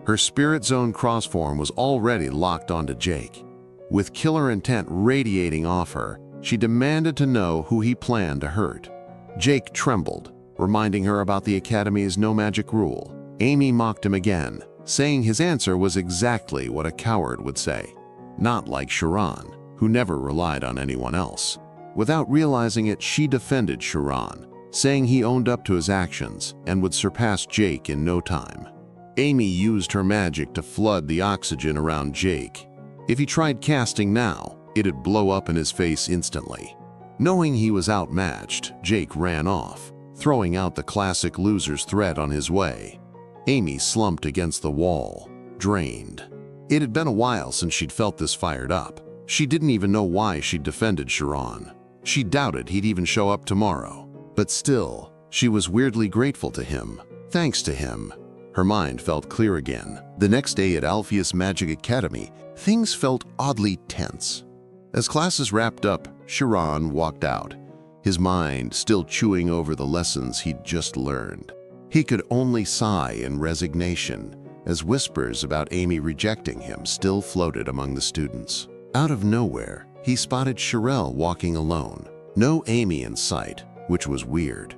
Her spirit zone crossform was already locked onto Jake. With killer intent radiating off her, she demanded to know who he planned to hurt. Jake trembled, reminding her about the Academy's no magic rule. Amy mocked him again, saying his answer was exactly what a coward would say. Not like Shiron, who never relied on anyone else. Without realizing it, she defended Shiron, saying he owned up to his actions and would surpass Jake in no time. Amy used her magic to flood the oxygen around Jake. If he tried casting now, it'd blow up in his face instantly. Knowing he was outmatched, Jake ran off, throwing out the classic loser's threat on his way. Amy slumped against the wall, drained. It had been a while since she'd felt this fired up. She didn't even know why she'd defended Shiron. She doubted he'd even show up tomorrow. But still, she was weirdly grateful to him. Thanks to him, her mind felt clear again. The next day at Alpheas Magic Academy, things felt oddly tense. As classes wrapped up, Shiron walked out, his mind still chewing over the lessons he'd just learned. He could only sigh in resignation as whispers about Amy rejecting him still floated among the students. Out of nowhere, he spotted Sharelle walking alone. No Amy in sight, which was weird.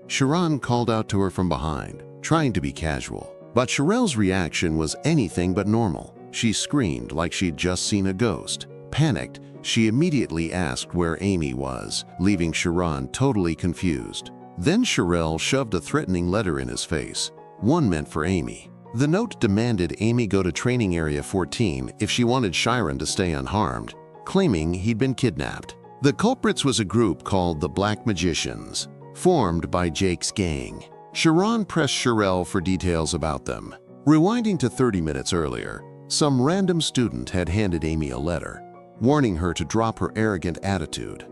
Shiron called out to her from behind, trying to be casual. But Sharelle's reaction was anything but normal. She screamed like she'd just seen a ghost. Panicked, she immediately asked where Amy was, leaving Shiron totally confused. Then Sharelle shoved a threatening letter in his face, one meant for Amy. The note demanded Amy go to Training Area 14 if she wanted Shiron to stay unharmed, claiming he'd been kidnapped. The culprits was a group called the Black Magicians, formed by Jake's gang. Shiron pressed Sharelle for details about them. Rewinding to 30 minutes earlier, some random student had handed Amy a letter, warning her to drop her arrogant attitude.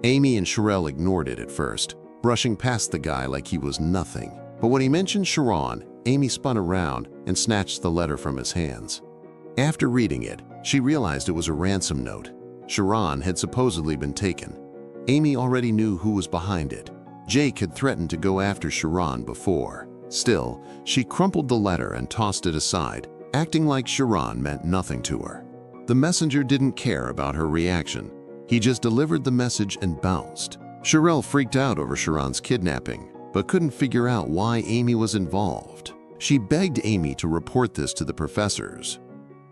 Amy and Sharelle ignored it at first, brushing past the guy like he was nothing. But when he mentioned Shiron, Amy spun around and snatched the letter from his hands. After reading it, she realized it was a ransom note. Shiron had supposedly been taken. Amy already knew who was behind it. Jake had threatened to go after Shiron before. Still, she crumpled the letter and tossed it aside, acting like Shiron meant nothing to her. The messenger didn't care about her reaction. He just delivered the message and bounced. Sharelle freaked out over Shiron's kidnapping, but couldn't figure out why Amy was involved. She begged Amy to report this to the professors.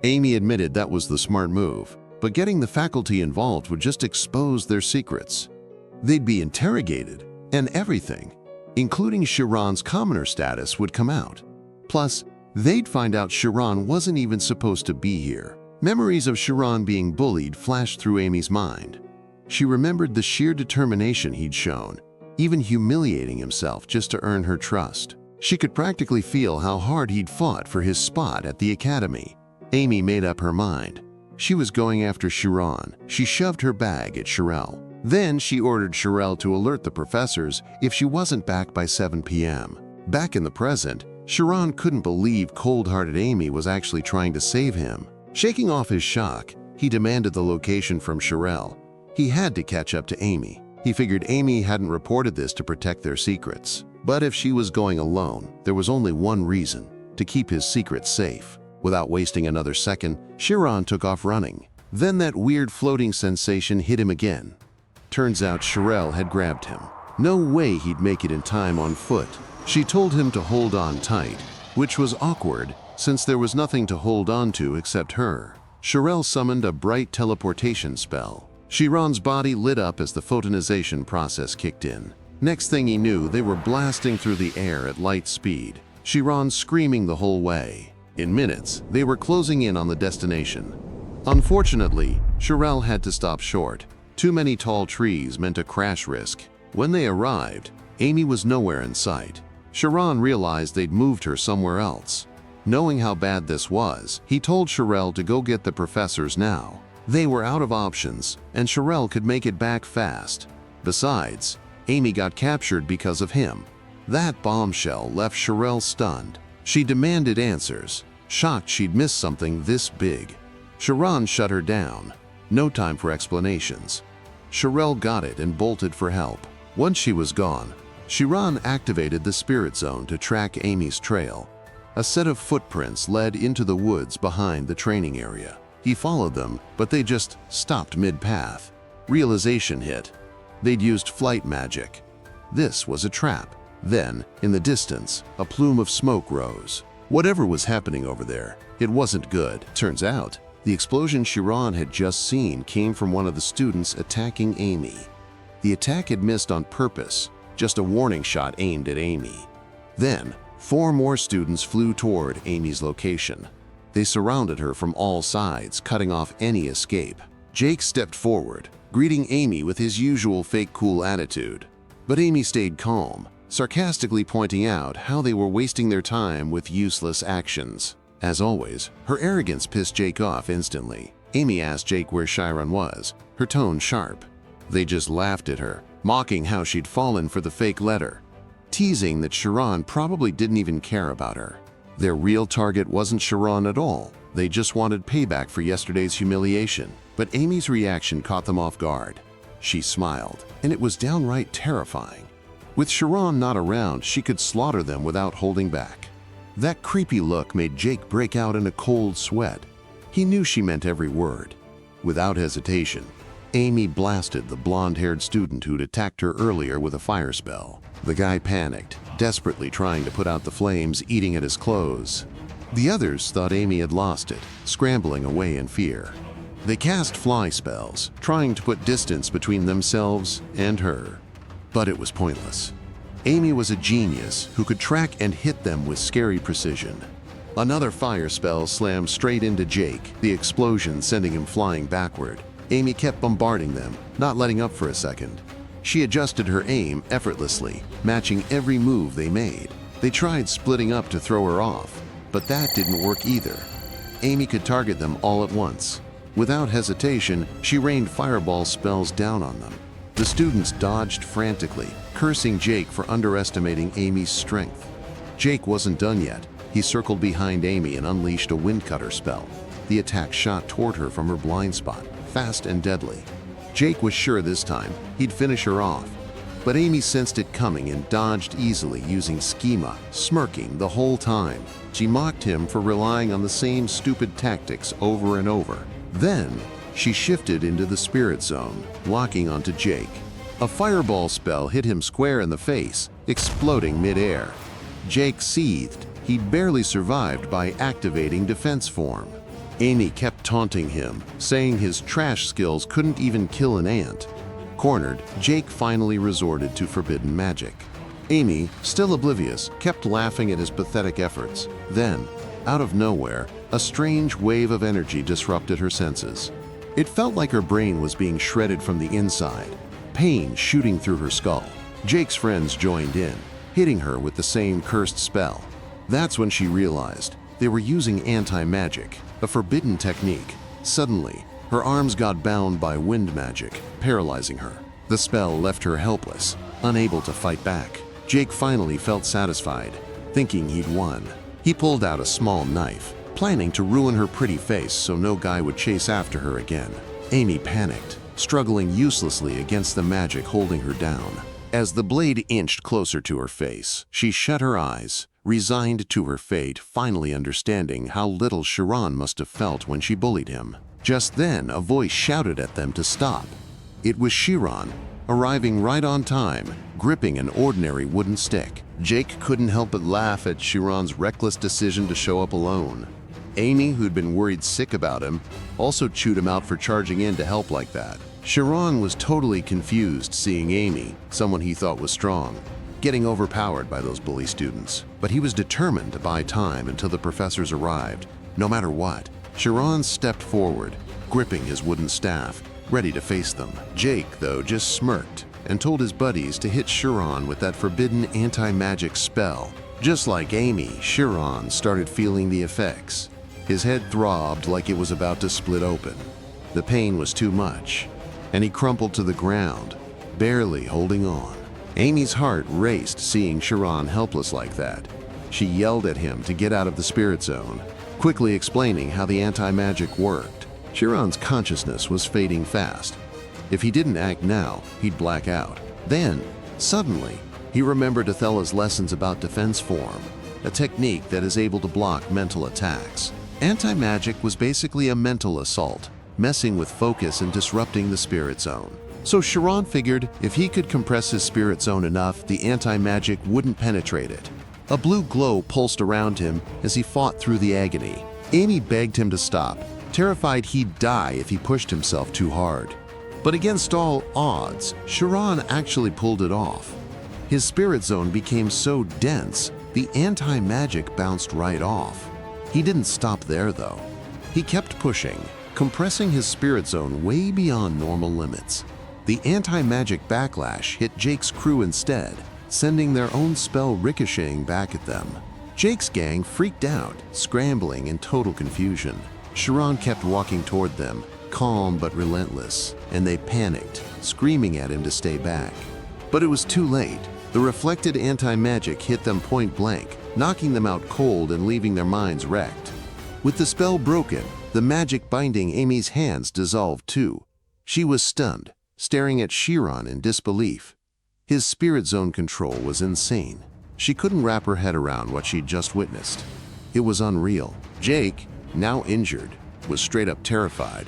Amy admitted that was the smart move, but getting the faculty involved would just expose their secrets. They'd be interrogated, and everything, including Shiron's commoner status, would come out. Plus, they'd find out Shiron wasn't even supposed to be here. Memories of Shiron being bullied flashed through Amy's mind. She remembered the sheer determination he'd shown, even humiliating himself just to earn her trust. She could practically feel how hard he'd fought for his spot at the academy. Amy made up her mind. She was going after Shiron. She shoved her bag at Sharelle. Then she ordered Sharelle to alert the professors if she wasn't back by 7 p.m. Back in the present, Shiron couldn't believe cold-hearted Amy was actually trying to save him. Shaking off his shock, he demanded the location from Sharelle. He had to catch up to Amy. He figured Amy hadn't reported this to protect their secrets. But if she was going alone, there was only one reason: to keep his secret safe. Without wasting another second, Shiron took off running. Then that weird floating sensation hit him again. Turns out Sharelle had grabbed him. No way he'd make it in time on foot. She told him to hold on tight, which was awkward since there was nothing to hold on to except her. Sharelle summoned a bright teleportation spell. Shiron's body lit up as the photonization process kicked in. Next thing he knew, they were blasting through the air at light speed, Shiron screaming the whole way. In minutes, they were closing in on the destination. Unfortunately, Sharelle had to stop short. Too many tall trees meant a crash risk. When they arrived, Amy was nowhere in sight. Shiron realized they'd moved her somewhere else. Knowing how bad this was, he told Sharelle to go get the professors now. They were out of options, and Sharelle could make it back fast. Besides, Amy got captured because of him. That bombshell left Sharelle stunned. She demanded answers, shocked she'd missed something this big. Shiron shut her down. No time for explanations. Sharelle got it and bolted for help. Once she was gone, Shiron activated the spirit zone to track Amy's trail. A set of footprints led into the woods behind the training area. He followed them, but they just stopped mid-path. Realization hit. They'd used flight magic. This was a trap. Then, in the distance, a plume of smoke rose. Whatever was happening over there, it wasn't good. Turns out, the explosion Shiron had just seen came from one of the students attacking Amy. The attack had missed on purpose, just a warning shot aimed at Amy. Then, 4 more students flew toward Amy's location. They surrounded her from all sides, cutting off any escape. Jake stepped forward, greeting Amy with his usual fake cool attitude. But Amy stayed calm, sarcastically pointing out how they were wasting their time with useless actions. As always, her arrogance pissed Jake off instantly. Amy asked Jake where Shiron was, her tone sharp. They just laughed at her, mocking how she'd fallen for the fake letter, teasing that Shiron probably didn't even care about her. Their real target wasn't Shiron at all. They just wanted payback for yesterday's humiliation. But Amy's reaction caught them off guard. She smiled, and it was downright terrifying. With Shiron not around, she could slaughter them without holding back. That creepy look made Jake break out in a cold sweat. He knew she meant every word. Without hesitation, Amy blasted the blonde-haired student who'd attacked her earlier with a fire spell. The guy panicked, desperately trying to put out the flames eating at his clothes. The others thought Amy had lost it, scrambling away in fear. They cast fly spells, trying to put distance between themselves and her. But it was pointless. Amy was a genius who could track and hit them with scary precision. Another fire spell slammed straight into Jake, the explosion sending him flying backward. Amy kept bombarding them, not letting up for a second. She adjusted her aim effortlessly, matching every move they made. They tried splitting up to throw her off, but that didn't work either. Amy could target them all at once. Without hesitation, she rained fireball spells down on them. The students dodged frantically, cursing Jake for underestimating Amy's strength. Jake wasn't done yet. He circled behind Amy and unleashed a windcutter spell. The attack shot toward her from her blind spot, fast and deadly. Jake was sure this time he'd finish her off, but Amy sensed it coming and dodged easily using schema, smirking the whole time. She mocked him for relying on the same stupid tactics over and over. Then, she shifted into the spirit zone, locking onto Jake. A fireball spell hit him square in the face, exploding mid-air. Jake seethed. He'd barely survived by activating defense form. Amy kept taunting him, saying his trash skills couldn't even kill an ant. Cornered, Jake finally resorted to forbidden magic. Amy, still oblivious, kept laughing at his pathetic efforts. Then, out of nowhere, a strange wave of energy disrupted her senses. It felt like her brain was being shredded from the inside, pain shooting through her skull. Jake's friends joined in, hitting her with the same cursed spell. That's when she realized they were using anti-magic, a forbidden technique. Suddenly, her arms got bound by wind magic, paralyzing her. The spell left her helpless, unable to fight back. Jake finally felt satisfied, thinking he'd won. He pulled out a small knife, planning to ruin her pretty face so no guy would chase after her again. Amy panicked, struggling uselessly against the magic holding her down. As the blade inched closer to her face, she shut her eyes, resigned to her fate, finally understanding how little Shiron must have felt when she bullied him. Just then, a voice shouted at them to stop. It was Shiron, arriving right on time, gripping an ordinary wooden stick. Jake couldn't help but laugh at Shiron's reckless decision to show up alone. Amy, who'd been worried sick about him, also chewed him out for charging in to help like that. Shiron was totally confused seeing Amy, someone he thought was strong, getting overpowered by those bully students. But he was determined to buy time until the professors arrived, no matter what. Shiron stepped forward, gripping his wooden staff, ready to face them. Jake, though, just smirked and told his buddies to hit Shiron with that forbidden anti-magic spell. Just like Amy, Shiron started feeling the effects. His head throbbed like it was about to split open. The pain was too much, and he crumpled to the ground, barely holding on. Amy's heart raced seeing Shiron helpless like that. She yelled at him to get out of the spirit zone, quickly explaining how the anti-magic worked. Shiron's consciousness was fading fast. If he didn't act now, he'd black out. Then, suddenly, he remembered Ethella's lessons about defense form, a technique that is able to block mental attacks. Anti-magic was basically a mental assault, messing with focus and disrupting the spirit zone. So Shiron figured if he could compress his spirit zone enough, the anti-magic wouldn't penetrate it. A blue glow pulsed around him as he fought through the agony. Amy begged him to stop, terrified he'd die if he pushed himself too hard. But against all odds, Shiron actually pulled it off. His spirit zone became so dense, the anti-magic bounced right off. He didn't stop there, though. He kept pushing, compressing his spirit zone way beyond normal limits. The anti-magic backlash hit Jake's crew instead, sending their own spell ricocheting back at them. Jake's gang freaked out, scrambling in total confusion. Shiron kept walking toward them, calm but relentless, and they panicked, screaming at him to stay back. But it was too late. The reflected anti-magic hit them point blank, knocking them out cold and leaving their minds wrecked. With the spell broken, the magic binding Amy's hands dissolved too. She was stunned, staring at Shiron in disbelief. His spirit zone control was insane. She couldn't wrap her head around what she'd just witnessed. It was unreal. Jake, now injured, was straight up terrified,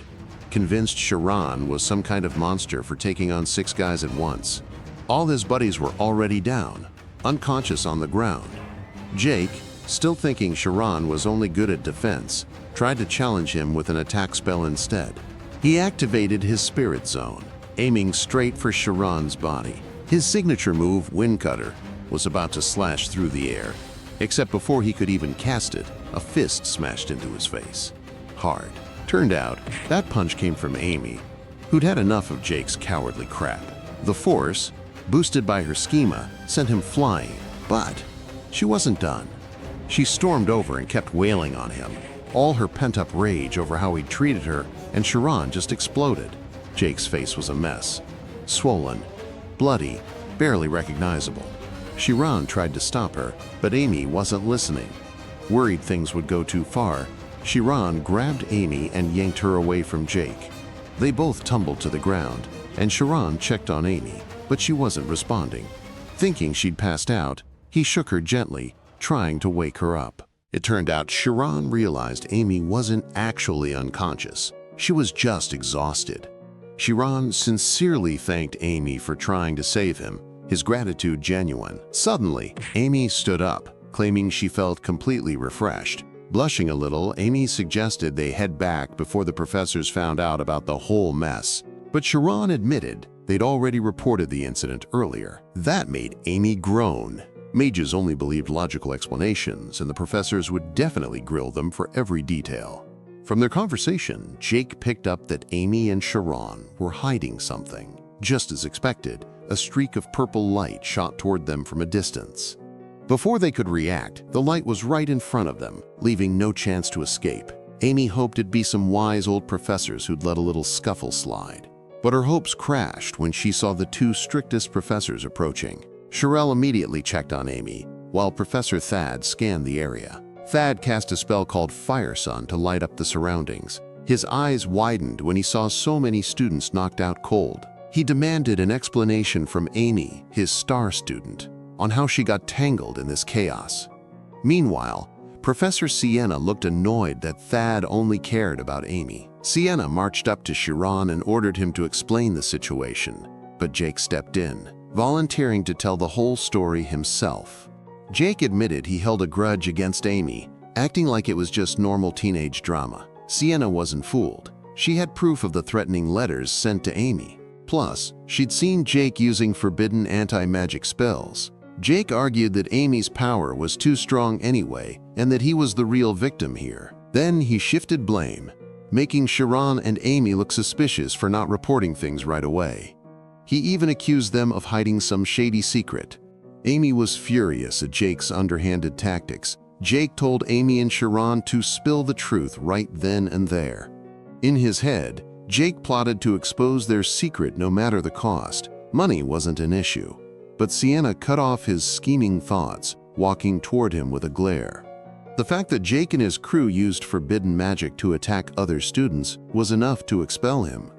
convinced Shiron was some kind of monster for taking on 6 guys at once. All his buddies were already down, unconscious on the ground. Jake, still thinking Shiron was only good at defense, tried to challenge him with an attack spell instead. He activated his spirit zone, aiming straight for Shiron's body. His signature move, Wind Cutter, was about to slash through the air, except before he could even cast it, a fist smashed into his face. Hard. Turned out, that punch came from Amy, who'd had enough of Jake's cowardly crap. The force, boosted by her schema, sent him flying, but she wasn't done. She stormed over and kept wailing on him, all her pent-up rage over how he'd treated her, and Shiron just exploded. Jake's face was a mess, swollen, bloody, barely recognizable. Shiron tried to stop her, but Amy wasn't listening. Worried things would go too far, Shiron grabbed Amy and yanked her away from Jake. They both tumbled to the ground, and Shiron checked on Amy, but she wasn't responding. Thinking she'd passed out, he shook her gently, trying to wake her up. It turned out Shiron realized Amy wasn't actually unconscious. She was just exhausted. Shiron sincerely thanked Amy for trying to save him, his gratitude genuine. Suddenly, Amy stood up, claiming she felt completely refreshed. Blushing a little, Amy suggested they head back before the professors found out about the whole mess. But Shiron admitted they'd already reported the incident earlier. That made Amy groan. Mages only believed logical explanations, and the professors would definitely grill them for every detail. From their conversation, Jake picked up that Amy and Shiron were hiding something. Just as expected, a streak of purple light shot toward them from a distance. Before they could react, the light was right in front of them, leaving no chance to escape. Amy hoped it'd be some wise old professors who'd let a little scuffle slide. But her hopes crashed when she saw the two strictest professors approaching. Sharelle immediately checked on Amy, while Professor Thad scanned the area. Thad cast a spell called Fire Sun to light up the surroundings. His eyes widened when he saw so many students knocked out cold. He demanded an explanation from Amy, his star student, on how she got tangled in this chaos. Meanwhile, Professor Siena looked annoyed that Thad only cared about Amy. Siena marched up to Shiron and ordered him to explain the situation, but Jake stepped in, volunteering to tell the whole story himself. Jake admitted he held a grudge against Amy, acting like it was just normal teenage drama. Siena wasn't fooled. She had proof of the threatening letters sent to Amy. Plus, she'd seen Jake using forbidden anti-magic spells. Jake argued that Amy's power was too strong anyway, and that he was the real victim here. Then he shifted blame, making Shiron and Amy look suspicious for not reporting things right away. He even accused them of hiding some shady secret. Amy was furious at Jake's underhanded tactics. Jake told Amy and Shiron to spill the truth right then and there. In his head, Jake plotted to expose their secret no matter the cost. Money wasn't an issue. But Siena cut off his scheming thoughts, walking toward him with a glare. The fact that Jake and his crew used forbidden magic to attack other students was enough to expel him.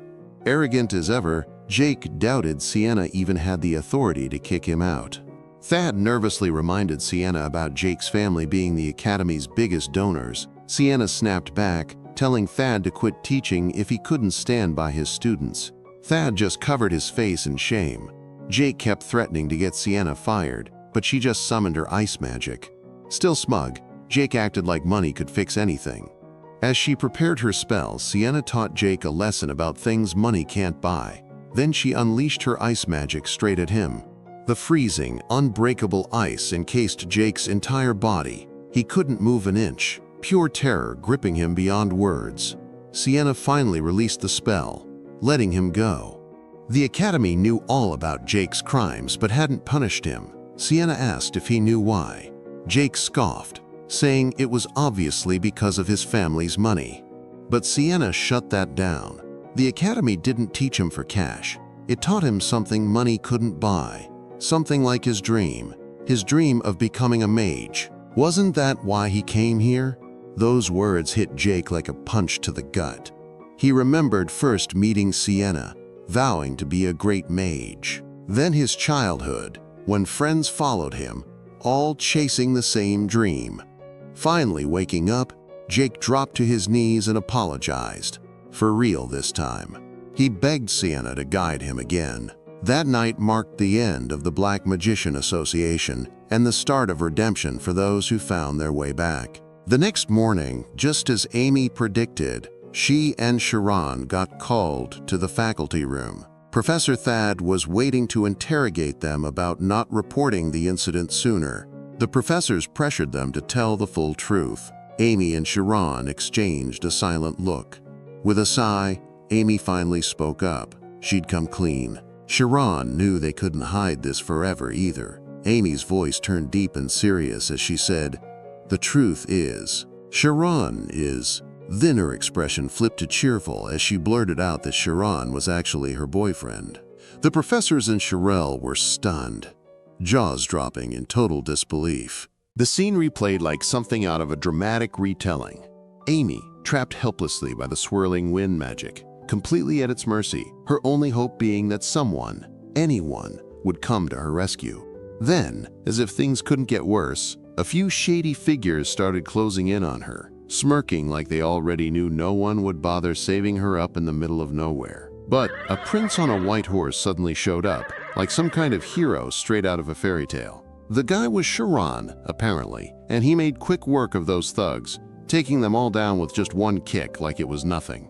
Arrogant as ever, Jake doubted Siena even had the authority to kick him out. Thad nervously reminded Siena about Jake's family being the Academy's biggest donors. Siena snapped back, telling Thad to quit teaching if he couldn't stand by his students. Thad just covered his face in shame. Jake kept threatening to get Siena fired, but she just summoned her ice magic. Still smug, Jake acted like money could fix anything. As she prepared her spells, Siena taught Jake a lesson about things money can't buy. Then she unleashed her ice magic straight at him. The freezing, unbreakable ice encased Jake's entire body. He couldn't move an inch, pure terror gripping him beyond words. Siena finally released the spell, letting him go. The Academy knew all about Jake's crimes but hadn't punished him. Siena asked if he knew why. Jake scoffed, saying it was obviously because of his family's money. But Siena shut that down. The Academy didn't teach him for cash. It taught him something money couldn't buy. Something like his dream of becoming a mage. Wasn't that why he came here? Those words hit Jake like a punch to the gut. He remembered first meeting Siena, vowing to be a great mage. Then his childhood, when friends followed him, all chasing the same dream. Finally waking up, Jake dropped to his knees and apologized. For real this time. He begged Siena to guide him again. That night marked the end of the Black Magician Association and the start of redemption for those who found their way back. The next morning, just as Amy predicted, she and Shiron got called to the faculty room. Professor Thad was waiting to interrogate them about not reporting the incident sooner. The professors pressured them to tell the full truth. Amy and Shiron exchanged a silent look. With a sigh, Amy finally spoke up. She'd come clean. Shiron knew they couldn't hide this forever either. Amy's voice turned deep and serious as she said, "The truth is, Shiron is." Then her expression flipped to cheerful as she blurted out that Shiron was actually her boyfriend. The professors and Sharelle were stunned. jaws dropping in total disbelief. The scene replayed like something out of a dramatic retelling. Amy, trapped helplessly by the swirling wind magic, completely at its mercy, her only hope being that someone, anyone, would come to her rescue. Then, as if things couldn't get worse, a few shady figures started closing in on her, smirking like they already knew no one would bother saving her up in the middle of nowhere. But a prince on a white horse suddenly showed up, like some kind of hero straight out of a fairy tale. The guy was Shiron, apparently, and he made quick work of those thugs, taking them all down with just one kick like it was nothing.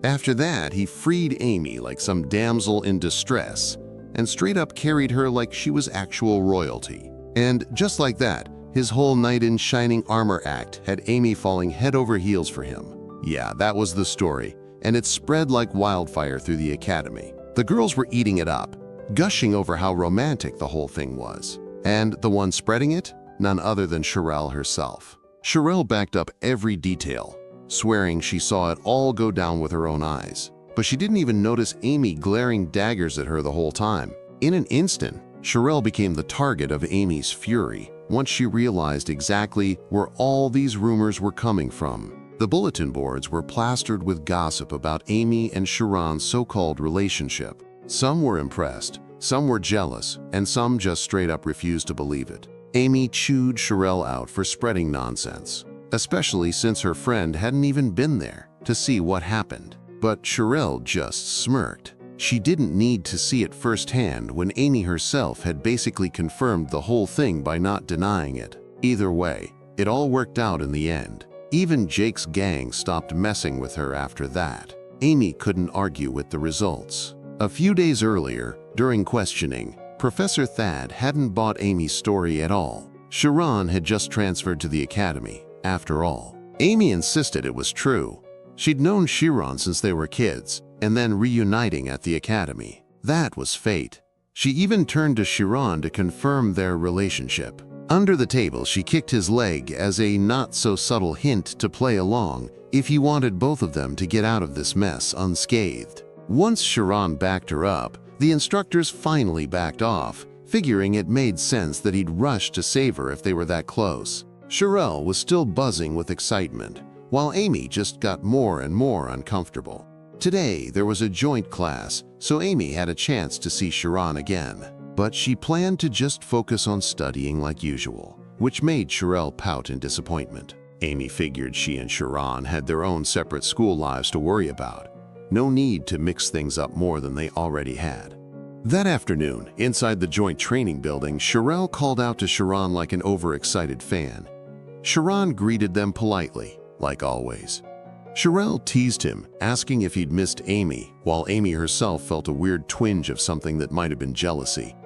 After that, he freed Amy like some damsel in distress, and straight up carried her like she was actual royalty. And just like that, his whole knight in shining armor act had Amy falling head over heels for him. Yeah, that was the story, and it spread like wildfire through the academy. The girls were eating it up, gushing over how romantic the whole thing was. And the one spreading it? None other than Sharelle herself. Sharelle backed up every detail, swearing she saw it all go down with her own eyes. But she didn't even notice Amy glaring daggers at her the whole time. In an instant, Sharelle became the target of Amy's fury once she realized exactly where all these rumors were coming from. The bulletin boards were plastered with gossip about Amy and Shiron's so-called relationship. Some were impressed, some were jealous, and some just straight up refused to believe it. Amy chewed Sharelle out for spreading nonsense, especially since her friend hadn't even been there to see what happened. But Sharelle just smirked. She didn't need to see it firsthand when Amy herself had basically confirmed the whole thing by not denying it. Either way, it all worked out in the end. Even Jake's gang stopped messing with her after that. Amy couldn't argue with the results. A few days earlier, during questioning, Professor Thad hadn't bought Amy's story at all. Shiron had just transferred to the academy, after all. Amy insisted it was true. She'd known Shiron since they were kids, and then reuniting at the academy. That was fate. She even turned to Shiron to confirm their relationship. Under the table, she kicked his leg as a not-so-subtle hint to play along if he wanted both of them to get out of this mess unscathed. Once Shiron backed her up, the instructors finally backed off, figuring it made sense that he'd rush to save her if they were that close. Sharelle was still buzzing with excitement, while Amy just got more and more uncomfortable. Today, there was a joint class, so Amy had a chance to see Shiron again. But she planned to just focus on studying like usual, which made Sharelle pout in disappointment. Amy figured she and Shiron had their own separate school lives to worry about. No need to mix things up more than they already had. That afternoon, inside the joint training building, Sharelle called out to Shiron like an overexcited fan. Shiron greeted them politely, like always. Sharelle teased him, asking if he'd missed Amy, while Amy herself felt a weird twinge of something that might have been jealousy.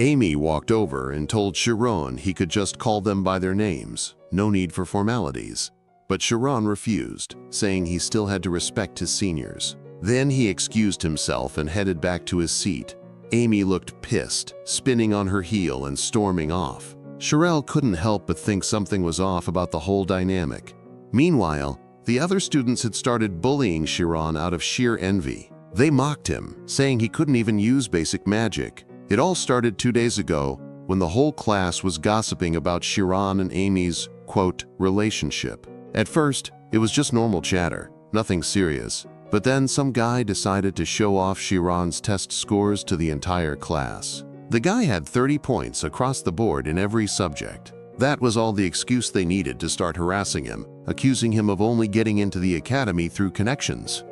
Amy walked over and told Shiron he could just call them by their names, no need for formalities. But Shiron refused, saying he still had to respect his seniors. Then he excused himself and headed back to his seat. Amy looked pissed, spinning on her heel and storming off. Sharelle couldn't help but think something was off about the whole dynamic. Meanwhile, the other students had started bullying Shiron out of sheer envy. They mocked him, saying he couldn't even use basic magic. It all started 2 days ago when the whole class was gossiping about Shiron and Amy's, quote, relationship. At first, it was just normal chatter, nothing serious. But then some guy decided to show off Shiron's test scores to the entire class. The guy had 30 points across the board in every subject. That was all the excuse they needed to start harassing him, accusing him of only getting into the academy through connections.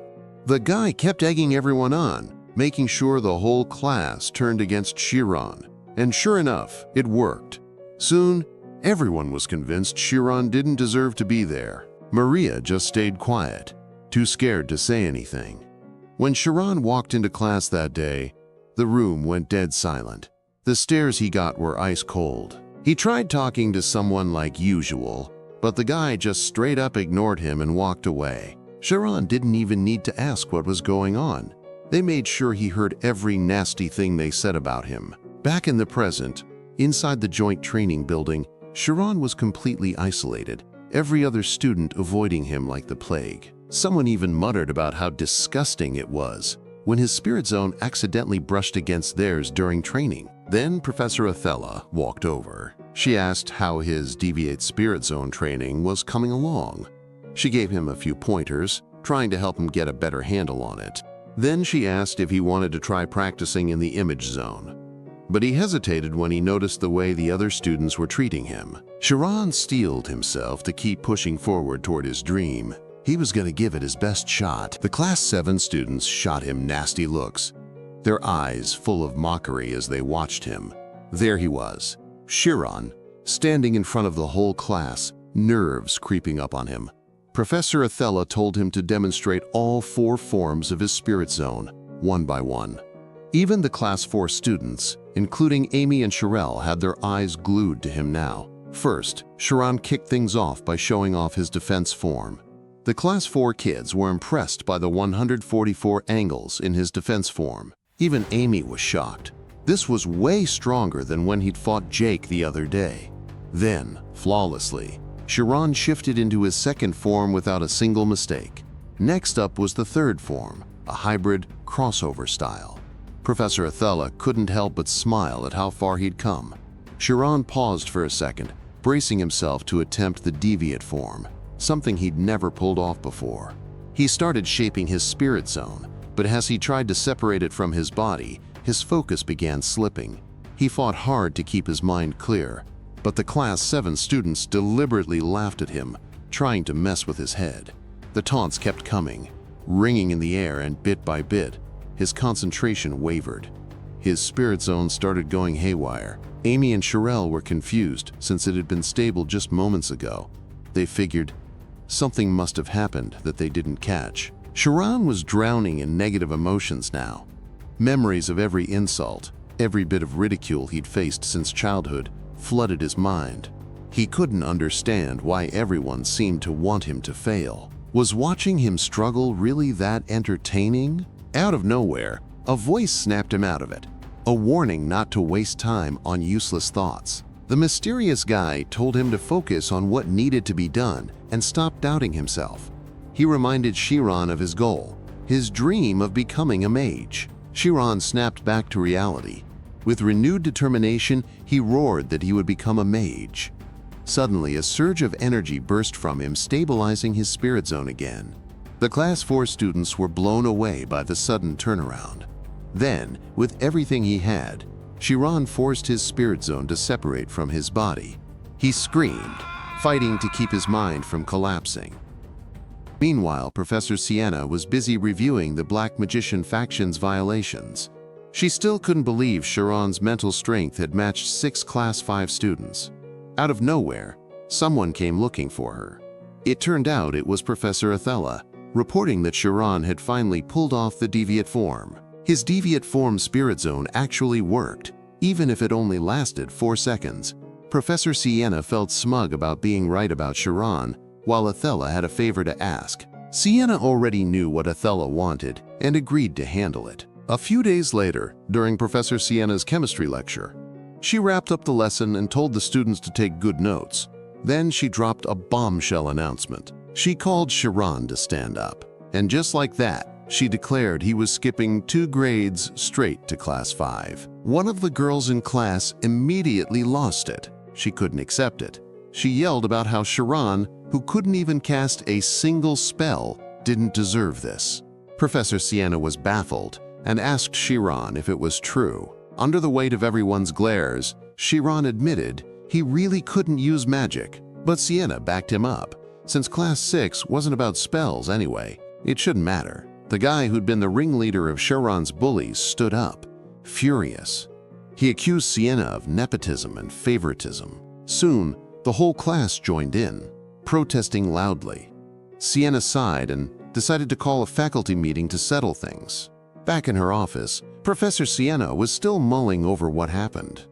The guy kept egging everyone on, making sure the whole class turned against Shiron. And sure enough, it worked. Soon, everyone was convinced Shiron didn't deserve to be there. Maria just stayed quiet, too scared to say anything. When Shiron walked into class that day, the room went dead silent. The stares he got were ice cold. He tried talking to someone like usual, but the guy just straight up ignored him and walked away. Shiron didn't even need to ask what was going on. They made sure he heard every nasty thing they said about him. Back in the present, inside the joint training building, Shiron was completely isolated, every other student avoiding him like the plague. Someone even muttered about how disgusting it was when his spirit zone accidentally brushed against theirs during training. Then Professor Ethella walked over. She asked how his Deviate Spirit Zone training was coming along. She gave him a few pointers, trying to help him get a better handle on it. Then she asked if he wanted to try practicing in the Image Zone. But he hesitated when he noticed the way the other students were treating him. Shiron steeled himself to keep pushing forward toward his dream. He was going to give it his best shot. The Class 7 students shot him nasty looks, their eyes full of mockery as they watched him. There he was, Shiron, standing in front of the whole class, nerves creeping up on him. Professor Ethella told him to demonstrate all 4 forms of his spirit zone, one by one. Even the Class 4 students, including Amy and Sharelle, had their eyes glued to him now. First, Shiron kicked things off by showing off his defense form. The Class 4 kids were impressed by the 144 angles in his defense form. Even Amy was shocked. This was way stronger than when he'd fought Jake the other day. Then, flawlessly, Shiron shifted into his second form without a single mistake. Next up was the third form, a hybrid crossover style. Professor Ethella couldn't help but smile at how far he'd come. Shiron paused for a second, bracing himself to attempt the deviate form, something he'd never pulled off before. He started shaping his spirit zone, but as he tried to separate it from his body, his focus began slipping. He fought hard to keep his mind clear, but the Class 7 students deliberately laughed at him, trying to mess with his head. The taunts kept coming, ringing in the air, and bit by bit, his concentration wavered. His spirit zone started going haywire. Amy and Sharelle were confused since it had been stable just moments ago. They figured something must have happened that they didn't catch. Shiron was drowning in negative emotions now. Memories of every insult, every bit of ridicule he'd faced since childhood, flooded his mind. He couldn't understand why everyone seemed to want him to fail. Was watching him struggle really that entertaining? Out of nowhere, a voice snapped him out of it, a warning not to waste time on useless thoughts. The mysterious guy told him to focus on what needed to be done and stop doubting himself. He reminded Shiron of his goal, his dream of becoming a mage. Shiron snapped back to reality. With renewed determination, he roared that he would become a mage. Suddenly, a surge of energy burst from him, stabilizing his spirit zone again. The Class 4 students were blown away by the sudden turnaround. Then, with everything he had, Shiron forced his spirit zone to separate from his body. He screamed, fighting to keep his mind from collapsing. Meanwhile, Professor Siena was busy reviewing the Black Magician faction's violations. She still couldn't believe Shiron's mental strength had matched 6 Class 5 students. Out of nowhere, someone came looking for her. It turned out it was Professor Ethella, reporting that Shiron had finally pulled off the deviate form. His deviate form spirit zone actually worked, even if it only lasted 4 seconds. Professor Siena felt smug about being right about Shiron, while Ethella had a favor to ask. Siena already knew what Ethella wanted and agreed to handle it. A few days later, during Professor Siena's chemistry lecture, she wrapped up the lesson and told the students to take good notes. Then she dropped a bombshell announcement. She called Shiron to stand up, and just like that, she declared he was skipping 2 grades straight to Class 5. One of the girls in class immediately lost it. She couldn't accept it. She yelled about how Shiron, who couldn't even cast a single spell, didn't deserve this. Professor Siena was baffled and asked Shiron if it was true. Under the weight of everyone's glares, Shiron admitted he really couldn't use magic, but Siena backed him up. Since Class 6 wasn't about spells anyway, it shouldn't matter. The guy who'd been the ringleader of Shiron's bullies stood up, furious. He accused Siena of nepotism and favoritism. Soon, the whole class joined in, protesting loudly. Siena sighed and decided to call a faculty meeting to settle things. Back in her office, Professor Siena was still mulling over what happened.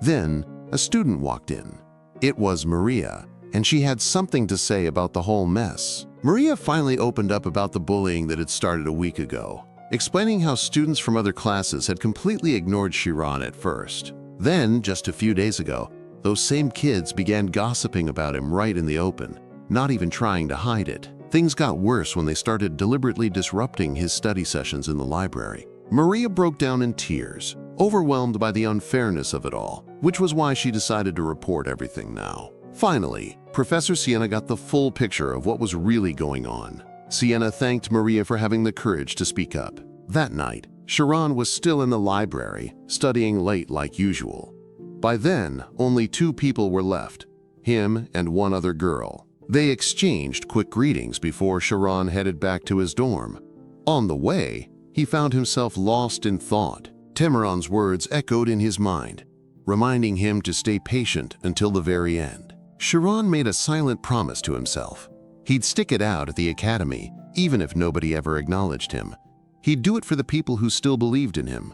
Then, a student walked in. It was Maria, and she had something to say about the whole mess. Maria finally opened up about the bullying that had started a week ago, explaining how students from other classes had completely ignored Shiron at first. Then, just a few days ago, those same kids began gossiping about him right in the open, not even trying to hide it. Things got worse when they started deliberately disrupting his study sessions in the library. Maria broke down in tears, overwhelmed by the unfairness of it all, which was why she decided to report everything now. Finally, Professor Siena got the full picture of what was really going on. Siena thanked Maria for having the courage to speak up. That night, Shiron was still in the library, studying late like usual. By then, only 2 people were left, him and one other girl. They exchanged quick greetings before Shiron headed back to his dorm. On the way, he found himself lost in thought. Temuran's words echoed in his mind, reminding him to stay patient until the very end. Shiron made a silent promise to himself. He'd stick it out at the academy, even if nobody ever acknowledged him. He'd do it for the people who still believed in him,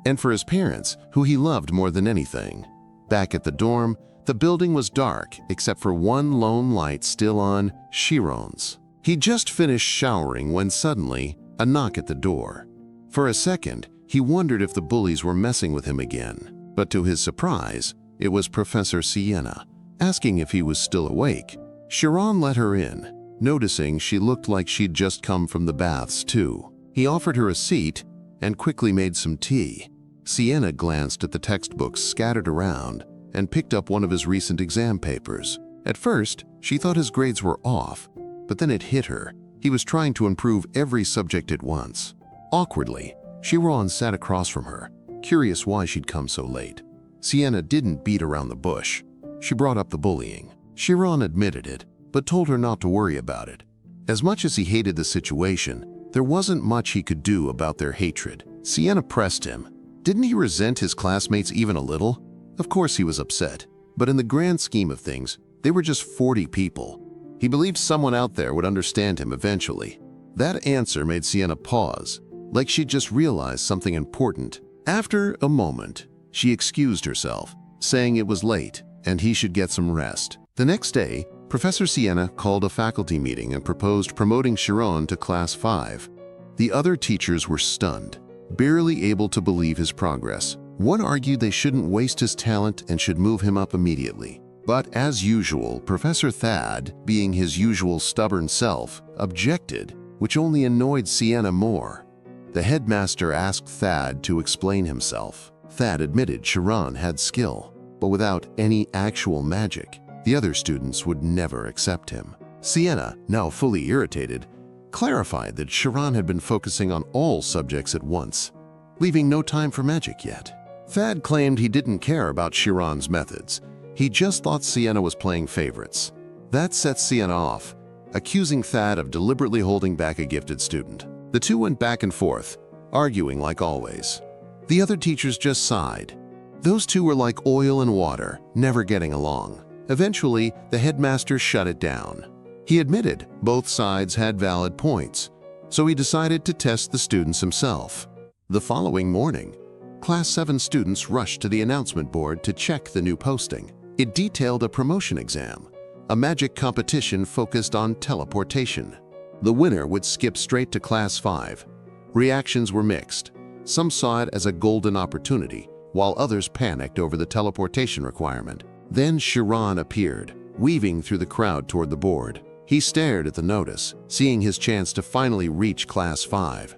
and for his parents, who he loved more than anything. Back at the dorm, the building was dark except for one lone light still on Shiron's. He'd just finished showering when suddenly, a knock at the door. For a second, he wondered if the bullies were messing with him again. But to his surprise, it was Professor Siena, asking if he was still awake. Shiron let her in, noticing she looked like she'd just come from the baths too. He offered her a seat and quickly made some tea. Siena glanced at the textbooks scattered around and picked up one of his recent exam papers. At first, she thought his grades were off, but then it hit her. He was trying to improve every subject at once. Awkwardly, Shiron sat across from her, curious why she'd come so late. Siena didn't beat around the bush. She brought up the bullying. Shiron admitted it, but told her not to worry about it. As much as he hated the situation, there wasn't much he could do about their hatred. Siena pressed him. Didn't he resent his classmates even a little? Of course he was upset, but in the grand scheme of things, they were just 40 people. He believed someone out there would understand him eventually. That answer made Siena pause, like she'd just realized something important. After a moment, she excused herself, saying it was late and he should get some rest. The next day, Professor Siena called a faculty meeting and proposed promoting Shiron to Class 5. The other teachers were stunned, barely able to believe his progress. One argued they shouldn't waste his talent and should move him up immediately. But as usual, Professor Thad, being his usual stubborn self, objected, which only annoyed Siena more. The headmaster asked Thad to explain himself. Thad admitted Shiron had skill, but without any actual magic, the other students would never accept him. Siena, now fully irritated, clarified that Shiron had been focusing on all subjects at once, leaving no time for magic yet. Thad claimed he didn't care about Shiron's methods. He just thought Siena was playing favorites. That set Siena off, accusing Thad of deliberately holding back a gifted student. The two went back and forth, arguing like always. The other teachers just sighed. Those two were like oil and water, never getting along. Eventually, the headmaster shut it down. He admitted both sides had valid points, so he decided to test the students himself. The following morning, Class 7 students rushed to the announcement board to check the new posting. It detailed a promotion exam, a magic competition focused on teleportation. The winner would skip straight to Class 5. Reactions were mixed. Some saw it as a golden opportunity, while others panicked over the teleportation requirement. Then Shiron appeared, weaving through the crowd toward the board. He stared at the notice, seeing his chance to finally reach Class 5.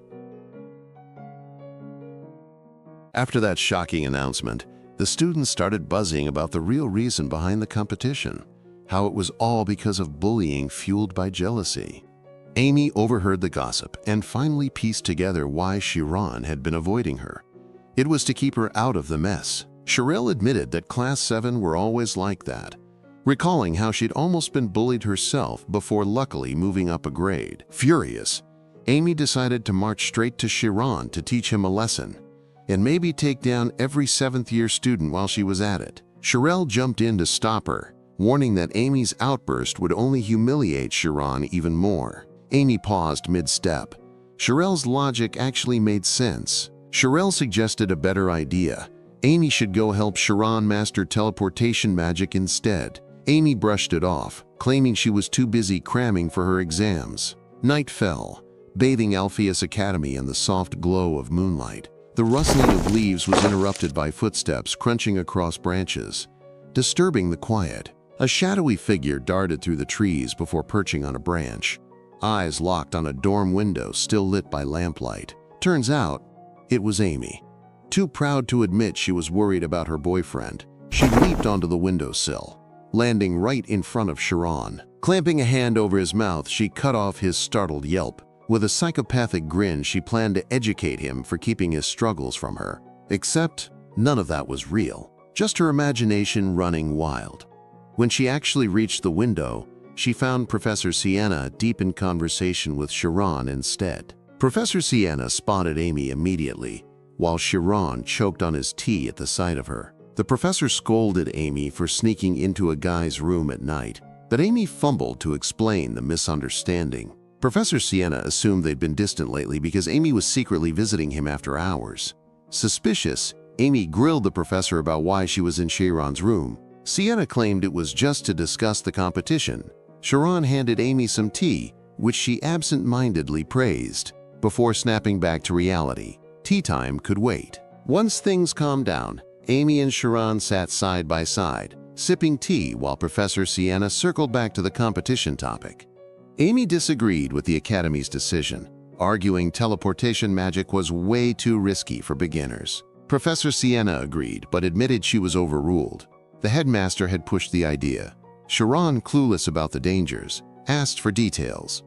After that shocking announcement, the students started buzzing about the real reason behind the competition, how it was all because of bullying fueled by jealousy. Amy overheard the gossip and finally pieced together why Shiron had been avoiding her. It was to keep her out of the mess. Sharelle admitted that Class 7 were always like that, recalling how she'd almost been bullied herself before luckily moving up a grade. Furious, Amy decided to march straight to Shiron to teach him a lesson, and maybe take down every 7th-year student while she was at it. Sharelle jumped in to stop her, warning that Amy's outburst would only humiliate Shiron even more. Amy paused mid-step. Sharelle's logic actually made sense. Sharelle suggested a better idea. Amy should go help Shiron master teleportation magic instead. Amy brushed it off, claiming she was too busy cramming for her exams. Night fell, bathing Alpheas Academy in the soft glow of moonlight. The rustling of leaves was interrupted by footsteps crunching across branches, disturbing the quiet. A shadowy figure darted through the trees before perching on a branch, eyes locked on a dorm window still lit by lamplight. Turns out, It was Amy. Too proud to admit she was worried about her boyfriend, she leaped onto the windowsill, landing right in front of Shiron. Clamping a hand over his mouth, she cut off his startled yelp. With a psychopathic grin, she planned to educate him for keeping his struggles from her. Except, none of that was real, just her imagination running wild. When she actually reached the window, she found Professor Siena deep in conversation with Shiron instead. Professor Siena spotted Amy immediately, while Shiron choked on his tea at the sight of her. The professor scolded Amy for sneaking into a guy's room at night, but Amy fumbled to explain the misunderstanding. Professor Siena assumed they'd been distant lately because Amy was secretly visiting him after hours. Suspicious, Amy grilled the professor about why she was in Shiron's room. Siena claimed it was just to discuss the competition. Shiron handed Amy some tea, which she absent-mindedly praised, before snapping back to reality. Tea time could wait. Once things calmed down, Amy and Shiron sat side by side, sipping tea while Professor Siena circled back to the competition topic. Amy disagreed with the Academy's decision, arguing teleportation magic was way too risky for beginners. Professor Siena agreed, but admitted she was overruled. The headmaster had pushed the idea. Shiron, clueless about the dangers, asked for details.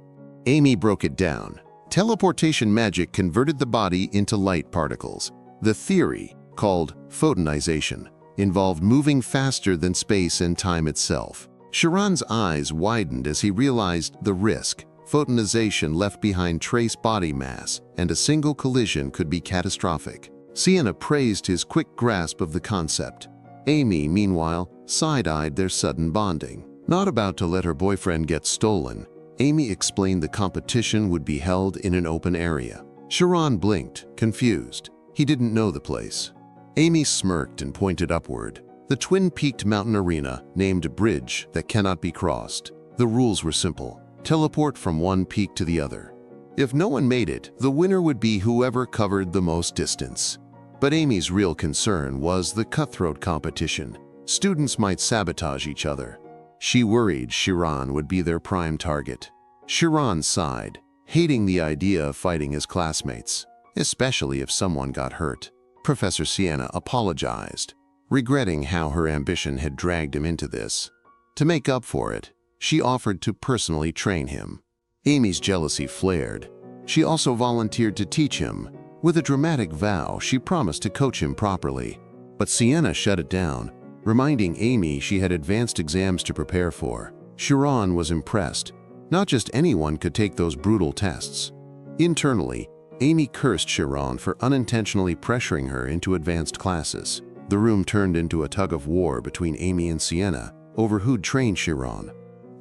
Amy broke it down. Teleportation magic converted the body into light particles. The theory, called photonization, involved moving faster than space and time itself. Shiron's eyes widened as he realized the risk. Photonization left behind trace body mass, and a single collision could be catastrophic. Siena praised his quick grasp of the concept. Amy, meanwhile, side-eyed their sudden bonding. Not about to let her boyfriend get stolen, Amy explained the competition would be held in an open area. Shiron blinked, confused. He didn't know the place. Amy smirked and pointed upward. The twin-peaked mountain arena named Bridge that cannot be crossed. The rules were simple. Teleport from one peak to the other. If no one made it, the winner would be whoever covered the most distance. But Amy's real concern was the cutthroat competition. Students might sabotage each other. She worried Shiron would be their prime target. Shiron sighed, hating the idea of fighting his classmates, especially if someone got hurt. Professor Siena apologized, regretting how her ambition had dragged him into this. To make up for it, she offered to personally train him. Amy's jealousy flared. She also volunteered to teach him. With a dramatic vow, she promised to coach him properly. But Siena shut it down, reminding Amy she had advanced exams to prepare for. Shiron was impressed. Not just anyone could take those brutal tests. Internally, Amy cursed Shiron for unintentionally pressuring her into advanced classes. The room turned into a tug-of-war between Amy and Siena over who'd train Shiron.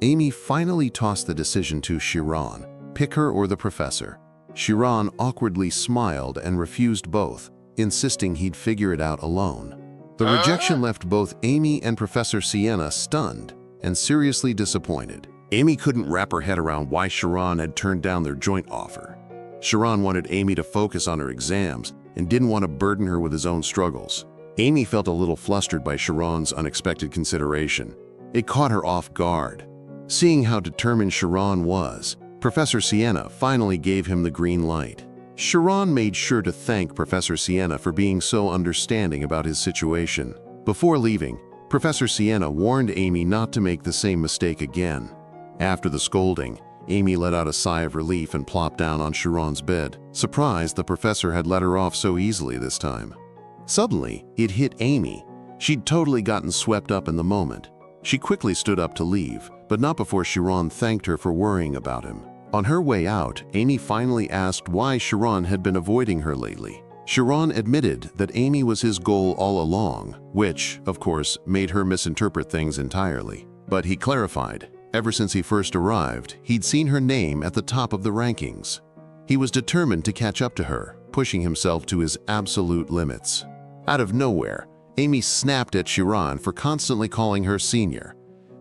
Amy finally tossed the decision to Shiron, pick her or the professor. Shiron awkwardly smiled and refused both, insisting he'd figure it out alone. The rejection left both Amy and Professor Siena stunned and seriously disappointed. Amy couldn't wrap her head around why Shiron had turned down their joint offer. Shiron wanted Amy to focus on her exams and didn't want to burden her with his own struggles. Amy felt a little flustered by Shiron's unexpected consideration. It caught her off guard. Seeing how determined Shiron was, Professor Siena finally gave him the green light. Shiron made sure to thank Professor Siena for being so understanding about his situation. Before leaving, Professor Siena warned Amy not to make the same mistake again. After the scolding, Amy let out a sigh of relief and plopped down on Shiron's bed, surprised the professor had let her off so easily this time. Suddenly, it hit Amy. She'd totally gotten swept up in the moment. She quickly stood up to leave, but not before Shiron thanked her for worrying about him. On her way out, Amy finally asked why Shiron had been avoiding her lately. Shiron admitted that Amy was his goal all along, which, of course, made her misinterpret things entirely. But he clarified, ever since he first arrived, he'd seen her name at the top of the rankings. He was determined to catch up to her, pushing himself to his absolute limits. Out of nowhere, Amy snapped at Shiron for constantly calling her senior.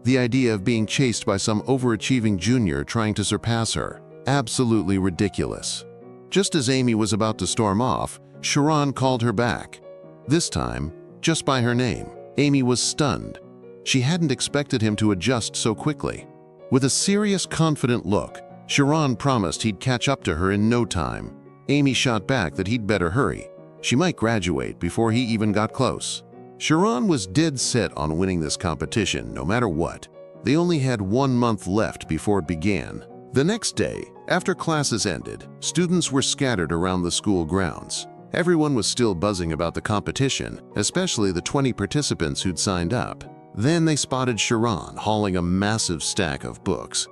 The idea of being chased by some overachieving junior trying to surpass her, absolutely ridiculous. Just as Amy was about to storm off, Shiron called her back. This time, just by her name. Amy was stunned. She hadn't expected him to adjust so quickly. With a serious, confident look, Shiron promised he'd catch up to her in no time. Amy shot back that he'd better hurry. She might graduate before he even got close. Shiron was dead set on winning this competition, no matter what. They only had 1 month left before it began. The next day, after classes ended, students were scattered around the school grounds. Everyone was still buzzing about the competition, especially the 20 participants who'd signed up. Then they spotted Shiron hauling a massive stack of books.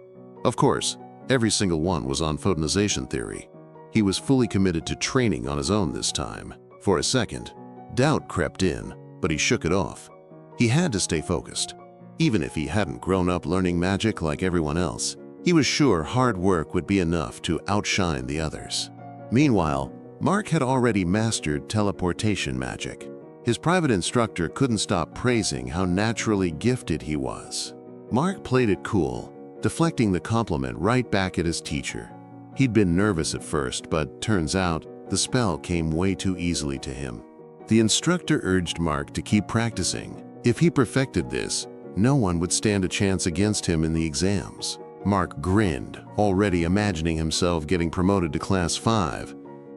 Of course, every single one was on photonization theory. He was fully committed to training on his own this time. For a second, doubt crept in, but he shook it off. He had to stay focused. Even if he hadn't grown up learning magic like everyone else, he was sure hard work would be enough to outshine the others. Meanwhile, Mark had already mastered teleportation magic. His private instructor couldn't stop praising how naturally gifted he was. Mark played it cool, deflecting the compliment right back at his teacher. He'd been nervous at first, but turns out the spell came way too easily to him. The instructor urged Mark to keep practicing. If he perfected this, no one would stand a chance against him in the exams. Mark grinned, already imagining himself getting promoted to Class 5.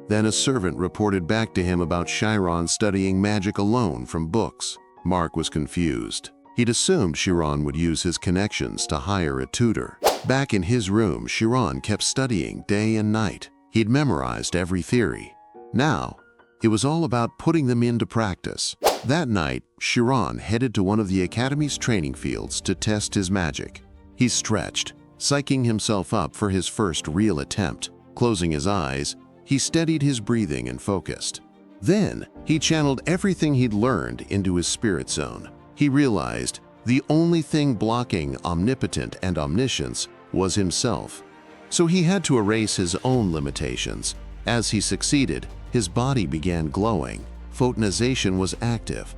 Then a servant reported back to him about Shiron studying magic alone from books. Mark was confused. He'd assumed Shiron would use his connections to hire a tutor. Back in his room, Shiron kept studying day and night. He'd memorized every theory. Now, it was all about putting them into practice. That night, Shiron headed to one of the Academy's training fields to test his magic. He stretched, psyching himself up for his first real attempt. Closing his eyes, he steadied his breathing and focused. Then, he channeled everything he'd learned into his spirit zone. He realized the only thing blocking omnipotent and omniscience was himself. So he had to erase his own limitations. As he succeeded, his body began glowing. Photonization was active.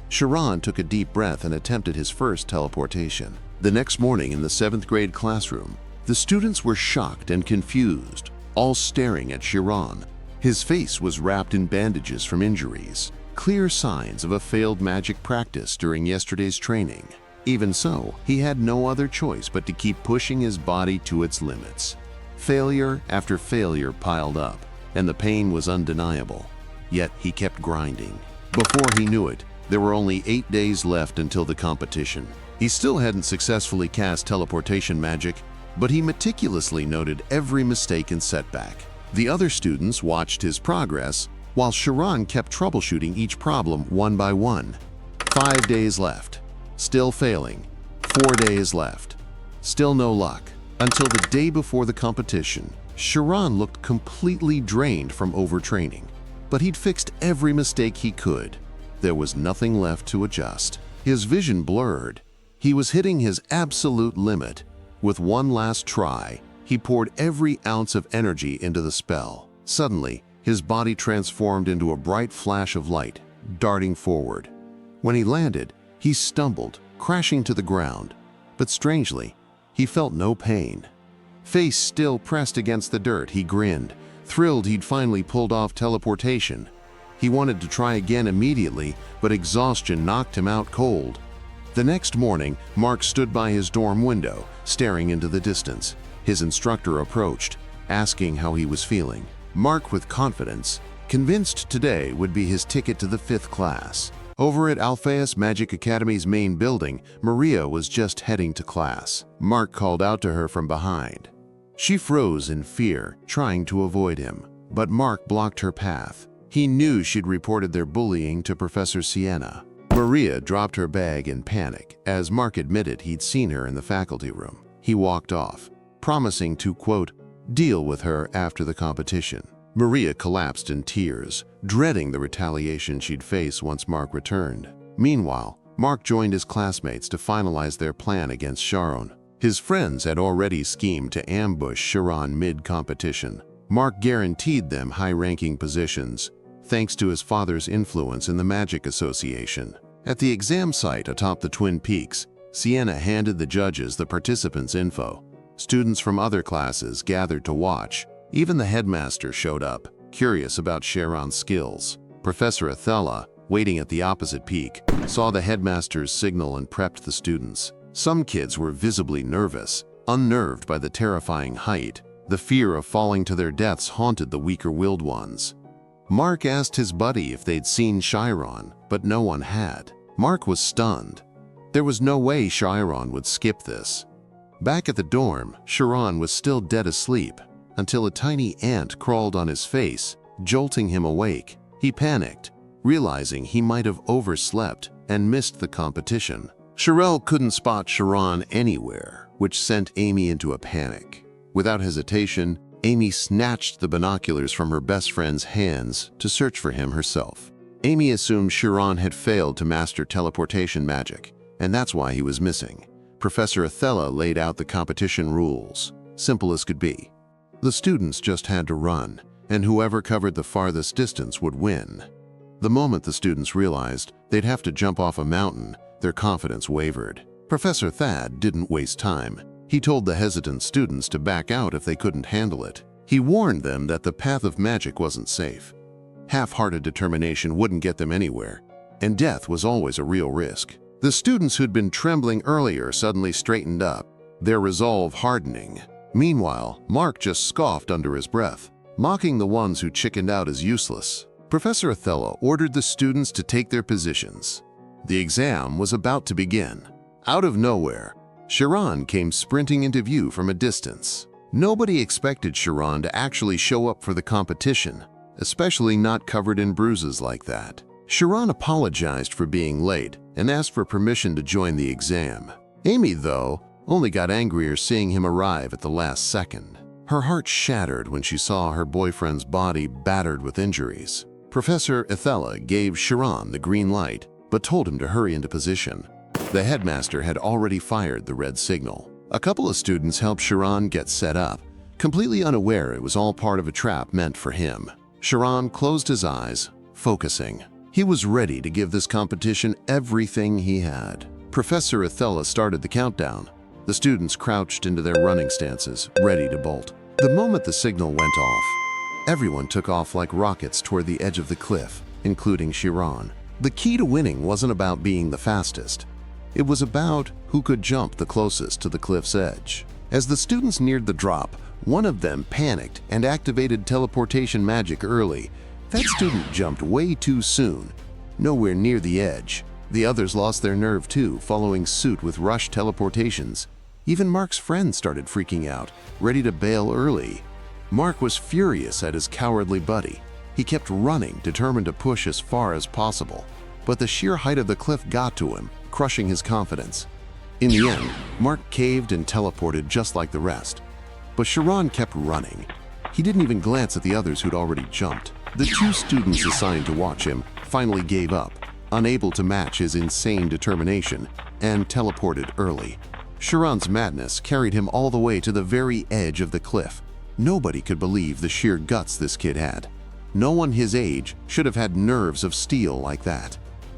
Shiron took a deep breath and attempted his first teleportation. The next morning in the 7th grade classroom, the students were shocked and confused, all staring at Shiron. His face was wrapped in bandages from injuries, clear signs of a failed magic practice during yesterday's training. Even so, he had no other choice but to keep pushing his body to its limits. Failure after failure piled up, and the pain was undeniable. Yet he kept grinding. Before he knew it, there were only 8 days left until the competition. He still hadn't successfully cast teleportation magic, but he meticulously noted every mistake and setback. The other students watched his progress, while Shiron kept troubleshooting each problem one by one. 5 days left. Still failing. 4 days left. Still no luck. Until the day before the competition, Shiron looked completely drained from overtraining. But he'd fixed every mistake he could. There was nothing left to adjust. His vision blurred. He was hitting his absolute limit. With one last try, he poured every ounce of energy into the spell. Suddenly, his body transformed into a bright flash of light, darting forward. When he landed, he stumbled, crashing to the ground. But strangely, he felt no pain. Face still pressed against the dirt, he grinned, thrilled he'd finally pulled off teleportation. He wanted to try again immediately, but exhaustion knocked him out cold. The next morning, Mark stood by his dorm window, staring into the distance. His instructor approached, asking how he was feeling. Mark, with confidence, convinced today would be his ticket to the 5th class. Over at Alpheas Magic Academy's main building, Maria was just heading to class. Mark called out to her from behind. She froze in fear, trying to avoid him, but Mark blocked her path. He knew she'd reported their bullying to Professor Siena. Maria dropped her bag in panic as Mark admitted he'd seen her in the faculty room. He walked off, promising to, quote, deal with her after the competition. Maria collapsed in tears, dreading the retaliation she'd face once Mark returned. Meanwhile, Mark joined his classmates to finalize their plan against Shiron. His friends had already schemed to ambush Shiron mid-competition. Mark guaranteed them high-ranking positions, thanks to his father's influence in the Magic Association. At the exam site atop the Twin Peaks, Siena handed the judges the participants' info. Students from other classes gathered to watch. Even the headmaster showed up, curious about Shiron's skills. Professor Ethella, waiting at the opposite peak, saw the headmaster's signal and prepped the students. Some kids were visibly nervous, unnerved by the terrifying height. The fear of falling to their deaths haunted the weaker-willed ones. Mark asked his buddy if they'd seen Shiron, but no one had. Mark was stunned. There was no way Shiron would skip this. Back at the dorm, Shiron was still dead asleep, until a tiny ant crawled on his face, jolting him awake. He panicked, realizing he might have overslept and missed the competition. Sharelle couldn't spot Shiron anywhere, which sent Amy into a panic. Without hesitation, Amy snatched the binoculars from her best friend's hands to search for him herself. Amy assumed Shiron had failed to master teleportation magic, and that's why he was missing. Professor Ethella laid out the competition rules, simple as could be. The students just had to run, and whoever covered the farthest distance would win. The moment the students realized they'd have to jump off a mountain, their confidence wavered. Professor Thad didn't waste time. He told the hesitant students to back out if they couldn't handle it. He warned them that the path of magic wasn't safe. Half-hearted determination wouldn't get them anywhere, and death was always a real risk. The students who'd been trembling earlier suddenly straightened up, their resolve hardening. Meanwhile, Mark just scoffed under his breath, mocking the ones who chickened out as useless. Professor Ethella ordered the students to take their positions. The exam was about to begin. Out of nowhere, Shiron came sprinting into view from a distance. Nobody expected Shiron to actually show up for the competition, especially not covered in bruises like that. Shiron apologized for being late and asked for permission to join the exam. Amy, though, only got angrier seeing him arrive at the last second. Her heart shattered when she saw her boyfriend's body battered with injuries. Professor Ethella gave Shiron the green light, but told him to hurry into position. The headmaster had already fired the red signal. A couple of students helped Shiron get set up, completely unaware it was all part of a trap meant for him. Shiron closed his eyes, focusing. He was ready to give this competition everything he had. Professor Ethella started the countdown. The students crouched into their running stances, ready to bolt. The moment the signal went off, everyone took off like rockets toward the edge of the cliff, including Shiron. The key to winning wasn't about being the fastest. It was about who could jump the closest to the cliff's edge. As the students neared the drop, one of them panicked and activated teleportation magic early. That student jumped way too soon, nowhere near the edge. The others lost their nerve too, following suit with rush teleportations. Even Mark's friend started freaking out, ready to bail early. Mark was furious at his cowardly buddy. He kept running, determined to push as far as possible. But the sheer height of the cliff got to him, crushing his confidence. In the end, Mark caved and teleported just like the rest. But Shiron kept running. He didn't even glance at the others who'd already jumped. The two students assigned to watch him finally gave up, unable to match his insane determination, and teleported early. Shiron's madness carried him all the way to the very edge of the cliff. Nobody could believe the sheer guts this kid had. No one his age should have had nerves of steel like that.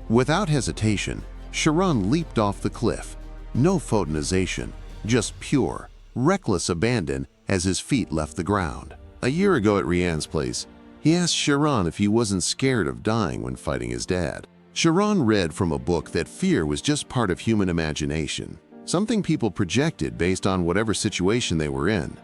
Without hesitation, Shiron leaped off the cliff. No photonization, just pure, reckless abandon as his feet left the ground. A year ago at Rian's place, he asked Shiron if he wasn't scared of dying when fighting his dad. Shiron read from a book that fear was just part of human imagination, something people projected based on whatever situation they were in.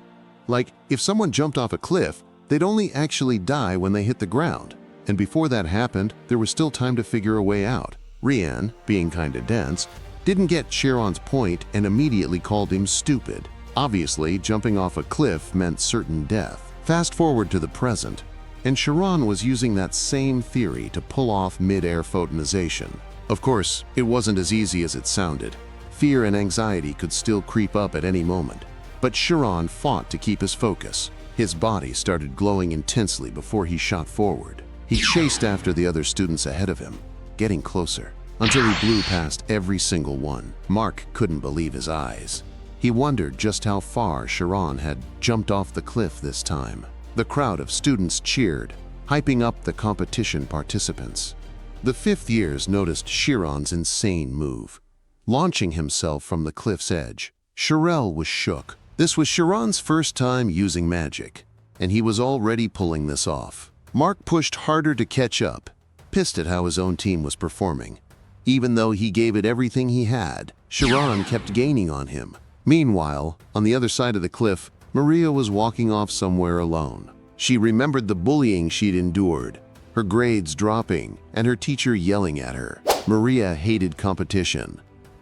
Like, if someone jumped off a cliff, they'd only actually die when they hit the ground, and before that happened, there was still time to figure a way out. Rian, being kinda dense, didn't get Shiron's point and immediately called him stupid. Obviously, jumping off a cliff meant certain death. Fast forward to the present, and Shiron was using that same theory to pull off mid-air photonization. Of course, it wasn't as easy as it sounded. Fear and anxiety could still creep up at any moment. But Shiron fought to keep his focus. His body started glowing intensely before he shot forward. He chased after the other students ahead of him, getting closer, until he blew past every single one. Mark couldn't believe his eyes. He wondered just how far Shiron had jumped off the cliff this time. The crowd of students cheered, hyping up the competition participants. The fifth years noticed Shiron's insane move, launching himself from the cliff's edge. Sharelle was shook. This was Shiron's first time using magic, and he was already pulling this off. Mark pushed harder to catch up, pissed at how his own team was performing. Even though he gave it everything he had, Shiron kept gaining on him. Meanwhile, on the other side of the cliff, Maria was walking off somewhere alone. She remembered the bullying she'd endured, her grades dropping, and her teacher yelling at her. Maria hated competition.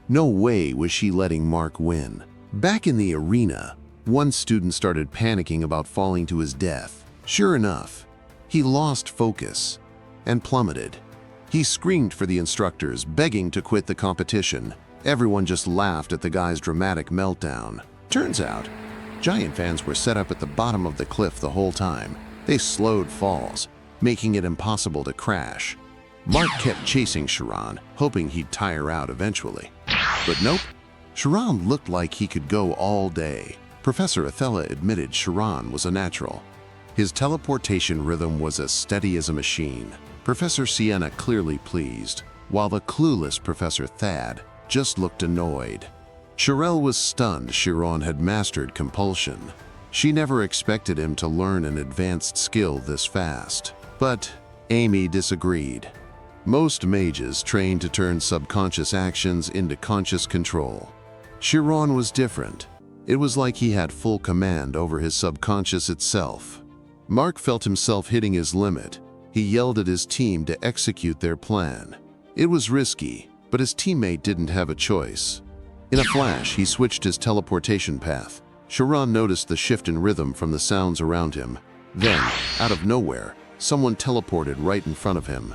No way was she letting Mark win. Back in the arena, one student started panicking about falling to his death. Sure enough, he lost focus and plummeted. He screamed for the instructors, begging to quit the competition. Everyone just laughed at the guy's dramatic meltdown. Turns out, giant fans were set up at the bottom of the cliff the whole time. They slowed falls, making it impossible to crash. Mark kept chasing Shiron, hoping he'd tire out eventually. But nope, Shiron looked like he could go all day. Professor Ethella admitted Shiron was a natural. His teleportation rhythm was as steady as a machine. Professor Siena clearly pleased, while the clueless Professor Thad just looked annoyed. Sharelle was stunned Shiron had mastered compulsion. She never expected him to learn an advanced skill this fast. But Amy disagreed. Most mages train to turn subconscious actions into conscious control. Shiron was different. It was like he had full command over his subconscious itself. Mark felt himself hitting his limit. He yelled at his team to execute their plan. It was risky, but his teammate didn't have a choice. In a flash, he switched his teleportation path. Shiron noticed the shift in rhythm from the sounds around him. Then, out of nowhere, someone teleported right in front of him.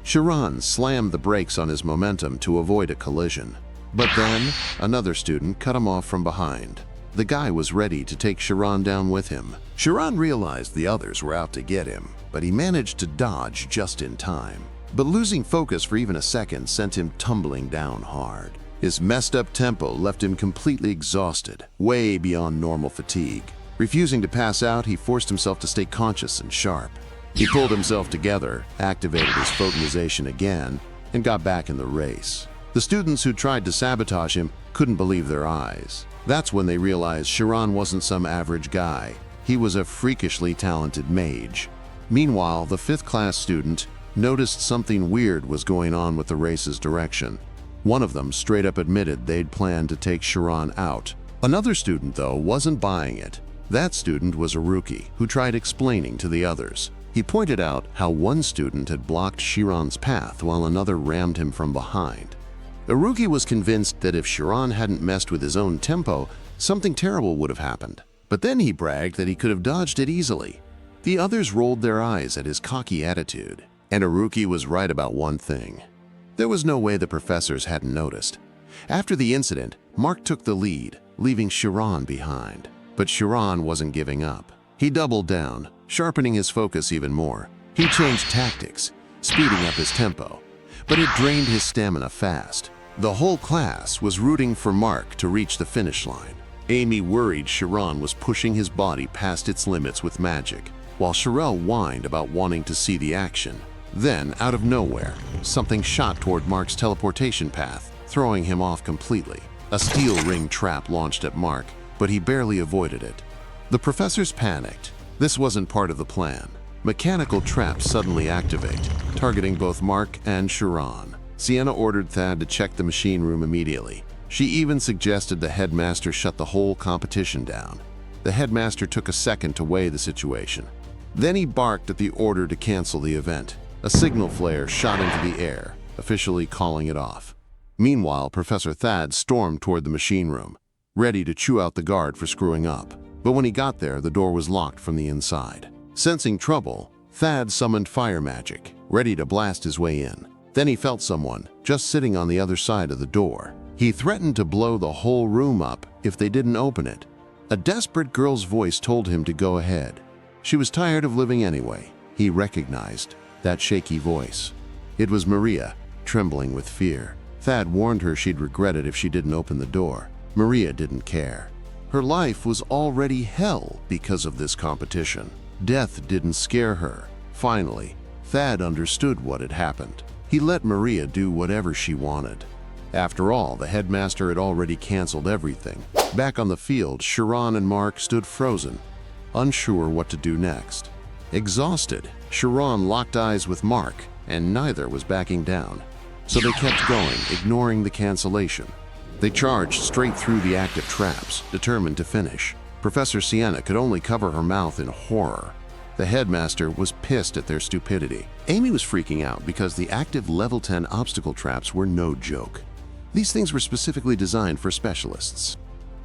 Shiron slammed the brakes on his momentum to avoid a collision. But then, another student cut him off from behind. The guy was ready to take Shiron down with him. Shiron realized the others were out to get him, but he managed to dodge just in time. But losing focus for even a second sent him tumbling down hard. His messed up tempo left him completely exhausted, way beyond normal fatigue. Refusing to pass out, he forced himself to stay conscious and sharp. He pulled himself together, activated his photonization again, and got back in the race. The students who tried to sabotage him couldn't believe their eyes. That's when they realized Shiron wasn't some average guy. He was a freakishly talented mage. Meanwhile, the 5th class student noticed something weird was going on with the race's direction. One of them straight up admitted they'd planned to take Shiron out. Another student, though, wasn't buying it. That student was a rookie who tried explaining to the others. He pointed out how one student had blocked Shiron's path while another rammed him from behind. The rookie was convinced that if Shiron hadn't messed with his own tempo, something terrible would have happened. But then he bragged that he could have dodged it easily. The others rolled their eyes at his cocky attitude. And a rookie was right about one thing. There was no way the professors hadn't noticed. After the incident, Mark took the lead, leaving Shiron behind. But Shiron wasn't giving up. He doubled down, sharpening his focus even more. He changed tactics, speeding up his tempo. But it drained his stamina fast. The whole class was rooting for Mark to reach the finish line. Amy worried Shiron was pushing his body past its limits with magic, while Sharelle whined about wanting to see the action. Then, out of nowhere, something shot toward Mark's teleportation path, throwing him off completely. A steel ring trap launched at Mark, but he barely avoided it. The professors panicked. This wasn't part of the plan. Mechanical traps suddenly activate, targeting both Mark and Shiron. Siena ordered Thad to check the machine room immediately. She even suggested the headmaster shut the whole competition down. The headmaster took a second to weigh the situation. Then he barked at the order to cancel the event. A signal flare shot into the air, officially calling it off. Meanwhile, Professor Thad stormed toward the machine room, ready to chew out the guard for screwing up. But when he got there, the door was locked from the inside. Sensing trouble, Thad summoned fire magic, ready to blast his way in. Then he felt someone just sitting on the other side of the door. He threatened to blow the whole room up if they didn't open it. A desperate girl's voice told him to go ahead. She was tired of living anyway. He recognized that shaky voice. It was Maria, trembling with fear. Thad warned her she'd regret it if she didn't open the door. Maria didn't care. Her life was already hell because of this competition. Death didn't scare her. Finally, Thad understood what had happened. He let Maria do whatever she wanted. After all, the headmaster had already canceled everything. Back on the field, Shiron and Mark stood frozen, unsure what to do next. Exhausted, Shiron locked eyes with Mark, and neither was backing down. So they kept going, ignoring the cancellation. They charged straight through the active traps, determined to finish. Professor Siena could only cover her mouth in horror. The headmaster was pissed at their stupidity. Amy was freaking out because the active level 10 obstacle traps were no joke. These things were specifically designed for specialists.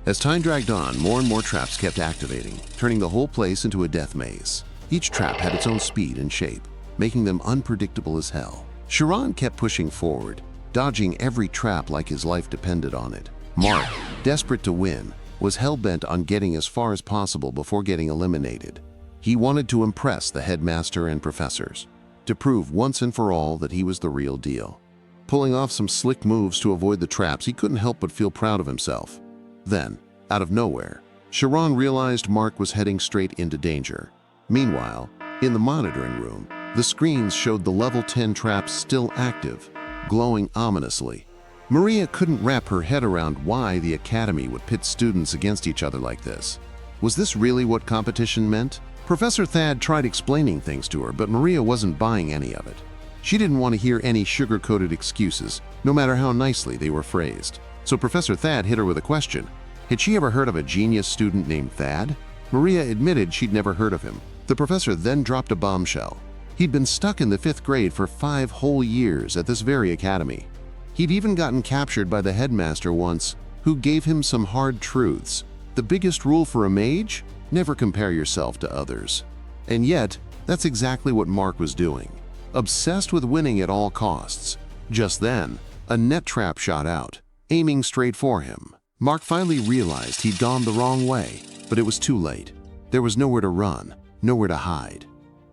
As time dragged on, more and more traps kept activating, turning the whole place into a death maze. Each trap had its own speed and shape, making them unpredictable as hell. Shiron kept pushing forward, dodging every trap like his life depended on it. Mark, desperate to win, was hell-bent on getting as far as possible before getting eliminated. He wanted to impress the headmaster and professors, to prove once and for all that he was the real deal. Pulling off some slick moves to avoid the traps, he couldn't help but feel proud of himself. Then, out of nowhere, Shiron realized Mark was heading straight into danger. Meanwhile, in the monitoring room, the screens showed the level 10 traps still active, glowing ominously. Maria couldn't wrap her head around why the academy would pit students against each other like this. Was this really what competition meant? Professor Thad tried explaining things to her, but Maria wasn't buying any of it. She didn't want to hear any sugar-coated excuses, no matter how nicely they were phrased. So Professor Thad hit her with a question. Had she ever heard of a genius student named Thad? Maria admitted she'd never heard of him. The professor then dropped a bombshell. He'd been stuck in the 5th grade for 5 whole years at this very academy. He'd even gotten captured by the headmaster once, who gave him some hard truths. The biggest rule for a mage? Never compare yourself to others. And yet, that's exactly what Mark was doing. Obsessed with winning at all costs. Just then, a net trap shot out, aiming straight for him. Mark finally realized he'd gone the wrong way, but it was too late. There was nowhere to run, nowhere to hide.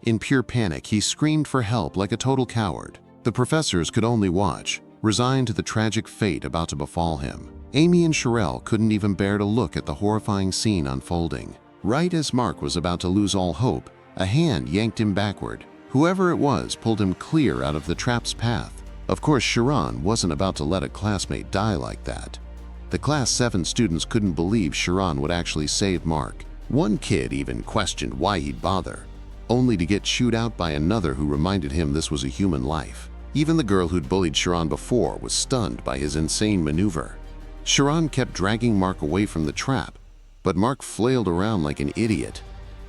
In pure panic, he screamed for help like a total coward. The professors could only watch, resigned to the tragic fate about to befall him. Amy and Sharelle couldn't even bear to look at the horrifying scene unfolding. Right as Mark was about to lose all hope, a hand yanked him backward. Whoever it was pulled him clear out of the trap's path. Of course, Shiron wasn't about to let a classmate die like that. The Class 7 students couldn't believe Shiron would actually save Mark. One kid even questioned why he'd bother, only to get chewed out by another who reminded him this was a human life. Even the girl who'd bullied Shiron before was stunned by his insane maneuver. Shiron kept dragging Mark away from the trap, but Mark flailed around like an idiot.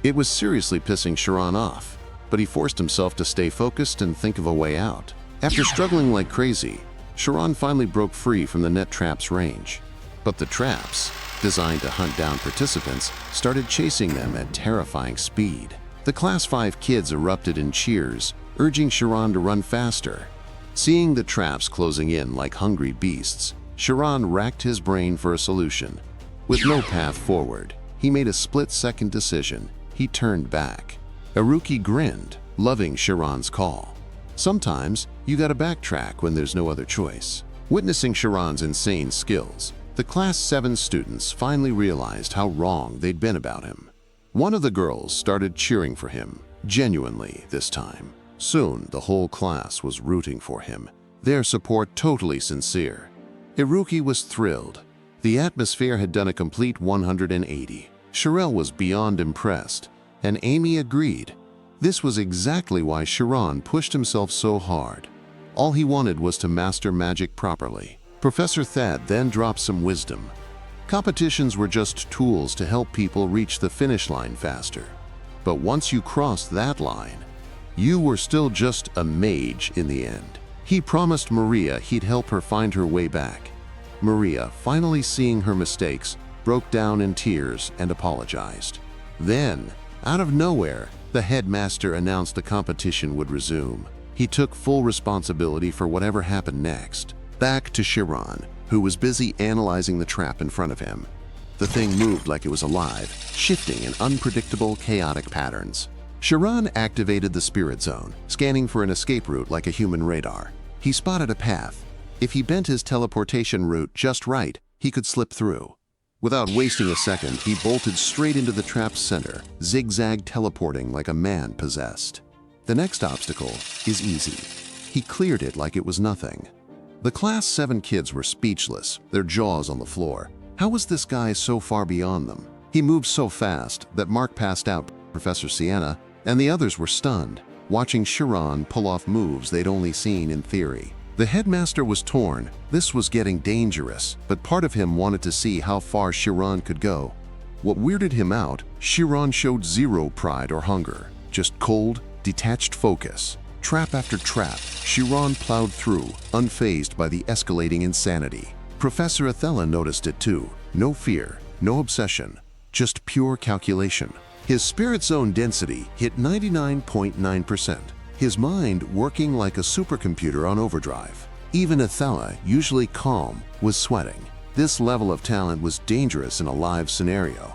It was seriously pissing Shiron off, but he forced himself to stay focused and think of a way out. After struggling like crazy, Shiron finally broke free from the net trap's range. But the traps, designed to hunt down participants, started chasing them at terrifying speed. The Class 5 kids erupted in cheers, urging Shiron to run faster. Seeing the traps closing in like hungry beasts, Shiron racked his brain for a solution. With no path forward, he made a split-second decision. He turned back. Iruki grinned, loving Shiron's call. Sometimes, you gotta backtrack when there's no other choice. Witnessing Shiron's insane skills, the Class 7 students finally realized how wrong they'd been about him. One of the girls started cheering for him, genuinely this time. Soon, the whole class was rooting for him, their support totally sincere. Iruki was thrilled. The atmosphere had done a complete 180. Sharelle was beyond impressed, and Amy agreed. This was exactly why Shiron pushed himself so hard. All he wanted was to master magic properly. Professor Thad then dropped some wisdom. Competitions were just tools to help people reach the finish line faster. But once you crossed that line, you were still just a mage in the end. He promised Maria he'd help her find her way back. Maria, finally seeing her mistakes, broke down in tears and apologized. Then, out of nowhere, the headmaster announced the competition would resume. He took full responsibility for whatever happened next. Back to Shiron, who was busy analyzing the trap in front of him. The thing moved like it was alive, shifting in unpredictable, chaotic patterns. Shiron activated the spirit zone, scanning for an escape route like a human radar. He spotted a path. If he bent his teleportation route just right, he could slip through. Without wasting a second, he bolted straight into the trap's center, zigzag teleporting like a man possessed. The next obstacle is easy. He cleared it like it was nothing. The Class 7 kids were speechless, their jaws on the floor. How was this guy so far beyond them? He moved so fast that Mark passed out Professor Siena, and the others were stunned, watching Shiron pull off moves they'd only seen in theory. The headmaster was torn. This was getting dangerous, but part of him wanted to see how far Shiron could go. What weirded him out, Shiron showed zero pride or hunger, just cold, detached focus. Trap after trap, Shiron plowed through, unfazed by the escalating insanity. Professor Ethella noticed it too. No fear, no obsession, just pure calculation. His spirit zone density hit 99.9%. His mind working like a supercomputer on overdrive. Even Ethella, usually calm, was sweating. This level of talent was dangerous in a live scenario.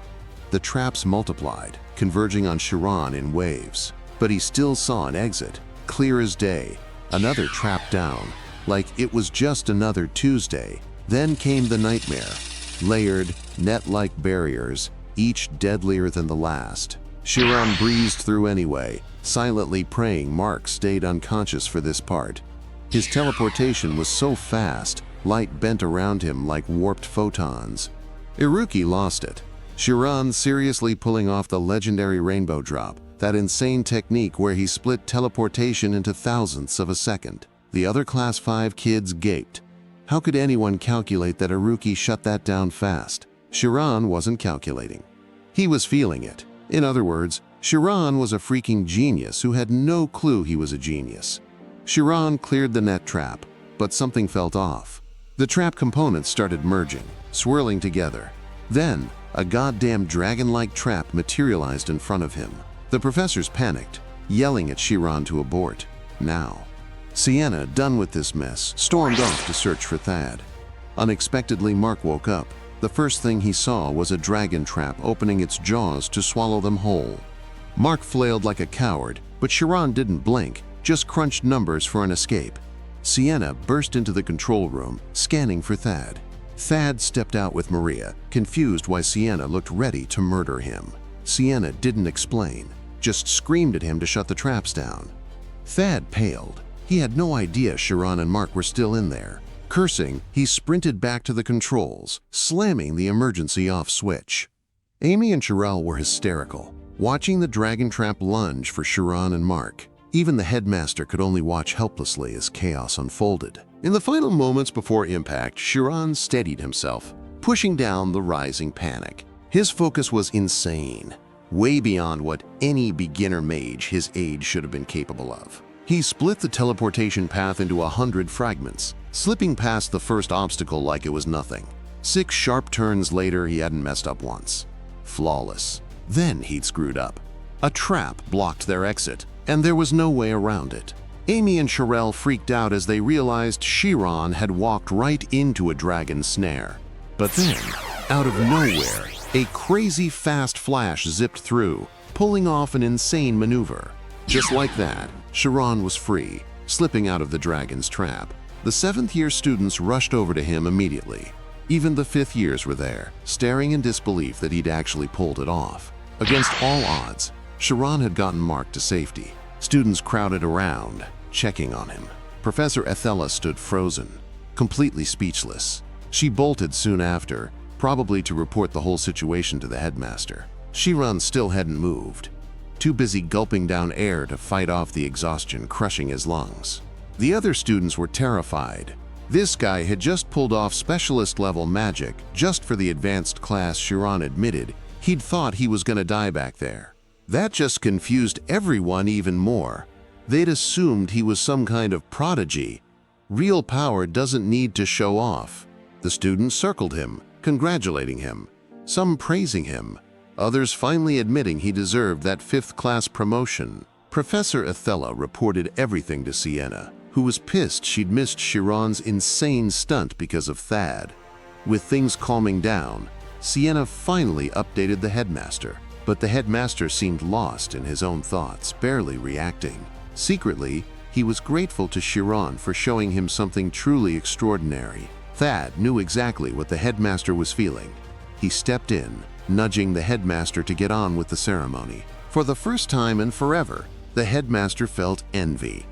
The traps multiplied, converging on Shiron in waves. But he still saw an exit, clear as day. Another trap down, like it was just another Tuesday. Then came the nightmare. Layered, net-like barriers, each deadlier than the last. Shiron breezed through anyway, silently praying Mark stayed unconscious for this part. His teleportation was so fast, light bent around him like warped photons. Iruki lost it. Shiron seriously pulling off the legendary rainbow drop, that insane technique where he split teleportation into thousandths of a second. The other Class 5 kids gaped. How could anyone calculate that Iruki shut that down fast? Shiron wasn't calculating. He was feeling it. In other words, Shiron was a freaking genius who had no clue he was a genius. Shiron cleared the net trap, but something felt off. The trap components started merging, swirling together. Then, a goddamn dragon-like trap materialized in front of him. The professors panicked, yelling at Shiron to abort. Now. Siena, done with this mess, stormed off to search for Thad. Unexpectedly, Mark woke up. The first thing he saw was a dragon trap opening its jaws to swallow them whole. Mark flailed like a coward, but Shiron didn't blink, just crunched numbers for an escape. Siena burst into the control room, scanning for Thad. Thad stepped out with Maria, confused why Siena looked ready to murder him. Siena didn't explain, just screamed at him to shut the traps down. Thad paled. He had no idea Shiron and Mark were still in there. Cursing, he sprinted back to the controls, slamming the emergency off switch. Amy and Sharelle were hysterical, watching the dragon trap lunge for Shiron and Mark. Even the headmaster could only watch helplessly as chaos unfolded. In the final moments before impact, Shiron steadied himself, pushing down the rising panic. His focus was insane, way beyond what any beginner mage his age should have been capable of. He split the teleportation path into 100 fragments, slipping past the first obstacle like it was nothing. 6 sharp turns later, he hadn't messed up once. Flawless. Then he'd screwed up. A trap blocked their exit, and there was no way around it. Amy and Sharelle freaked out as they realized Shiron had walked right into a dragon snare. But then, out of nowhere, a crazy fast flash zipped through, pulling off an insane maneuver. Just like that, Shiron was free, slipping out of the dragon's trap. The 7th-year students rushed over to him immediately. Even the 5th years were there, staring in disbelief that he'd actually pulled it off. Against all odds, Shiron had gotten Mark to safety. Students crowded around, checking on him. Professor Ethella stood frozen, completely speechless. She bolted soon after, probably to report the whole situation to the headmaster. Shiron still hadn't moved, too busy gulping down air to fight off the exhaustion crushing his lungs. The other students were terrified. This guy had just pulled off specialist-level magic just for the advanced class. Shiron admitted he'd thought he was gonna die back there. That just confused everyone even more. They'd assumed he was some kind of prodigy. Real power doesn't need to show off. The students circled him, congratulating him, some praising him, others finally admitting he deserved that 5th-class promotion. Professor Ethella reported everything to Siena, who was pissed she'd missed Shiron's insane stunt because of Thad. With things calming down, Siena finally updated the headmaster, but the headmaster seemed lost in his own thoughts, barely reacting. Secretly, he was grateful to Shiron for showing him something truly extraordinary. Thad knew exactly what the headmaster was feeling. He stepped in, nudging the headmaster to get on with the ceremony. For the first time in forever, the headmaster felt envy.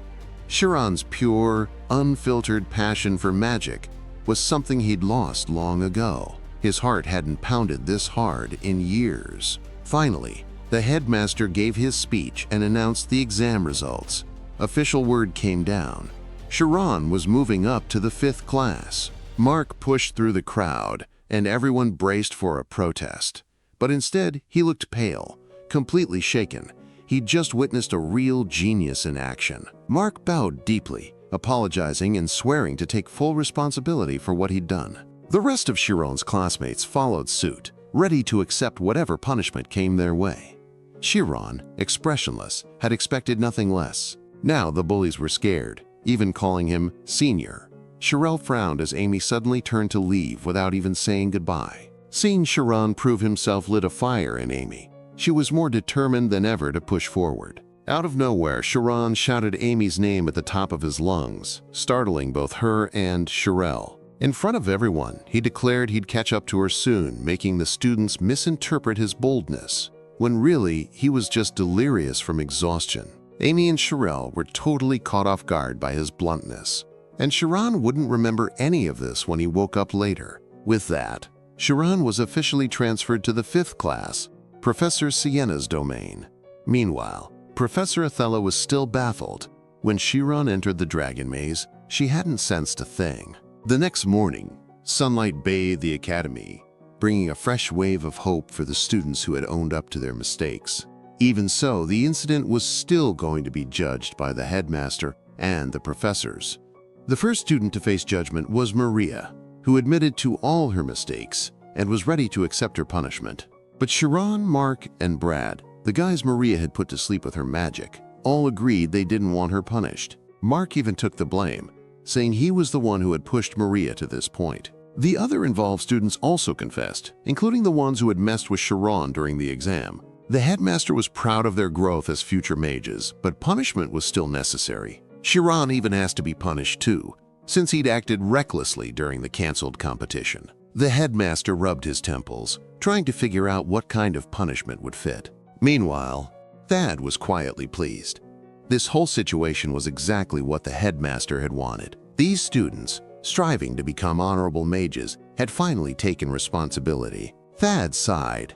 Shiron's pure, unfiltered passion for magic was something he'd lost long ago. His heart hadn't pounded this hard in years. Finally, the headmaster gave his speech and announced the exam results. Official word came down. Shiron was moving up to the 5th class. Mark pushed through the crowd, and everyone braced for a protest. but instead he looked pale, completely shaken. He'd just witnessed a real genius in action. Mark bowed deeply, apologizing and swearing to take full responsibility for what he'd done. The rest of Shiron's classmates followed suit, ready to accept whatever punishment came their way. Shiron, expressionless, had expected nothing less. Now the bullies were scared, even calling him Senior. Sharelle frowned as Amy suddenly turned to leave without even saying goodbye. Seeing Shiron prove himself lit a fire in Amy. She was more determined than ever to push forward. Out of nowhere, Shiron shouted Amy's name at the top of his lungs, startling both her and Sharelle. In front of everyone, he declared he'd catch up to her soon, making the students misinterpret his boldness, when really he was just delirious from exhaustion. Amy and Sharelle were totally caught off guard by his bluntness, and Shiron wouldn't remember any of this when he woke up later. With that, Shiron was officially transferred to the 5th class, Professor Siena's domain. Meanwhile, Professor Ethella was still baffled. When Shiron entered the dragon maze, she hadn't sensed a thing. The next morning, sunlight bathed the academy, bringing a fresh wave of hope for the students who had owned up to their mistakes. Even so, the incident was still going to be judged by the headmaster and the professors. The first student to face judgment was Maria, who admitted to all her mistakes and was ready to accept her punishment. But Shiron, Mark, and Brad, the guys Maria had put to sleep with her magic, all agreed they didn't want her punished. Mark even took the blame, saying he was the one who had pushed Maria to this point. The other involved students also confessed, including the ones who had messed with Shiron during the exam. The headmaster was proud of their growth as future mages, but punishment was still necessary. Shiron even asked to be punished too, since he'd acted recklessly during the cancelled competition. The headmaster rubbed his temples, trying to figure out what kind of punishment would fit. Meanwhile, Thad was quietly pleased. This whole situation was exactly what the headmaster had wanted. These students, striving to become honorable mages, had finally taken responsibility. Thad sighed.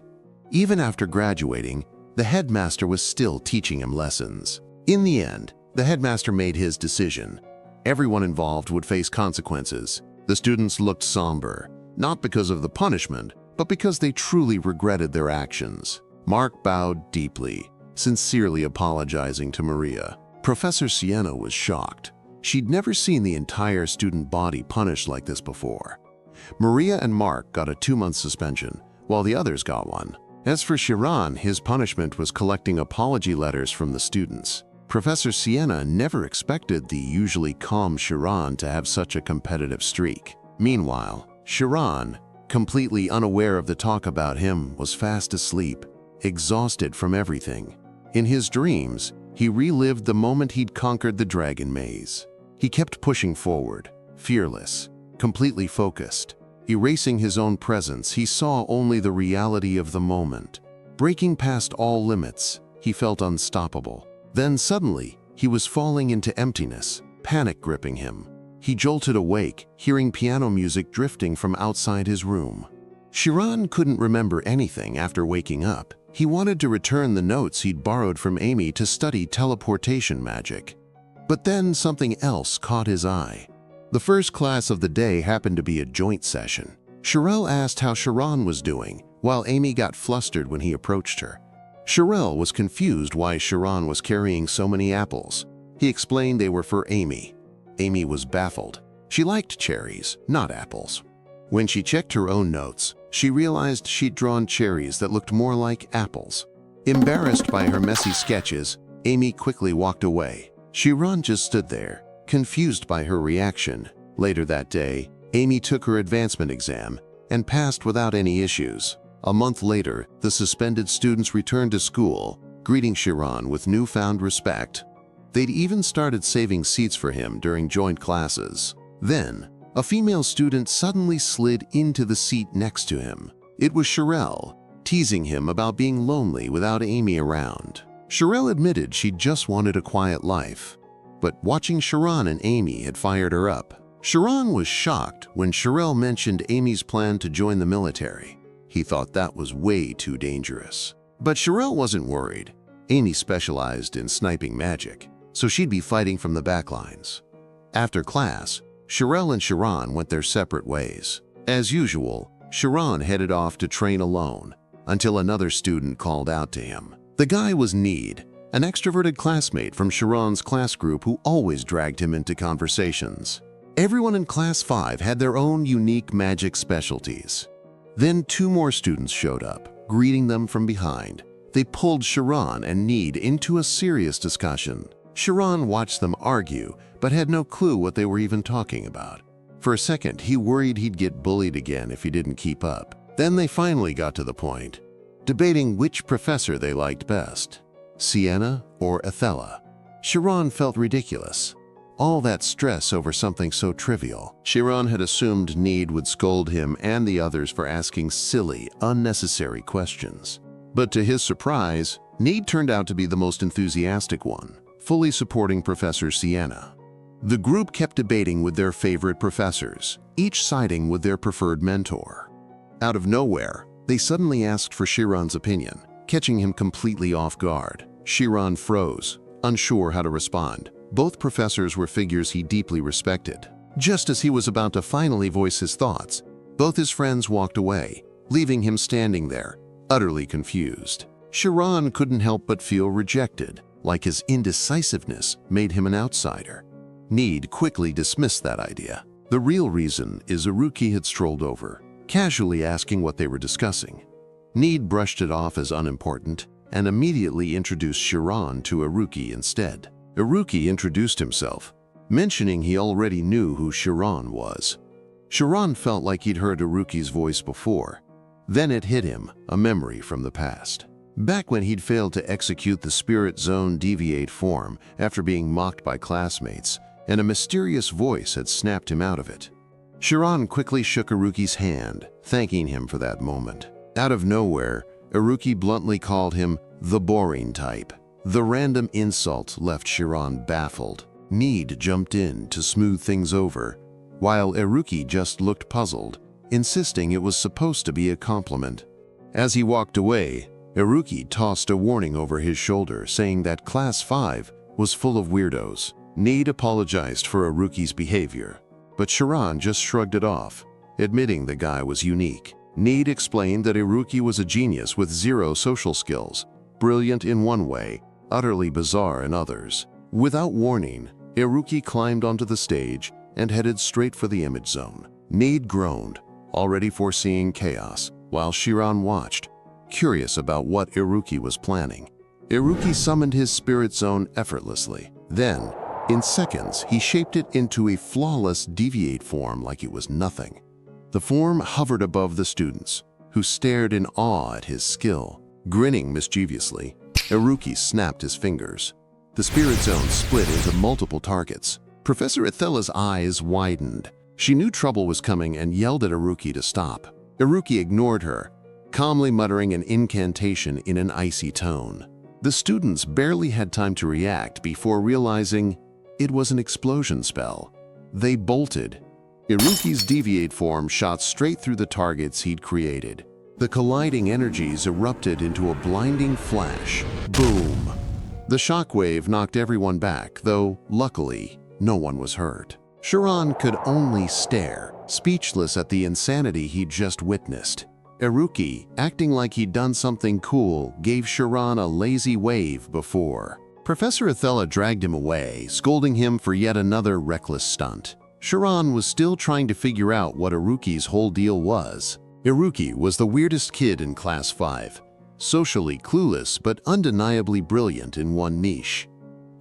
Even after graduating, the headmaster was still teaching him lessons. In the end, the headmaster made his decision. Everyone involved would face consequences. The students looked somber, not because of the punishment, but because they truly regretted their actions. Mark bowed deeply, sincerely apologizing to Maria. Professor Siena was shocked. She'd never seen the entire student body punished like this before. Maria and Mark got a 2-month suspension, while the others got one. As for Shiron, his punishment was collecting apology letters from the students. Professor Siena never expected the usually calm Shiron to have such a competitive streak. Meanwhile, Shiron, completely unaware of the talk about him, was fast asleep, exhausted from everything. In his dreams, he relived the moment he'd conquered the dragon maze. He kept pushing forward, fearless, completely focused. Erasing his own presence, he saw only the reality of the moment. Breaking past all limits, he felt unstoppable. Then suddenly, he was falling into emptiness, panic gripping him. He jolted awake, hearing piano music drifting from outside his room. Shiron couldn't remember anything after waking up. He wanted to return the notes he'd borrowed from Amy to study teleportation magic. But then something else caught his eye. The first class of the day happened to be a joint session. Sharelle asked how Shiron was doing, while Amy got flustered when he approached her. Sharelle was confused why Shiron was carrying so many apples. He explained they were for Amy. Amy was baffled. She liked cherries, not apples. When she checked her own notes, she realized she'd drawn cherries that looked more like apples. Embarrassed by her messy sketches, Amy quickly walked away. Shiron just stood there, confused by her reaction. Later that day, Amy took her advancement exam and passed without any issues. A month later, the suspended students returned to school, greeting Shiron with newfound respect. They'd even started saving seats for him during joint classes. Then, a female student suddenly slid into the seat next to him. It was Sharelle, teasing him about being lonely without Amy around. Sharelle admitted she just wanted a quiet life, but watching Shiron and Amy had fired her up. Shiron was shocked when Sharelle mentioned Amy's plan to join the military. He thought that was way too dangerous. But Sharelle wasn't worried. Amy specialized in sniping magic, so she'd be fighting from the back lines. After class, Sharelle and Shiron went their separate ways. As usual, Shiron headed off to train alone, until another student called out to him. The guy was Need, an extroverted classmate from Shiron's class group who always dragged him into conversations. Everyone in Class 5 had their own unique magic specialties. Then 2 more students showed up, greeting them from behind. They pulled Shiron and Need into a serious discussion. Shiron watched them argue, but had no clue what they were even talking about. For a second, he worried he'd get bullied again if he didn't keep up. Then they finally got to the point, debating which professor they liked best, Siena or Ethella. Shiron felt ridiculous. All that stress over something so trivial. Shiron had assumed Need would scold him and the others for asking silly, unnecessary questions. But to his surprise, Need turned out to be the most enthusiastic one, fully supporting Professor Siena. The group kept debating with their favorite professors, each siding with their preferred mentor. Out of nowhere, they suddenly asked for Shiron's opinion, catching him completely off guard. Shiron froze, unsure how to respond. Both professors were figures he deeply respected. Just as he was about to finally voice his thoughts, both his friends walked away, leaving him standing there, utterly confused. Shiron couldn't help but feel rejected, like his indecisiveness made him an outsider. Need quickly dismissed that idea. The real reason is Iruki had strolled over, casually asking what they were discussing. Need brushed it off as unimportant and immediately introduced Shiron to Iruki instead. Iruki introduced himself, mentioning he already knew who Shiron was. Shiron felt like he'd heard Iruki's voice before. Then it hit him, a memory from the past. Back when he'd failed to execute the Spirit Zone Deviate form after being mocked by classmates, and a mysterious voice had snapped him out of it. Shiron quickly shook Iruki's hand, thanking him for that moment. Out of nowhere, Iruki bluntly called him the boring type. The random insult left Shiron baffled. Need jumped in to smooth things over, while Iruki just looked puzzled, insisting it was supposed to be a compliment. As he walked away, Iruki tossed a warning over his shoulder, saying that Class 5 was full of weirdos. Need apologized for Iruki's behavior, but Shiron just shrugged it off, admitting the guy was unique. Need explained that Iruki was a genius with 0 social skills, brilliant in one way, utterly bizarre in others. Without warning, Iruki climbed onto the stage and headed straight for the image zone. Need groaned, already foreseeing chaos, while Shiron watched, curious about what Iruki was planning. Iruki summoned his spirit zone effortlessly. Then, in seconds, he shaped it into a flawless deviate form like it was nothing. The form hovered above the students, who stared in awe at his skill. Grinning mischievously, Iruki snapped his fingers. The spirit zone split into multiple targets. Professor Ethella's eyes widened. She knew trouble was coming and yelled at Iruki to stop. Iruki ignored her, calmly muttering an incantation in an icy tone. The students barely had time to react before realizing it was an explosion spell. They bolted. Iruki's deviate form shot straight through the targets he'd created. The colliding energies erupted into a blinding flash. Boom! The shockwave knocked everyone back, though, luckily, no one was hurt. Shiron could only stare, speechless at the insanity he'd just witnessed. Iruki, acting like he'd done something cool, gave Shiron a lazy wave before. Professor Ethella dragged him away, scolding him for yet another reckless stunt. Shiron was still trying to figure out what Iruki's whole deal was. Iruki was the weirdest kid in Class 5, socially clueless but undeniably brilliant in one niche.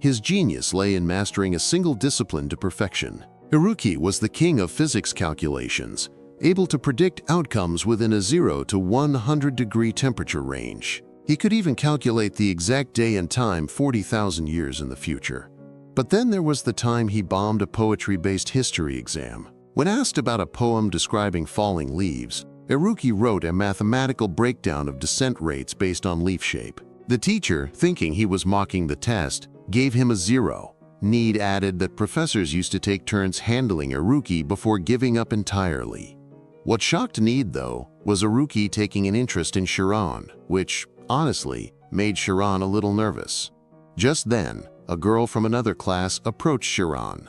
His genius lay in mastering a single discipline to perfection. Iruki was the king of physics calculations, able to predict outcomes within a 0 to 100-degree temperature range. He could even calculate the exact day and time 40,000 years in the future. But then there was the time he bombed a poetry-based history exam. When asked about a poem describing falling leaves, Iruki wrote a mathematical breakdown of descent rates based on leaf shape. The teacher, thinking he was mocking the test, gave him a 0. Need added that professors used to take turns handling Iruki before giving up entirely. What shocked Need, though, was Iruki taking an interest in Shiron, which, honestly, made Shiron a little nervous. Just then, a girl from another class approached Shiron.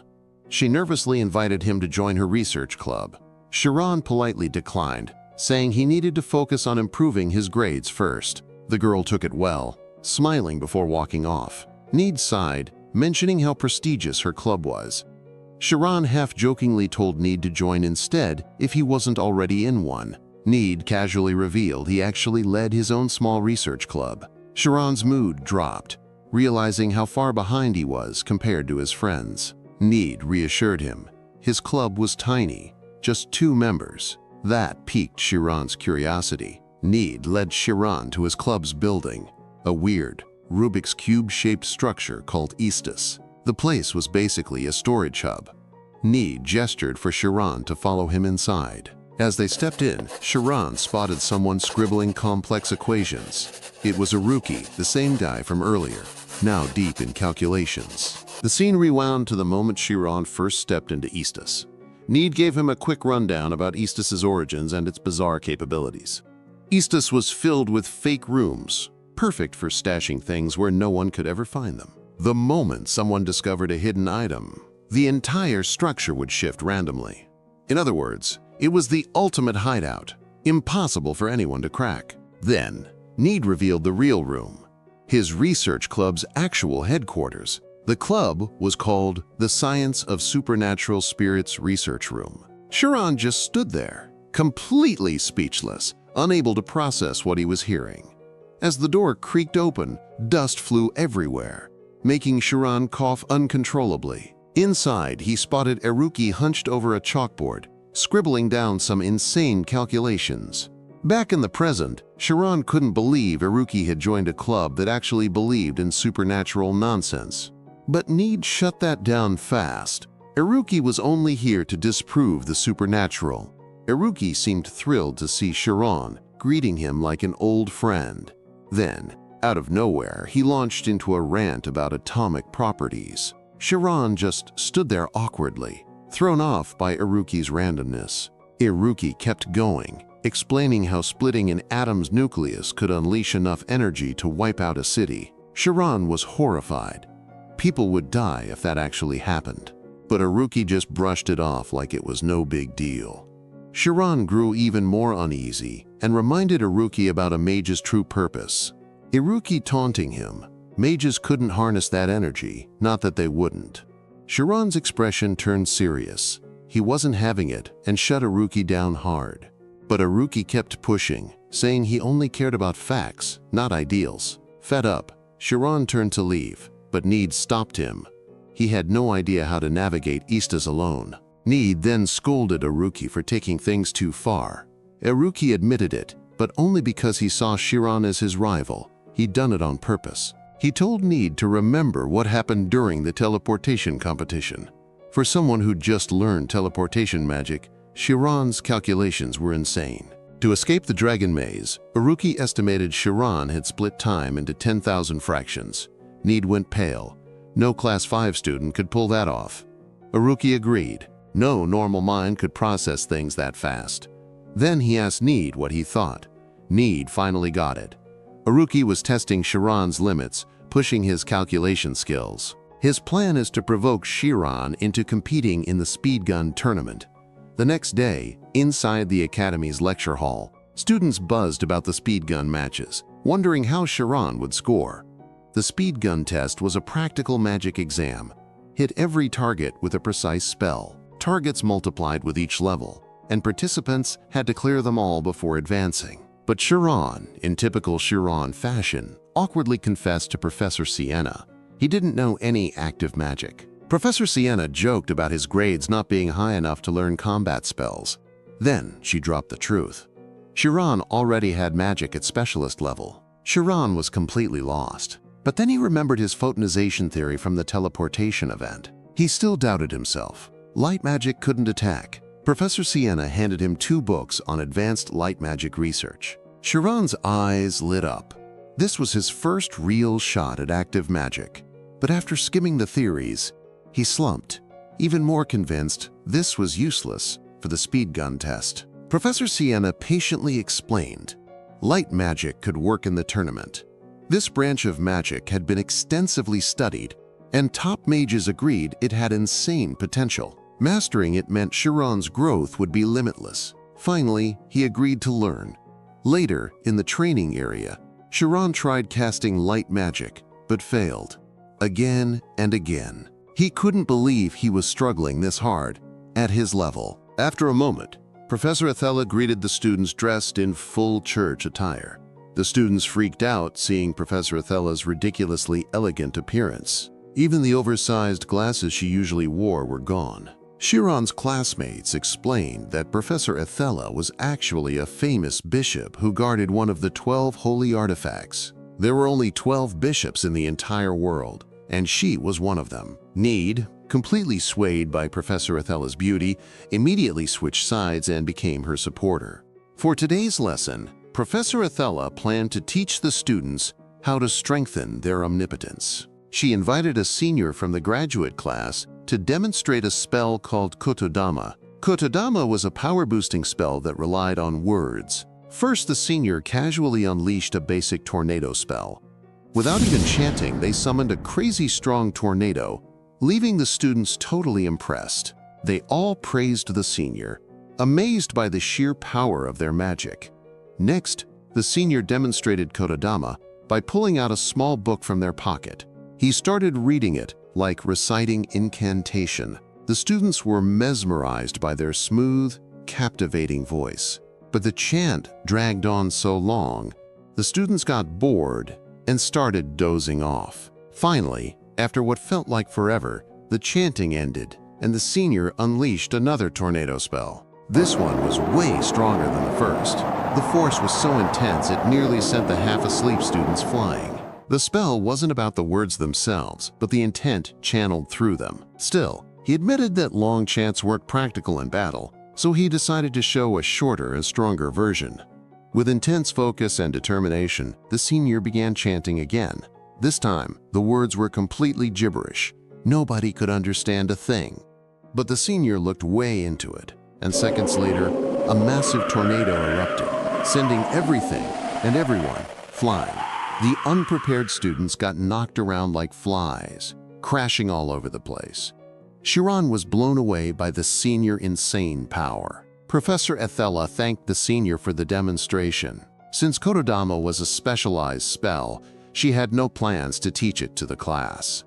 She nervously invited him to join her research club. Shiron politely declined, saying he needed to focus on improving his grades first. The girl took it well, smiling before walking off. Need sighed, mentioning how prestigious her club was. Shiron half-jokingly told Need to join instead if he wasn't already in one. Need casually revealed he actually led his own small research club. Shiron's mood dropped, realizing how far behind he was compared to his friends. Need reassured him. His club was tiny, just 2 members. That piqued Shiron's curiosity. Need led Shiron to his club's building, a weird, Rubik's Cube-shaped structure called Istis. The place was basically a storage hub. Need gestured for Shiron to follow him inside. As they stepped in, Shiron spotted someone scribbling complex equations. It was a rookie, the same guy from earlier, now deep in calculations. The scene rewound to the moment Shiron first stepped into Istis. Need gave him a quick rundown about Istis's origins and its bizarre capabilities. Istis was filled with fake rooms, perfect for stashing things where no one could ever find them. The moment someone discovered a hidden item, the entire structure would shift randomly. In other words, it was the ultimate hideout, impossible for anyone to crack. Then, Need revealed the real room, his research club's actual headquarters. The club was called the Science of Supernatural Spirits Research Room. Shiron just stood there, completely speechless, unable to process what he was hearing. As the door creaked open, dust flew everywhere, making Shiron cough uncontrollably. Inside, he spotted Iruki hunched over a chalkboard, scribbling down some insane calculations. Back in the present, Shiron couldn't believe Iruki had joined a club that actually believed in supernatural nonsense. But Need shut that down fast. Iruki was only here to disprove the supernatural. Iruki seemed thrilled to see Shiron, greeting him like an old friend. Then, out of nowhere, he launched into a rant about atomic properties. Shiron just stood there awkwardly, thrown off by Iruki's randomness. Iruki kept going, explaining how splitting an atom's nucleus could unleash enough energy to wipe out a city. Shiron was horrified. People would die if that actually happened. But Iruki just brushed it off like it was no big deal. Shiron grew even more uneasy and reminded Iruki about a mage's true purpose. Iruki taunting him. Mages couldn't harness that energy, not that they wouldn't. Shiron's expression turned serious. He wasn't having it and shut Iruki down hard. But Iruki kept pushing, saying he only cared about facts, not ideals. Fed up, Shiron turned to leave, but Need stopped him. He had no idea how to navigate Istis alone. Need then scolded Iruki for taking things too far. Iruki admitted it, but only because he saw Shiron as his rival. He'd done it on purpose. He told Need to remember what happened during the teleportation competition. For someone who'd just learned teleportation magic, Shiron's calculations were insane. To escape the dragon maze, Iruki estimated Shiron had split time into 10,000 fractions. Need went pale. No Class 5 student could pull that off. Iruki agreed. No normal mind could process things that fast. Then he asked Need what he thought. Need finally got it. Iruki was testing Shiron's limits, pushing his calculation skills. His plan is to provoke Shiron into competing in the speed gun tournament. The next day, inside the Academy's lecture hall, students buzzed about the speed gun matches, wondering how Shiron would score. The speed gun test was a practical magic exam. Hit every target with a precise spell. Targets multiplied with each level, and participants had to clear them all before advancing. But Shiron, in typical Shiron fashion, awkwardly confessed to Professor Siena he didn't know any active magic. Professor Siena joked about his grades not being high enough to learn combat spells. Then she dropped the truth. Shiron already had magic at specialist level. Shiron was completely lost. But then he remembered his photonization theory from the teleportation event. He still doubted himself. Light magic couldn't attack. Professor Siena handed him 2 books on advanced light magic research. Shiron's eyes lit up. This was his first real shot at active magic. But after skimming the theories, he slumped, even more convinced this was useless for the speed gun test. Professor Siena patiently explained, light magic could work in the tournament. This branch of magic had been extensively studied, and top mages agreed it had insane potential. Mastering it meant Shiron's growth would be limitless. Finally, he agreed to learn. Later, in the training area, Shiron tried casting light magic, but failed. Again and again. He couldn't believe he was struggling this hard, at his level. After a moment, Professor Ethella greeted the students dressed in full church attire. The students freaked out seeing Professor Ethella's ridiculously elegant appearance. Even the oversized glasses she usually wore were gone. Shiron's classmates explained that Professor Ethella was actually a famous bishop who guarded one of the 12 holy artifacts. There were only 12 bishops in the entire world, and she was one of them. Need, completely swayed by Professor Ethella's beauty, immediately switched sides and became her supporter. For today's lesson, Professor Ethella planned to teach the students how to strengthen their omnipotence. She invited a senior from the graduate class to demonstrate a spell called Kotodama. Kotodama was a power-boosting spell that relied on words. First, the senior casually unleashed a basic tornado spell. Without even chanting, they summoned a crazy strong tornado, leaving the students totally impressed. They all praised the senior, amazed by the sheer power of their magic. Next, the senior demonstrated Kotodama by pulling out a small book from their pocket. He started reading it like reciting incantation. The students were mesmerized by their smooth, captivating voice. But the chant dragged on so long, the students got bored and started dozing off. Finally, after what felt like forever, the chanting ended and the senior unleashed another tornado spell. This one was way stronger than the first. The force was so intense it nearly sent the half-asleep students flying. The spell wasn't about the words themselves, but the intent channeled through them. Still, he admitted that long chants weren't practical in battle, so he decided to show a shorter and stronger version. With intense focus and determination, the senior began chanting again. This time, the words were completely gibberish. Nobody could understand a thing. But the senior looked way into it, and seconds later, a massive tornado erupted, sending everything and everyone flying. The unprepared students got knocked around like flies, crashing all over the place. Shiron was blown away by the senior's insane power. Professor Ethella thanked the senior for the demonstration. Since Kotodama was a specialized spell, she had no plans to teach it to the class.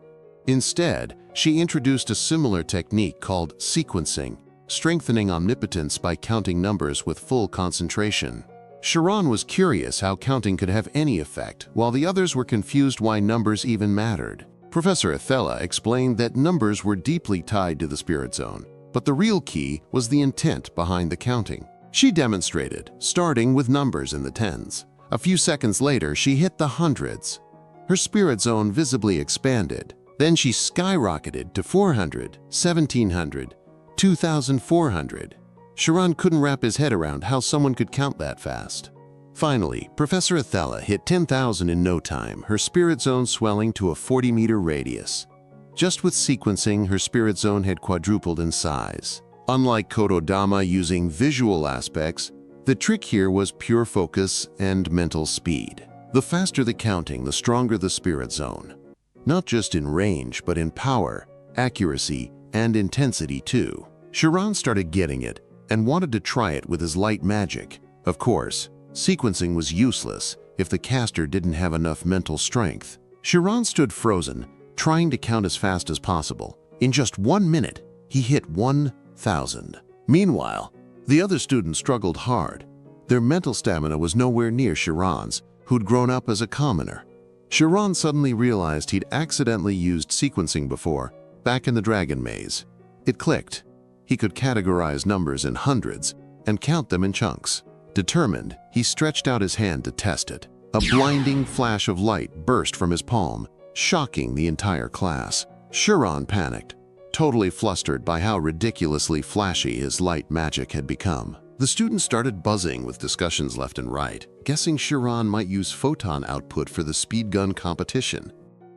Instead, she introduced a similar technique called sequencing, strengthening omnipotence by counting numbers with full concentration. Shiron was curious how counting could have any effect, while the others were confused why numbers even mattered. Professor Ethella explained that numbers were deeply tied to the spirit zone, but the real key was the intent behind the counting. She demonstrated, starting with numbers in the tens. A few seconds later, she hit the hundreds. Her spirit zone visibly expanded. Then she skyrocketed to 400, 1700, 2400. Shiron couldn't wrap his head around how someone could count that fast. Finally, Professor Ethella hit 10,000 in no time, her spirit zone swelling to a 40-meter radius. Just with sequencing, her spirit zone had quadrupled in size. Unlike Kotodama using visual aspects, the trick here was pure focus and mental speed. The faster the counting, the stronger the spirit zone. Not just in range, but in power, accuracy, and intensity too. Shiron started getting it and wanted to try it with his light magic. Of course, sequencing was useless if the caster didn't have enough mental strength. Shiron stood frozen, trying to count as fast as possible. In just 1 minute, he hit 1,000. Meanwhile, the other students struggled hard. Their mental stamina was nowhere near Shiron's, who'd grown up as a commoner. Shiron suddenly realized he'd accidentally used sequencing before, back in the dragon maze. It clicked. He could categorize numbers in hundreds and count them in chunks. Determined, he stretched out his hand to test it. A blinding flash of light burst from his palm, shocking the entire class. Shiron panicked, totally flustered by how ridiculously flashy his light magic had become. The students started buzzing with discussions left and right, guessing Shiron might use photon output for the speed gun competition.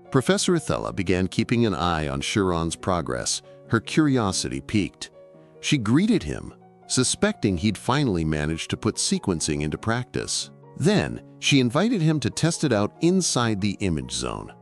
Professor Ethella began keeping an eye on Shiron's progress. Her curiosity piqued. She greeted him, suspecting he'd finally managed to put sequencing into practice. Then, she invited him to test it out inside the image zone.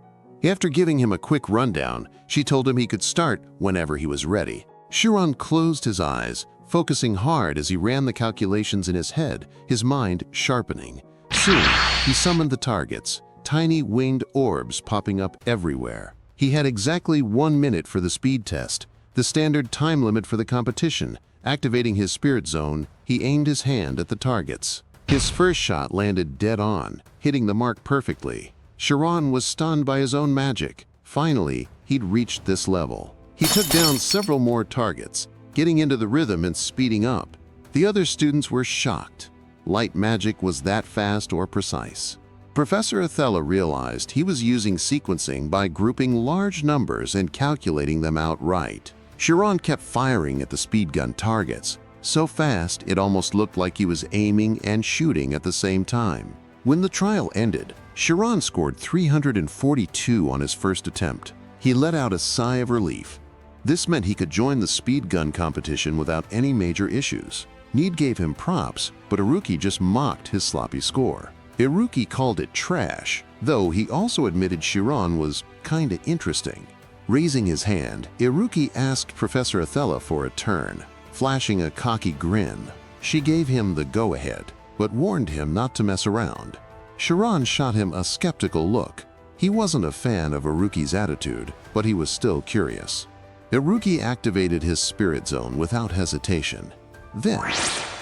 After giving him a quick rundown, she told him he could start whenever he was ready. Shiron closed his eyes, focusing hard as he ran the calculations in his head, his mind sharpening. Soon, he summoned the targets, tiny winged orbs popping up everywhere. He had exactly 1 minute for the speed test, the standard time limit for the competition. Activating his spirit zone, he aimed his hand at the targets. His first shot landed dead on, hitting the mark perfectly. Shiron was stunned by his own magic. Finally, he'd reached this level. He took down several more targets, getting into the rhythm and speeding up. The other students were shocked. Light magic was that fast or precise. Professor Ethella realized he was using sequencing by grouping large numbers and calculating them outright. Shiron kept firing at the speed gun targets, so fast it almost looked like he was aiming and shooting at the same time. When the trial ended, Shiron scored 342 on his first attempt. He let out a sigh of relief. This meant he could join the speed gun competition without any major issues. Need gave him props, but Iruki just mocked his sloppy score. Iruki called it trash, though he also admitted Shiron was kinda interesting. Raising his hand, Iruki asked Professor Ethella for a turn, flashing a cocky grin. She gave him the go-ahead, but warned him not to mess around. Shiron shot him a skeptical look. He wasn't a fan of Iruki's attitude, but he was still curious. Iruki activated his spirit zone without hesitation. Then,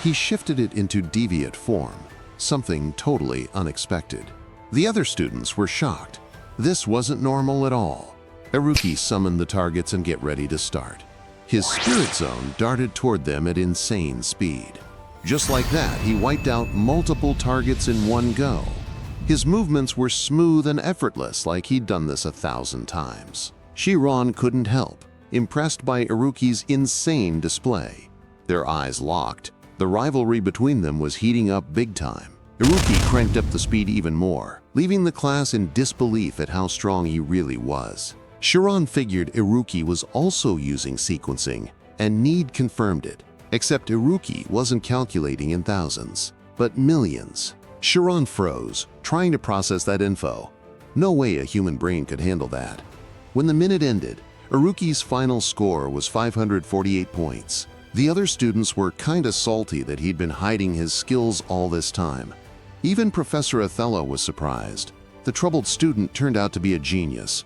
he shifted it into deviate form, something totally unexpected. The other students were shocked. This wasn't normal at all. Iruki summoned the targets and get ready to start. His spirit zone darted toward them at insane speed. Just like that, he wiped out multiple targets in one go. His movements were smooth and effortless, like he'd done this 1,000 times. Shiron couldn't help, impressed by Iruki's insane display. Their eyes locked. The rivalry between them was heating up big time. Iruki cranked up the speed even more, leaving the class in disbelief at how strong he really was. Shiron figured Iruki was also using sequencing, and Need confirmed it, except Iruki wasn't calculating in thousands, but millions. Shiron froze, trying to process that info. No way a human brain could handle that. When the minute ended, Iruki's final score was 548 points. The other students were kinda salty that he'd been hiding his skills all this time. Even Professor Ethella was surprised. The troubled student turned out to be a genius.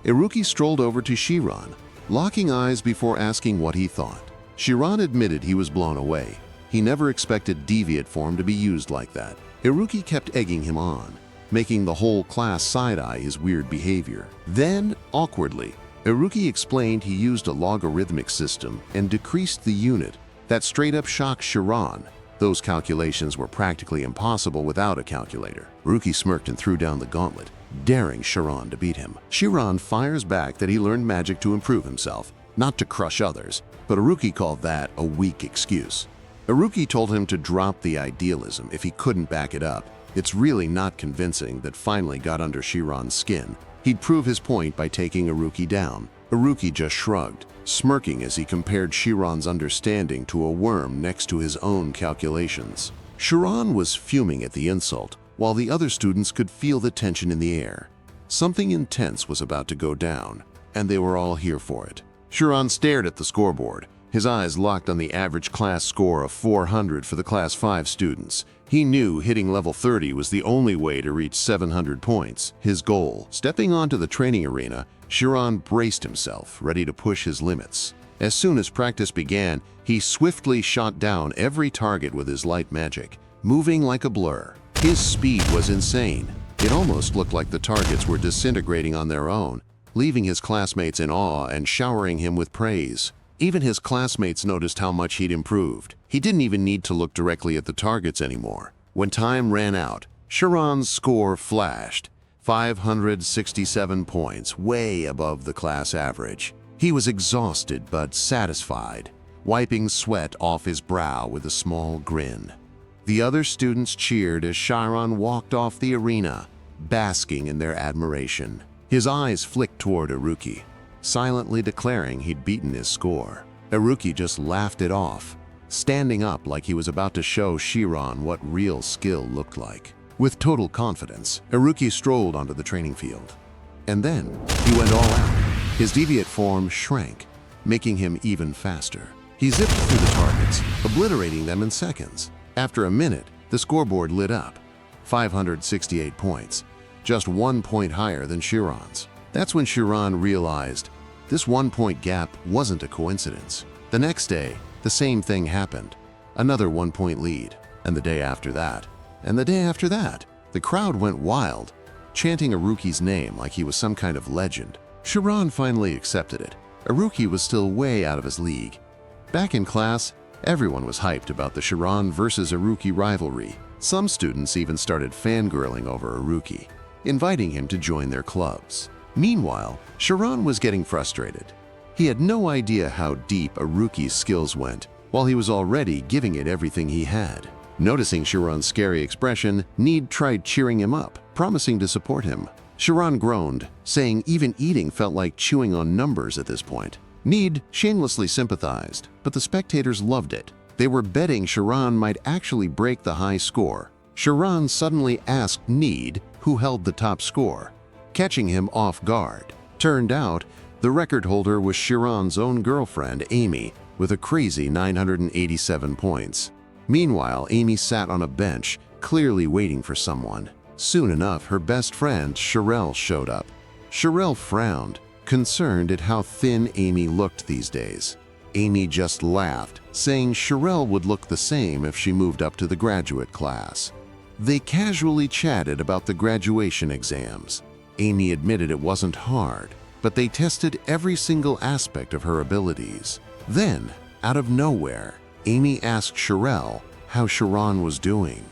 Iruki strolled over to Shiron, locking eyes before asking what he thought. Shiron admitted he was blown away. He never expected deviate form to be used like that. Iruki kept egging him on, making the whole class side-eye his weird behavior. Then, awkwardly, Iruki explained he used a logarithmic system and decreased the unit. That straight-up shocked Shiron. Those calculations were practically impossible without a calculator. Iruki smirked and threw down the gauntlet, daring Shiron to beat him. Shiron fires back that he learned magic to improve himself, not to crush others, but Iruki called that a weak excuse. Iruki told him to drop the idealism if he couldn't back it up. It's really not convincing that finally got under Shiron's skin. He'd prove his point by taking Iruki down. Iruki just shrugged, smirking as he compared Shiron's understanding to a worm next to his own calculations. Shiron was fuming at the insult, while the other students could feel the tension in the air. Something intense was about to go down, and they were all here for it. Shiron stared at the scoreboard, his eyes locked on the average class score of 400 for the Class 5 students. He knew hitting level 30 was the only way to reach 700 points, his goal. Stepping onto the training arena, Shiron braced himself, ready to push his limits. As soon as practice began, he swiftly shot down every target with his light magic, moving like a blur. His speed was insane. It almost looked like the targets were disintegrating on their own, leaving his classmates in awe and showering him with praise. Even his classmates noticed how much he'd improved. He didn't even need to look directly at the targets anymore. When time ran out, Shiron's score flashed, 567 points, way above the class average. He was exhausted but satisfied, wiping sweat off his brow with a small grin. The other students cheered as Shiron walked off the arena, basking in their admiration. His eyes flicked toward Iruki, silently declaring he'd beaten his score. Iruki just laughed it off, standing up like he was about to show Shiron what real skill looked like. With total confidence, Iruki strolled onto the training field. And then, he went all out. His deviate form shrank, making him even faster. He zipped through the targets, obliterating them in seconds. After a minute, the scoreboard lit up. 568 points, just 1 point higher than Shiron's. That's when Shiron realized this 1 point gap wasn't a coincidence. The next day, the same thing happened. Another 1 point lead. And the day after that, and the day after that, the crowd went wild, chanting Aruki's name like he was some kind of legend. Shiron finally accepted it. Aruki was still way out of his league. Back in class, everyone was hyped about the Shiron versus Aruki rivalry. Some students even started fangirling over Aruki, inviting him to join their clubs. Meanwhile, Shiron was getting frustrated. He had no idea how deep Aruki's skills went, while he was already giving it everything he had. Noticing Shiron's scary expression, Need tried cheering him up, promising to support him. Shiron groaned, saying even eating felt like chewing on numbers at this point. Need shamelessly sympathized, but the spectators loved it. They were betting Shiron might actually break the high score. Shiron suddenly asked Need who held the top score, catching him off guard. Turned out, the record holder was Shiron's own girlfriend, Amy, with a crazy 987 points. Meanwhile, Amy sat on a bench, clearly waiting for someone. Soon enough, her best friend, Sharelle, showed up. Sharelle frowned, concerned at how thin Amy looked these days. Amy just laughed, saying Sharelle would look the same if she moved up to the graduate class. They casually chatted about the graduation exams. Amy admitted it wasn't hard, but they tested every single aspect of her abilities. Then, out of nowhere, Amy asked Sharelle how Shiron was doing.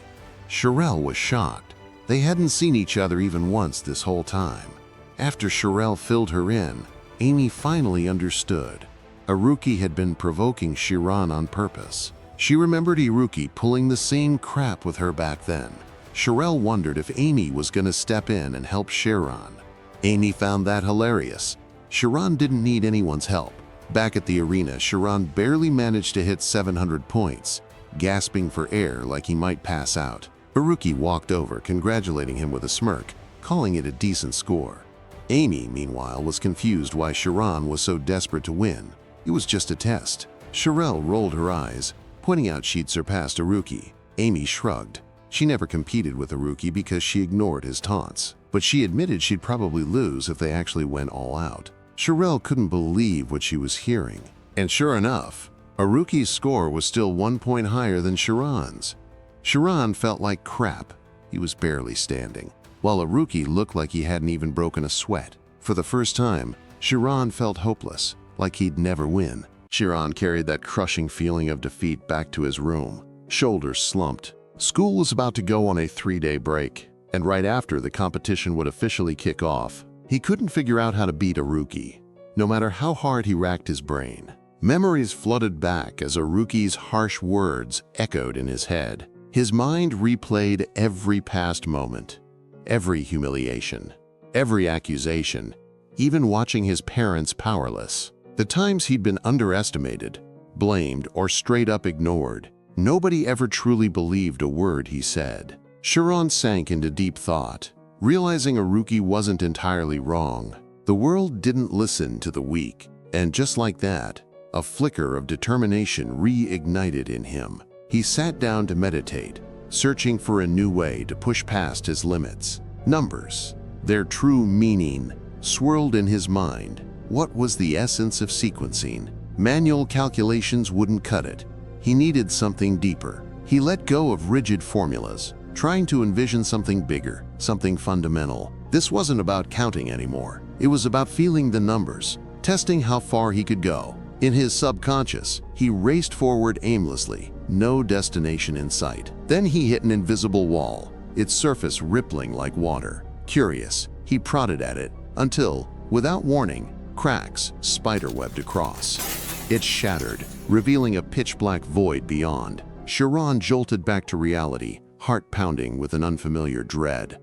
Sharelle was shocked. They hadn't seen each other even once this whole time. After Sharelle filled her in, Amy finally understood. Aruki had been provoking Shiron on purpose. She remembered Aruki pulling the same crap with her back then. Sharelle wondered if Amy was going to step in and help Shiron. Amy found that hilarious. Shiron didn't need anyone's help. Back at the arena, Shiron barely managed to hit 700 points, gasping for air like he might pass out. Aruki walked over, congratulating him with a smirk, calling it a decent score. Amy, meanwhile, was confused why Shiron was so desperate to win. It was just a test. Sharelle rolled her eyes, pointing out she'd surpassed Aruki. Amy shrugged. She never competed with Aruki because she ignored his taunts, but she admitted she'd probably lose if they actually went all out. Sharelle couldn't believe what she was hearing. And sure enough, Aruki's score was still 1 point higher than Shiron's. Shiron felt like crap. He was barely standing, while Aruki looked like he hadn't even broken a sweat. For the first time, Shiron felt hopeless, like he'd never win. Shiron carried that crushing feeling of defeat back to his room, shoulders slumped. School was about to go on a 3-day break, and right after the competition would officially kick off. He couldn't figure out how to beat Aruki, no matter how hard he racked his brain. Memories flooded back as Aruki's harsh words echoed in his head. His mind replayed every past moment, every humiliation, every accusation, even watching his parents powerless. The times he'd been underestimated, blamed, or straight up ignored. Nobody ever truly believed a word he said. Shiron sank into deep thought, realizing Aruki wasn't entirely wrong. The world didn't listen to the weak, and just like that, a flicker of determination reignited in him. He sat down to meditate, searching for a new way to push past his limits. Numbers, their true meaning, swirled in his mind. What was the essence of sequencing? Manual calculations wouldn't cut it. He needed something deeper. He let go of rigid formulas, trying to envision something bigger, something fundamental. This wasn't about counting anymore. It was about feeling the numbers, testing how far he could go. In his subconscious, he raced forward aimlessly, no destination in sight. Then he hit an invisible wall, its surface rippling like water. Curious, he prodded at it until, without warning, cracks spiderwebbed across. It shattered, revealing a pitch-black void beyond. Shiron jolted back to reality, heart pounding with an unfamiliar dread.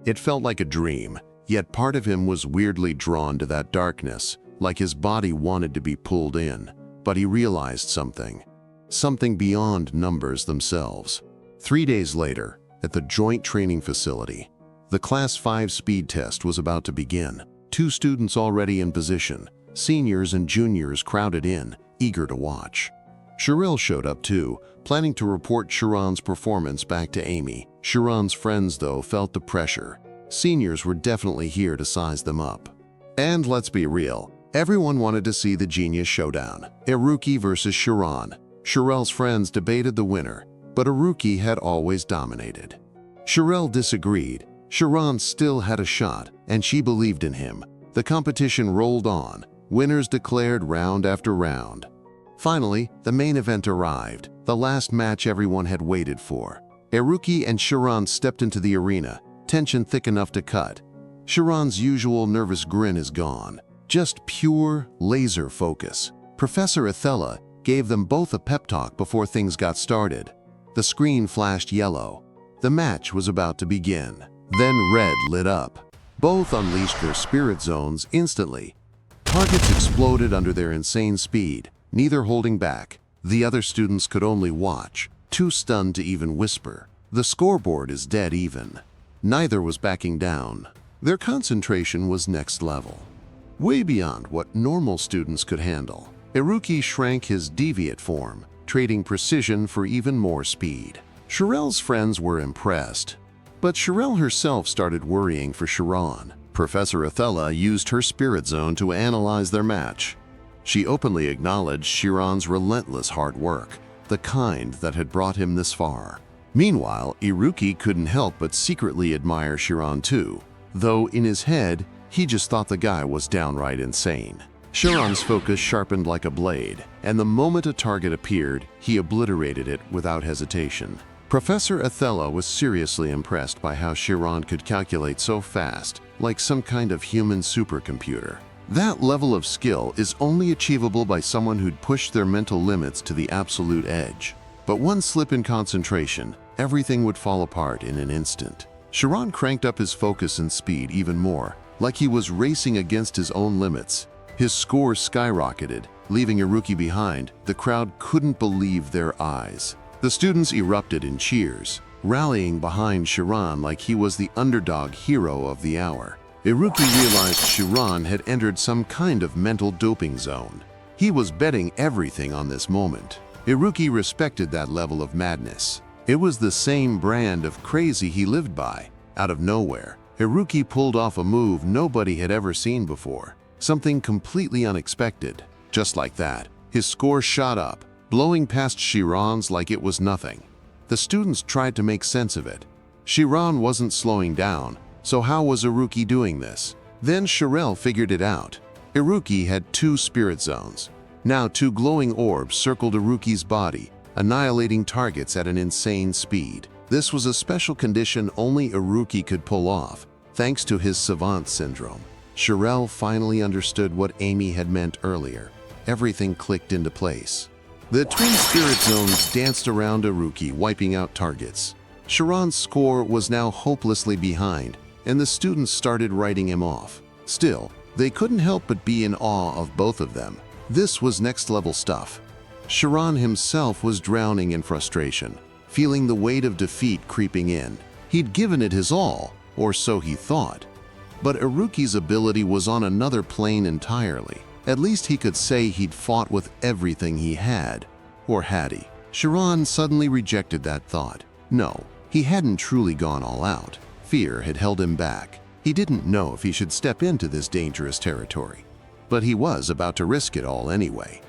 It felt like a dream, yet part of him was weirdly drawn to that darkness, like his body wanted to be pulled in. But he realized something beyond numbers themselves. 3 days later, at the joint training facility, the Class 5 speed test was about to begin. 2 students already in position, seniors and juniors crowded in, eager to watch. Sharelle showed up too, planning to report Shiron's performance back to Amy. Shiron's friends, though, felt the pressure. Seniors were definitely here to size them up. And let's be real, everyone wanted to see the genius showdown. Iruki versus Shiron. Sharelle's friends debated the winner, but Iruki had always dominated. Sharelle disagreed. Shiron still had a shot, and she believed in him. The competition rolled on, winners declared round after round. Finally, the main event arrived, the last match everyone had waited for. Iruki and Shiron stepped into the arena, tension thick enough to cut. Shiron's usual nervous grin is gone, just pure laser focus. Professor Ethella gave them both a pep talk before things got started. The screen flashed yellow. The match was about to begin. Then red lit up. Both unleashed their spirit zones instantly. Targets exploded under their insane speed, neither holding back. The other students could only watch, too stunned to even whisper. The scoreboard is dead even. Neither was backing down. Their concentration was next level, way beyond what normal students could handle. Iruki shrank his deviate form, trading precision for even more speed. Sharelle's friends were impressed, but Sharelle herself started worrying for Shiron. Professor Ethella used her spirit zone to analyze their match. She openly acknowledged Shiron's relentless hard work, the kind that had brought him this far. Meanwhile, Iruki couldn't help but secretly admire Shiron too, though in his head, he just thought the guy was downright insane. Shiron's focus sharpened like a blade, and the moment a target appeared, he obliterated it without hesitation. Professor Ethella was seriously impressed by how Shiron could calculate so fast, like some kind of human supercomputer. That level of skill is only achievable by someone who'd pushed their mental limits to the absolute edge. But one slip in concentration, everything would fall apart in an instant. Shiron cranked up his focus and speed even more, like he was racing against his own limits. His score skyrocketed, leaving Iruki behind. The crowd couldn't believe their eyes. The students erupted in cheers, rallying behind Shiron like he was the underdog hero of the hour. Iruki realized Shiron had entered some kind of mental doping zone. He was betting everything on this moment. Iruki respected that level of madness. It was the same brand of crazy he lived by. Out of nowhere, Iruki pulled off a move nobody had ever seen before. Something completely unexpected. Just like that, his score shot up, blowing past Shiron's like it was nothing. The students tried to make sense of it. Shiron wasn't slowing down, so how was Iruki doing this? Then Sharelle figured it out. Iruki had 2 spirit zones. Now 2 glowing orbs circled Iruki's body, annihilating targets at an insane speed. This was a special condition only Iruki could pull off, thanks to his savant syndrome. Sharelle finally understood what Amy had meant earlier. Everything clicked into place. The twin spirit zones danced around Iruki, wiping out targets. Shiron's score was now hopelessly behind, and the students started writing him off. Still, they couldn't help but be in awe of both of them. This was next-level stuff. Shiron himself was drowning in frustration, feeling the weight of defeat creeping in. He'd given it his all, or so he thought. But Iruki's ability was on another plane entirely. At least he could say he'd fought with everything he had. Or had he? Shiron suddenly rejected that thought. No, he hadn't truly gone all out. Fear had held him back. He didn't know if he should step into this dangerous territory. But he was about to risk it all anyway.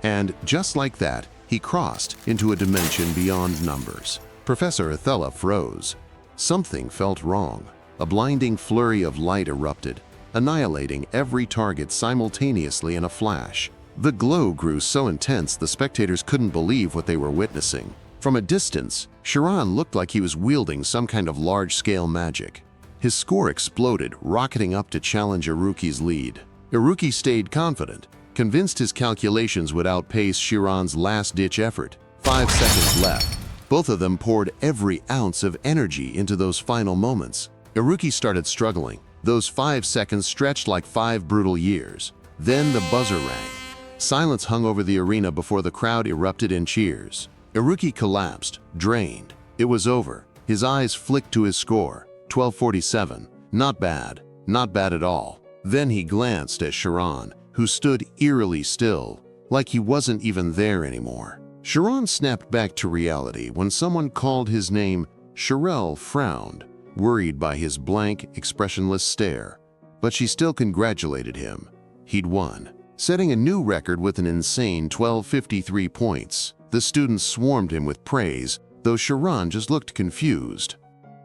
And just like that, he crossed into a dimension beyond numbers. Professor Ethella froze. Something felt wrong. A blinding flurry of light erupted, annihilating every target simultaneously in a flash. The glow grew so intense the spectators couldn't believe what they were witnessing. From a distance, Shiron looked like he was wielding some kind of large-scale magic. His score exploded, rocketing up to challenge Iruki's lead. Iruki stayed confident, convinced his calculations would outpace Shiron's last-ditch effort. 5 seconds left. Both of them poured every ounce of energy into those final moments. Iruki started struggling. Those 5 seconds stretched like 5 brutal years. Then the buzzer rang. Silence hung over the arena before the crowd erupted in cheers. Iruki collapsed, drained. It was over. His eyes flicked to his score, 1247. Not bad. Not bad at all. Then he glanced at Shiron, who stood eerily still, like he wasn't even there anymore. Shiron snapped back to reality when someone called his name. Sharelle frowned, worried by his blank, expressionless stare, but she still congratulated him. He'd won, setting a new record with an insane 1253 points. The students swarmed him with praise, though Shiron just looked confused.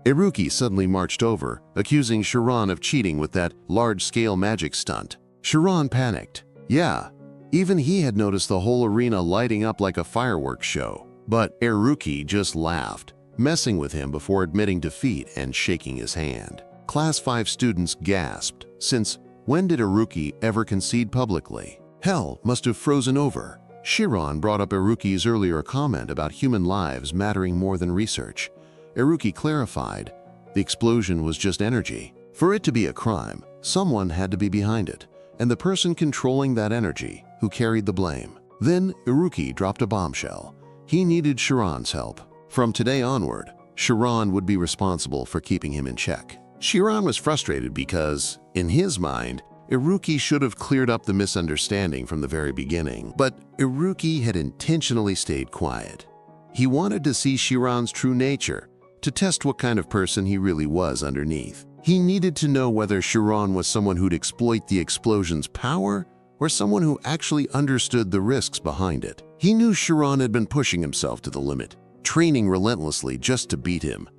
Iruki suddenly marched over, accusing Shiron of cheating with that large-scale magic stunt. Shiron panicked. Yeah, even he had noticed the whole arena lighting up like a fireworks show. But Iruki just laughed, messing with him before admitting defeat and shaking his hand. Class 5 students gasped, since when did Iruki ever concede publicly? Hell must have frozen over. Shiron brought up Iruki's earlier comment about human lives mattering more than research. Iruki clarified, the explosion was just energy. For it to be a crime, someone had to be behind it, and the person controlling that energy who carried the blame. Then Iruki dropped a bombshell. He needed Shiron's help. From today onward, Shiron would be responsible for keeping him in check. Shiron was frustrated because, in his mind, Iruki should have cleared up the misunderstanding from the very beginning, but Iruki had intentionally stayed quiet. He wanted to see Shiron's true nature, to test what kind of person he really was underneath. He needed to know whether Shiron was someone who'd exploit the explosion's power or someone who actually understood the risks behind it. He knew Shiron had been pushing himself to the limit, training relentlessly just to beat him.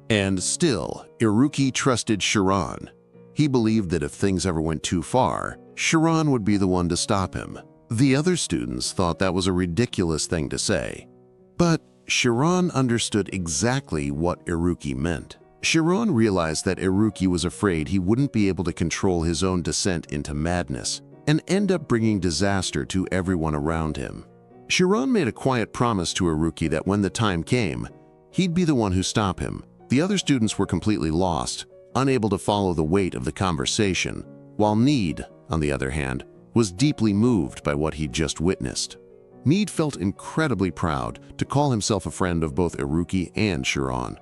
And still, Iruki trusted Shiron. He believed that if things ever went too far, Shiron would be the one to stop him. The other students thought that was a ridiculous thing to say. But Shiron understood exactly what Iruki meant. Shiron realized that Iruki was afraid he wouldn't be able to control his own descent into madness and end up bringing disaster to everyone around him. Shiron made a quiet promise to Iruki that when the time came, he'd be the one who stopped him. The other students were completely lost, unable to follow the weight of the conversation, while Need, on the other hand, was deeply moved by what he'd just witnessed. Need felt incredibly proud to call himself a friend of both Iruki and Shiron.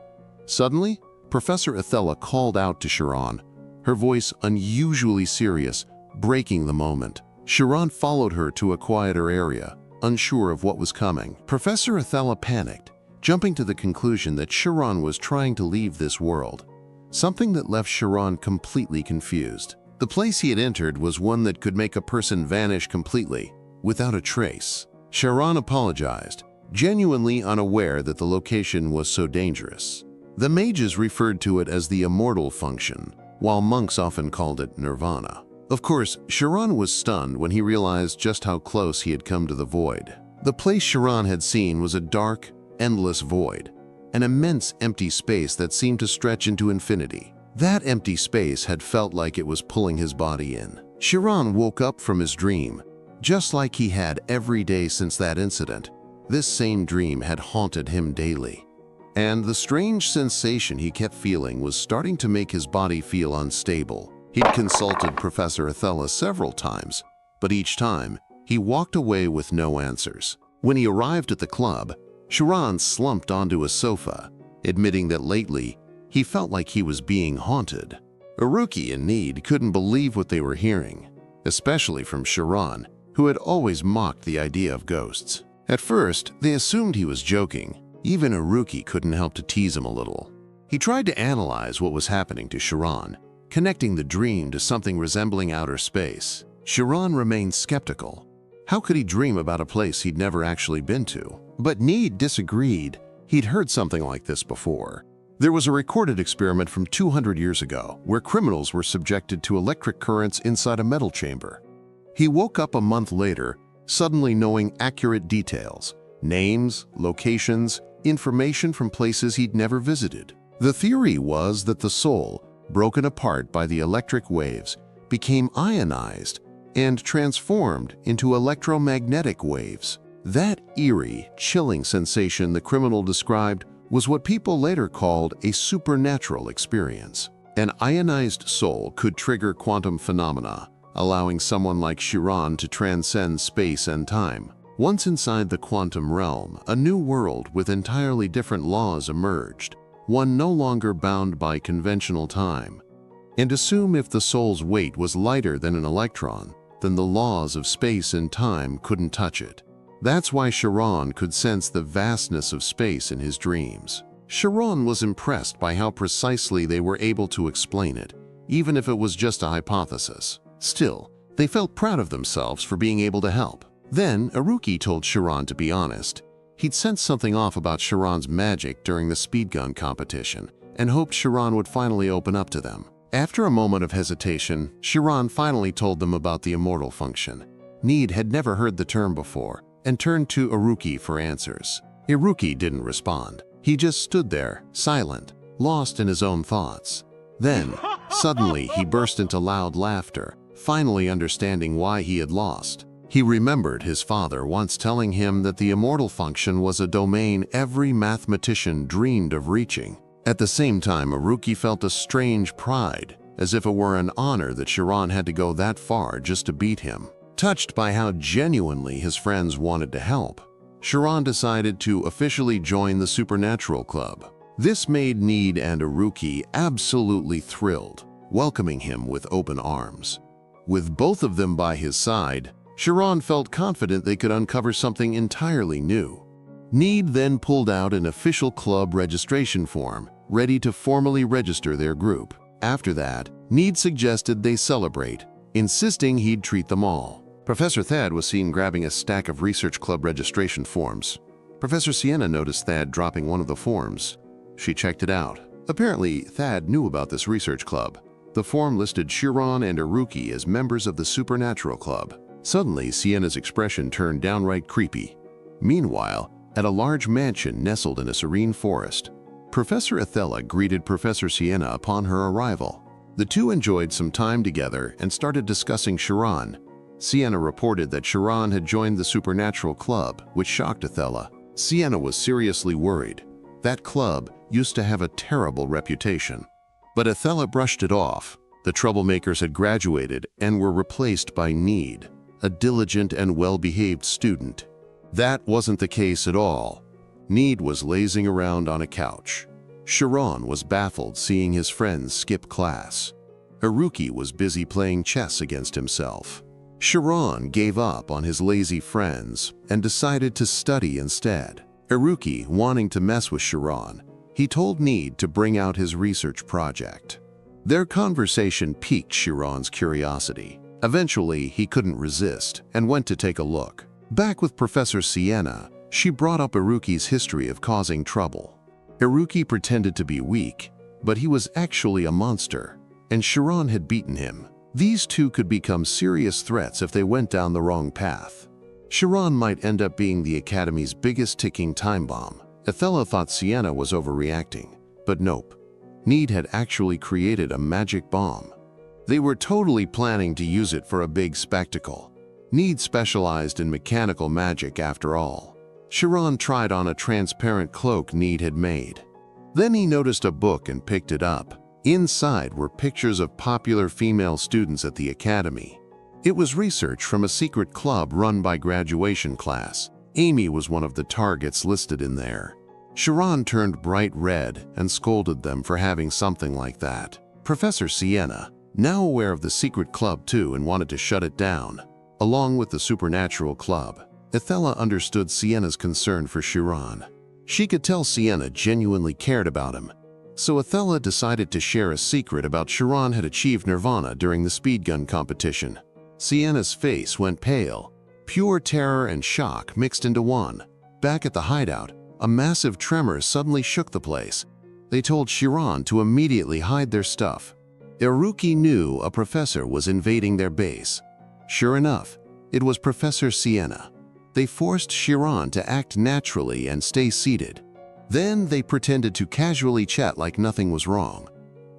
Suddenly, Professor Ethella called out to Shiron, her voice unusually serious, breaking the moment. Shiron followed her to a quieter area, unsure of what was coming. Professor Ethella panicked, jumping to the conclusion that Shiron was trying to leave this world, something that left Shiron completely confused. The place he had entered was one that could make a person vanish completely, without a trace. Shiron apologized, genuinely unaware that the location was so dangerous. The mages referred to it as the immortal function, while monks often called it nirvana. Of course, Shiron was stunned when he realized just how close he had come to the void. The place Shiron had seen was a dark, endless void, an immense empty space that seemed to stretch into infinity. That empty space had felt like it was pulling his body in. Shiron woke up from his dream, just like he had every day since that incident. This same dream had haunted him daily. And the strange sensation he kept feeling was starting to make his body feel unstable. He'd consulted Professor Ethella several times, but each time, he walked away with no answers. When he arrived at the club, Shiron slumped onto a sofa, admitting that lately, he felt like he was being haunted. Iruki and Need couldn't believe what they were hearing, especially from Shiron, who had always mocked the idea of ghosts. At first, they assumed he was joking. Even Iruki couldn't help to tease him a little. He tried to analyze what was happening to Shiron, connecting the dream to something resembling outer space. Shiron remained skeptical. How could he dream about a place he'd never actually been to? But Need disagreed. He'd heard something like this before. There was a recorded experiment from 200 years ago where criminals were subjected to electric currents inside a metal chamber. He woke up a month later, suddenly knowing accurate details, names, locations, information from places he'd never visited. The theory was that the soul, broken apart by the electric waves, became ionized and transformed into electromagnetic waves. That eerie, chilling sensation the criminal described was what people later called a supernatural experience. An ionized soul could trigger quantum phenomena, allowing someone like Shiron to transcend space and time. Once inside the quantum realm, a new world with entirely different laws emerged, one no longer bound by conventional time. And assume if the soul's weight was lighter than an electron, then the laws of space and time couldn't touch it. That's why Shiron could sense the vastness of space in his dreams. Shiron was impressed by how precisely they were able to explain it, even if it was just a hypothesis. Still, they felt proud of themselves for being able to help. Then, Iruki told Shiron to be honest. He'd sensed something off about Shiron's magic during the speed gun competition and hoped Shiron would finally open up to them. After a moment of hesitation, Shiron finally told them about the immortal function. Need had never heard the term before and turned to Iruki for answers. Iruki didn't respond. He just stood there, silent, lost in his own thoughts. Then, suddenly, he burst into loud laughter, finally understanding why he had lost. He remembered his father once telling him that the immortal function was a domain every mathematician dreamed of reaching. At the same time, Iruki felt a strange pride, as if it were an honor that Shiron had to go that far just to beat him. Touched by how genuinely his friends wanted to help, Shiron decided to officially join the Supernatural Club. This made Need and Iruki absolutely thrilled, welcoming him with open arms. With both of them by his side, Shiron felt confident they could uncover something entirely new. Need then pulled out an official club registration form, ready to formally register their group. After that, Need suggested they celebrate, insisting he'd treat them all. Professor Thad was seen grabbing a stack of research club registration forms. Professor Siena noticed Thad dropping one of the forms. She checked it out. Apparently, Thad knew about this research club. The form listed Shiron and Iruki as members of the Supernatural Club. Suddenly, Siena's expression turned downright creepy. Meanwhile, at a large mansion nestled in a serene forest, Professor Ethella greeted Professor Siena upon her arrival. The two enjoyed some time together and started discussing Shiron. Siena reported that Shiron had joined the Supernatural Club, which shocked Ethella. Siena was seriously worried. That club used to have a terrible reputation. But Ethella brushed it off. The troublemakers had graduated and were replaced by Need, a diligent and well-behaved student. That wasn't the case at all. Need was lazing around on a couch. Shiron was baffled seeing his friends skip class. Iruki was busy playing chess against himself. Shiron gave up on his lazy friends and decided to study instead. Iruki, wanting to mess with Shiron, he told Need to bring out his research project. Their conversation piqued Shiron's curiosity. Eventually, he couldn't resist and went to take a look. Back with Professor Siena, she brought up Iruki's history of causing trouble. Iruki pretended to be weak, but he was actually a monster, and Shiron had beaten him. These two could become serious threats if they went down the wrong path. Shiron might end up being the Academy's biggest ticking time bomb. Ethella thought Siena was overreacting, but nope. Need had actually created a magic bomb. They were totally planning to use it for a big spectacle. Need specialized in mechanical magic after all. Shiron tried on a transparent cloak Need had made. Then he noticed a book and picked it up. Inside were pictures of popular female students at the Academy. It was research from a secret club run by graduation class. Amy was one of the targets listed in there. Shiron turned bright red and scolded them for having something like that. Professor Siena, now aware of the secret club too and wanted to shut it down, along with the Supernatural Club. Ethella understood Siena's concern for Shiron. She could tell Siena genuinely cared about him. So Ethella decided to share a secret about Shiron had achieved nirvana during the speed gun competition. Siena's face went pale. Pure terror and shock mixed into one. Back at the hideout, a massive tremor suddenly shook the place. They told Shiron to immediately hide their stuff. Iruki knew a professor was invading their base. Sure enough, it was Professor Siena. They forced Shiron to act naturally and stay seated. Then they pretended to casually chat like nothing was wrong.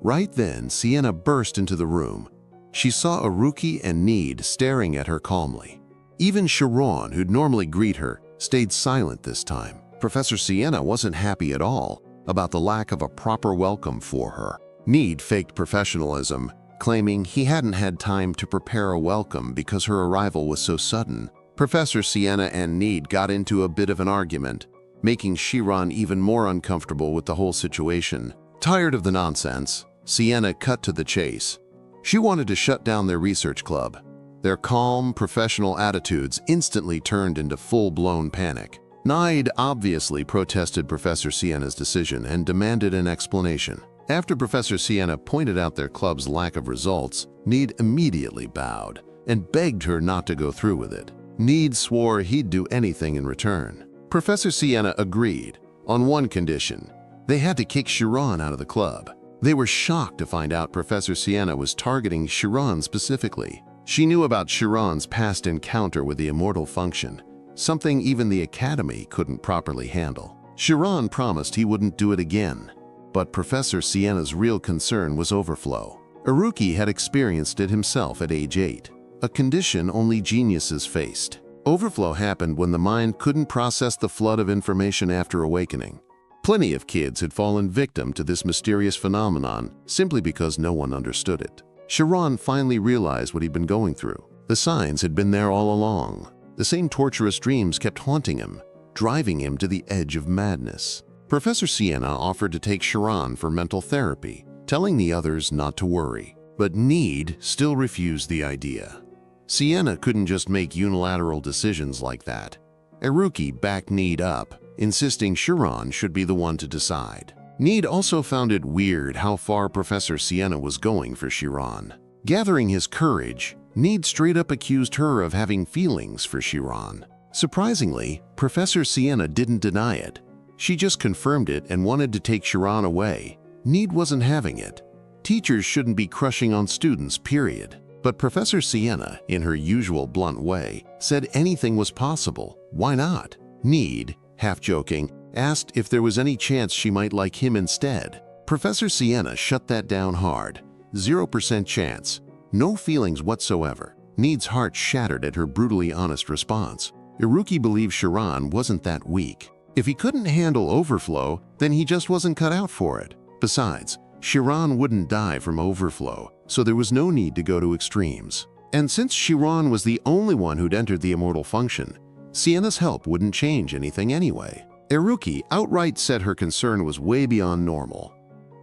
Right then, Siena burst into the room. She saw Iruki and Need staring at her calmly. Even Shiron, who'd normally greet her, stayed silent this time. Professor Siena wasn't happy at all about the lack of a proper welcome for her. Need faked professionalism, claiming he hadn't had time to prepare a welcome because her arrival was so sudden. Professor Siena and Need got into a bit of an argument, making Shiron even more uncomfortable with the whole situation. Tired of the nonsense, Siena cut to the chase. She wanted to shut down their research club. Their calm, professional attitudes instantly turned into full-blown panic. Need obviously protested Professor Siena's decision and demanded an explanation. After Professor Siena pointed out their club's lack of results, Need immediately bowed and begged her not to go through with it. Need swore he'd do anything in return. Professor Siena agreed, on one condition: they had to kick Shiron out of the club. They were shocked to find out Professor Siena was targeting Shiron specifically. She knew about Shiron's past encounter with the immortal function, something even the Academy couldn't properly handle. Shiron promised he wouldn't do it again, but Professor Siena's real concern was overflow. Iruki had experienced it himself at age 8, a condition only geniuses faced. Overflow happened when the mind couldn't process the flood of information after awakening. Plenty of kids had fallen victim to this mysterious phenomenon simply because no one understood it. Shiron finally realized what he'd been going through. The signs had been there all along. The same torturous dreams kept haunting him, driving him to the edge of madness. Professor Siena offered to take Shiron for mental therapy, telling the others not to worry. But Need still refused the idea. Siena couldn't just make unilateral decisions like that. Iruki backed Need up, insisting Shiron should be the one to decide. Need also found it weird how far Professor Siena was going for Shiron. Gathering his courage, Need straight up accused her of having feelings for Shiron. Surprisingly, Professor Siena didn't deny it. She just confirmed it and wanted to take Shiron away. Need wasn't having it. Teachers shouldn't be crushing on students, period. But Professor Siena, in her usual blunt way, said anything was possible. Why not? Need, half joking, asked if there was any chance she might like him instead. Professor Siena shut that down hard. 0% chance. No feelings whatsoever. Need's heart shattered at her brutally honest response. Iruki believed Shiron wasn't that weak. If he couldn't handle overflow, then he just wasn't cut out for it. Besides, Shiron wouldn't die from overflow, so there was no need to go to extremes. And since Shiron was the only one who'd entered the immortal function, Siena's help wouldn't change anything anyway. Iruki outright said her concern was way beyond normal.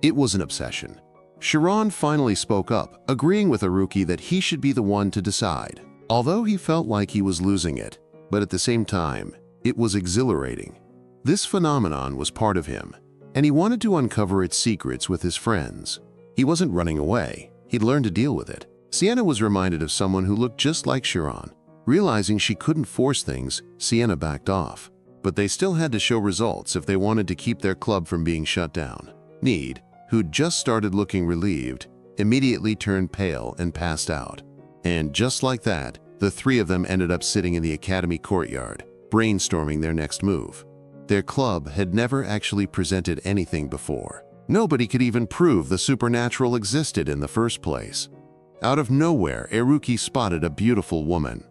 It was an obsession. Shiron finally spoke up, agreeing with Iruki that he should be the one to decide. Although he felt like he was losing it, but at the same time, it was exhilarating. This phenomenon was part of him, and he wanted to uncover its secrets with his friends. He wasn't running away. He'd learned to deal with it. Siena was reminded of someone who looked just like Shiron. Realizing she couldn't force things, Siena backed off. But they still had to show results if they wanted to keep their club from being shut down. Need, who'd just started looking relieved, immediately turned pale and passed out. And just like that, the three of them ended up sitting in the academy courtyard, brainstorming their next move. Their club had never actually presented anything before. Nobody could even prove the supernatural existed in the first place. Out of nowhere, Iruki spotted a beautiful woman.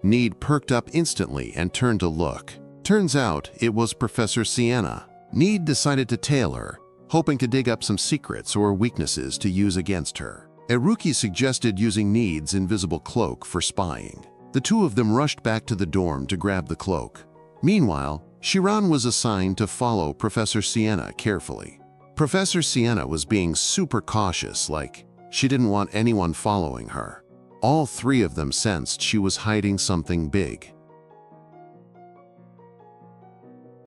Need perked up instantly and turned to look. Turns out it was Professor Siena. Need decided to tail her, hoping to dig up some secrets or weaknesses to use against her. Iruki suggested using Need's invisible cloak for spying. The two of them rushed back to the dorm to grab the cloak. Meanwhile, Shiron was assigned to follow Professor Siena carefully. Professor Siena was being super cautious, like she didn't want anyone following her. All three of them sensed she was hiding something big.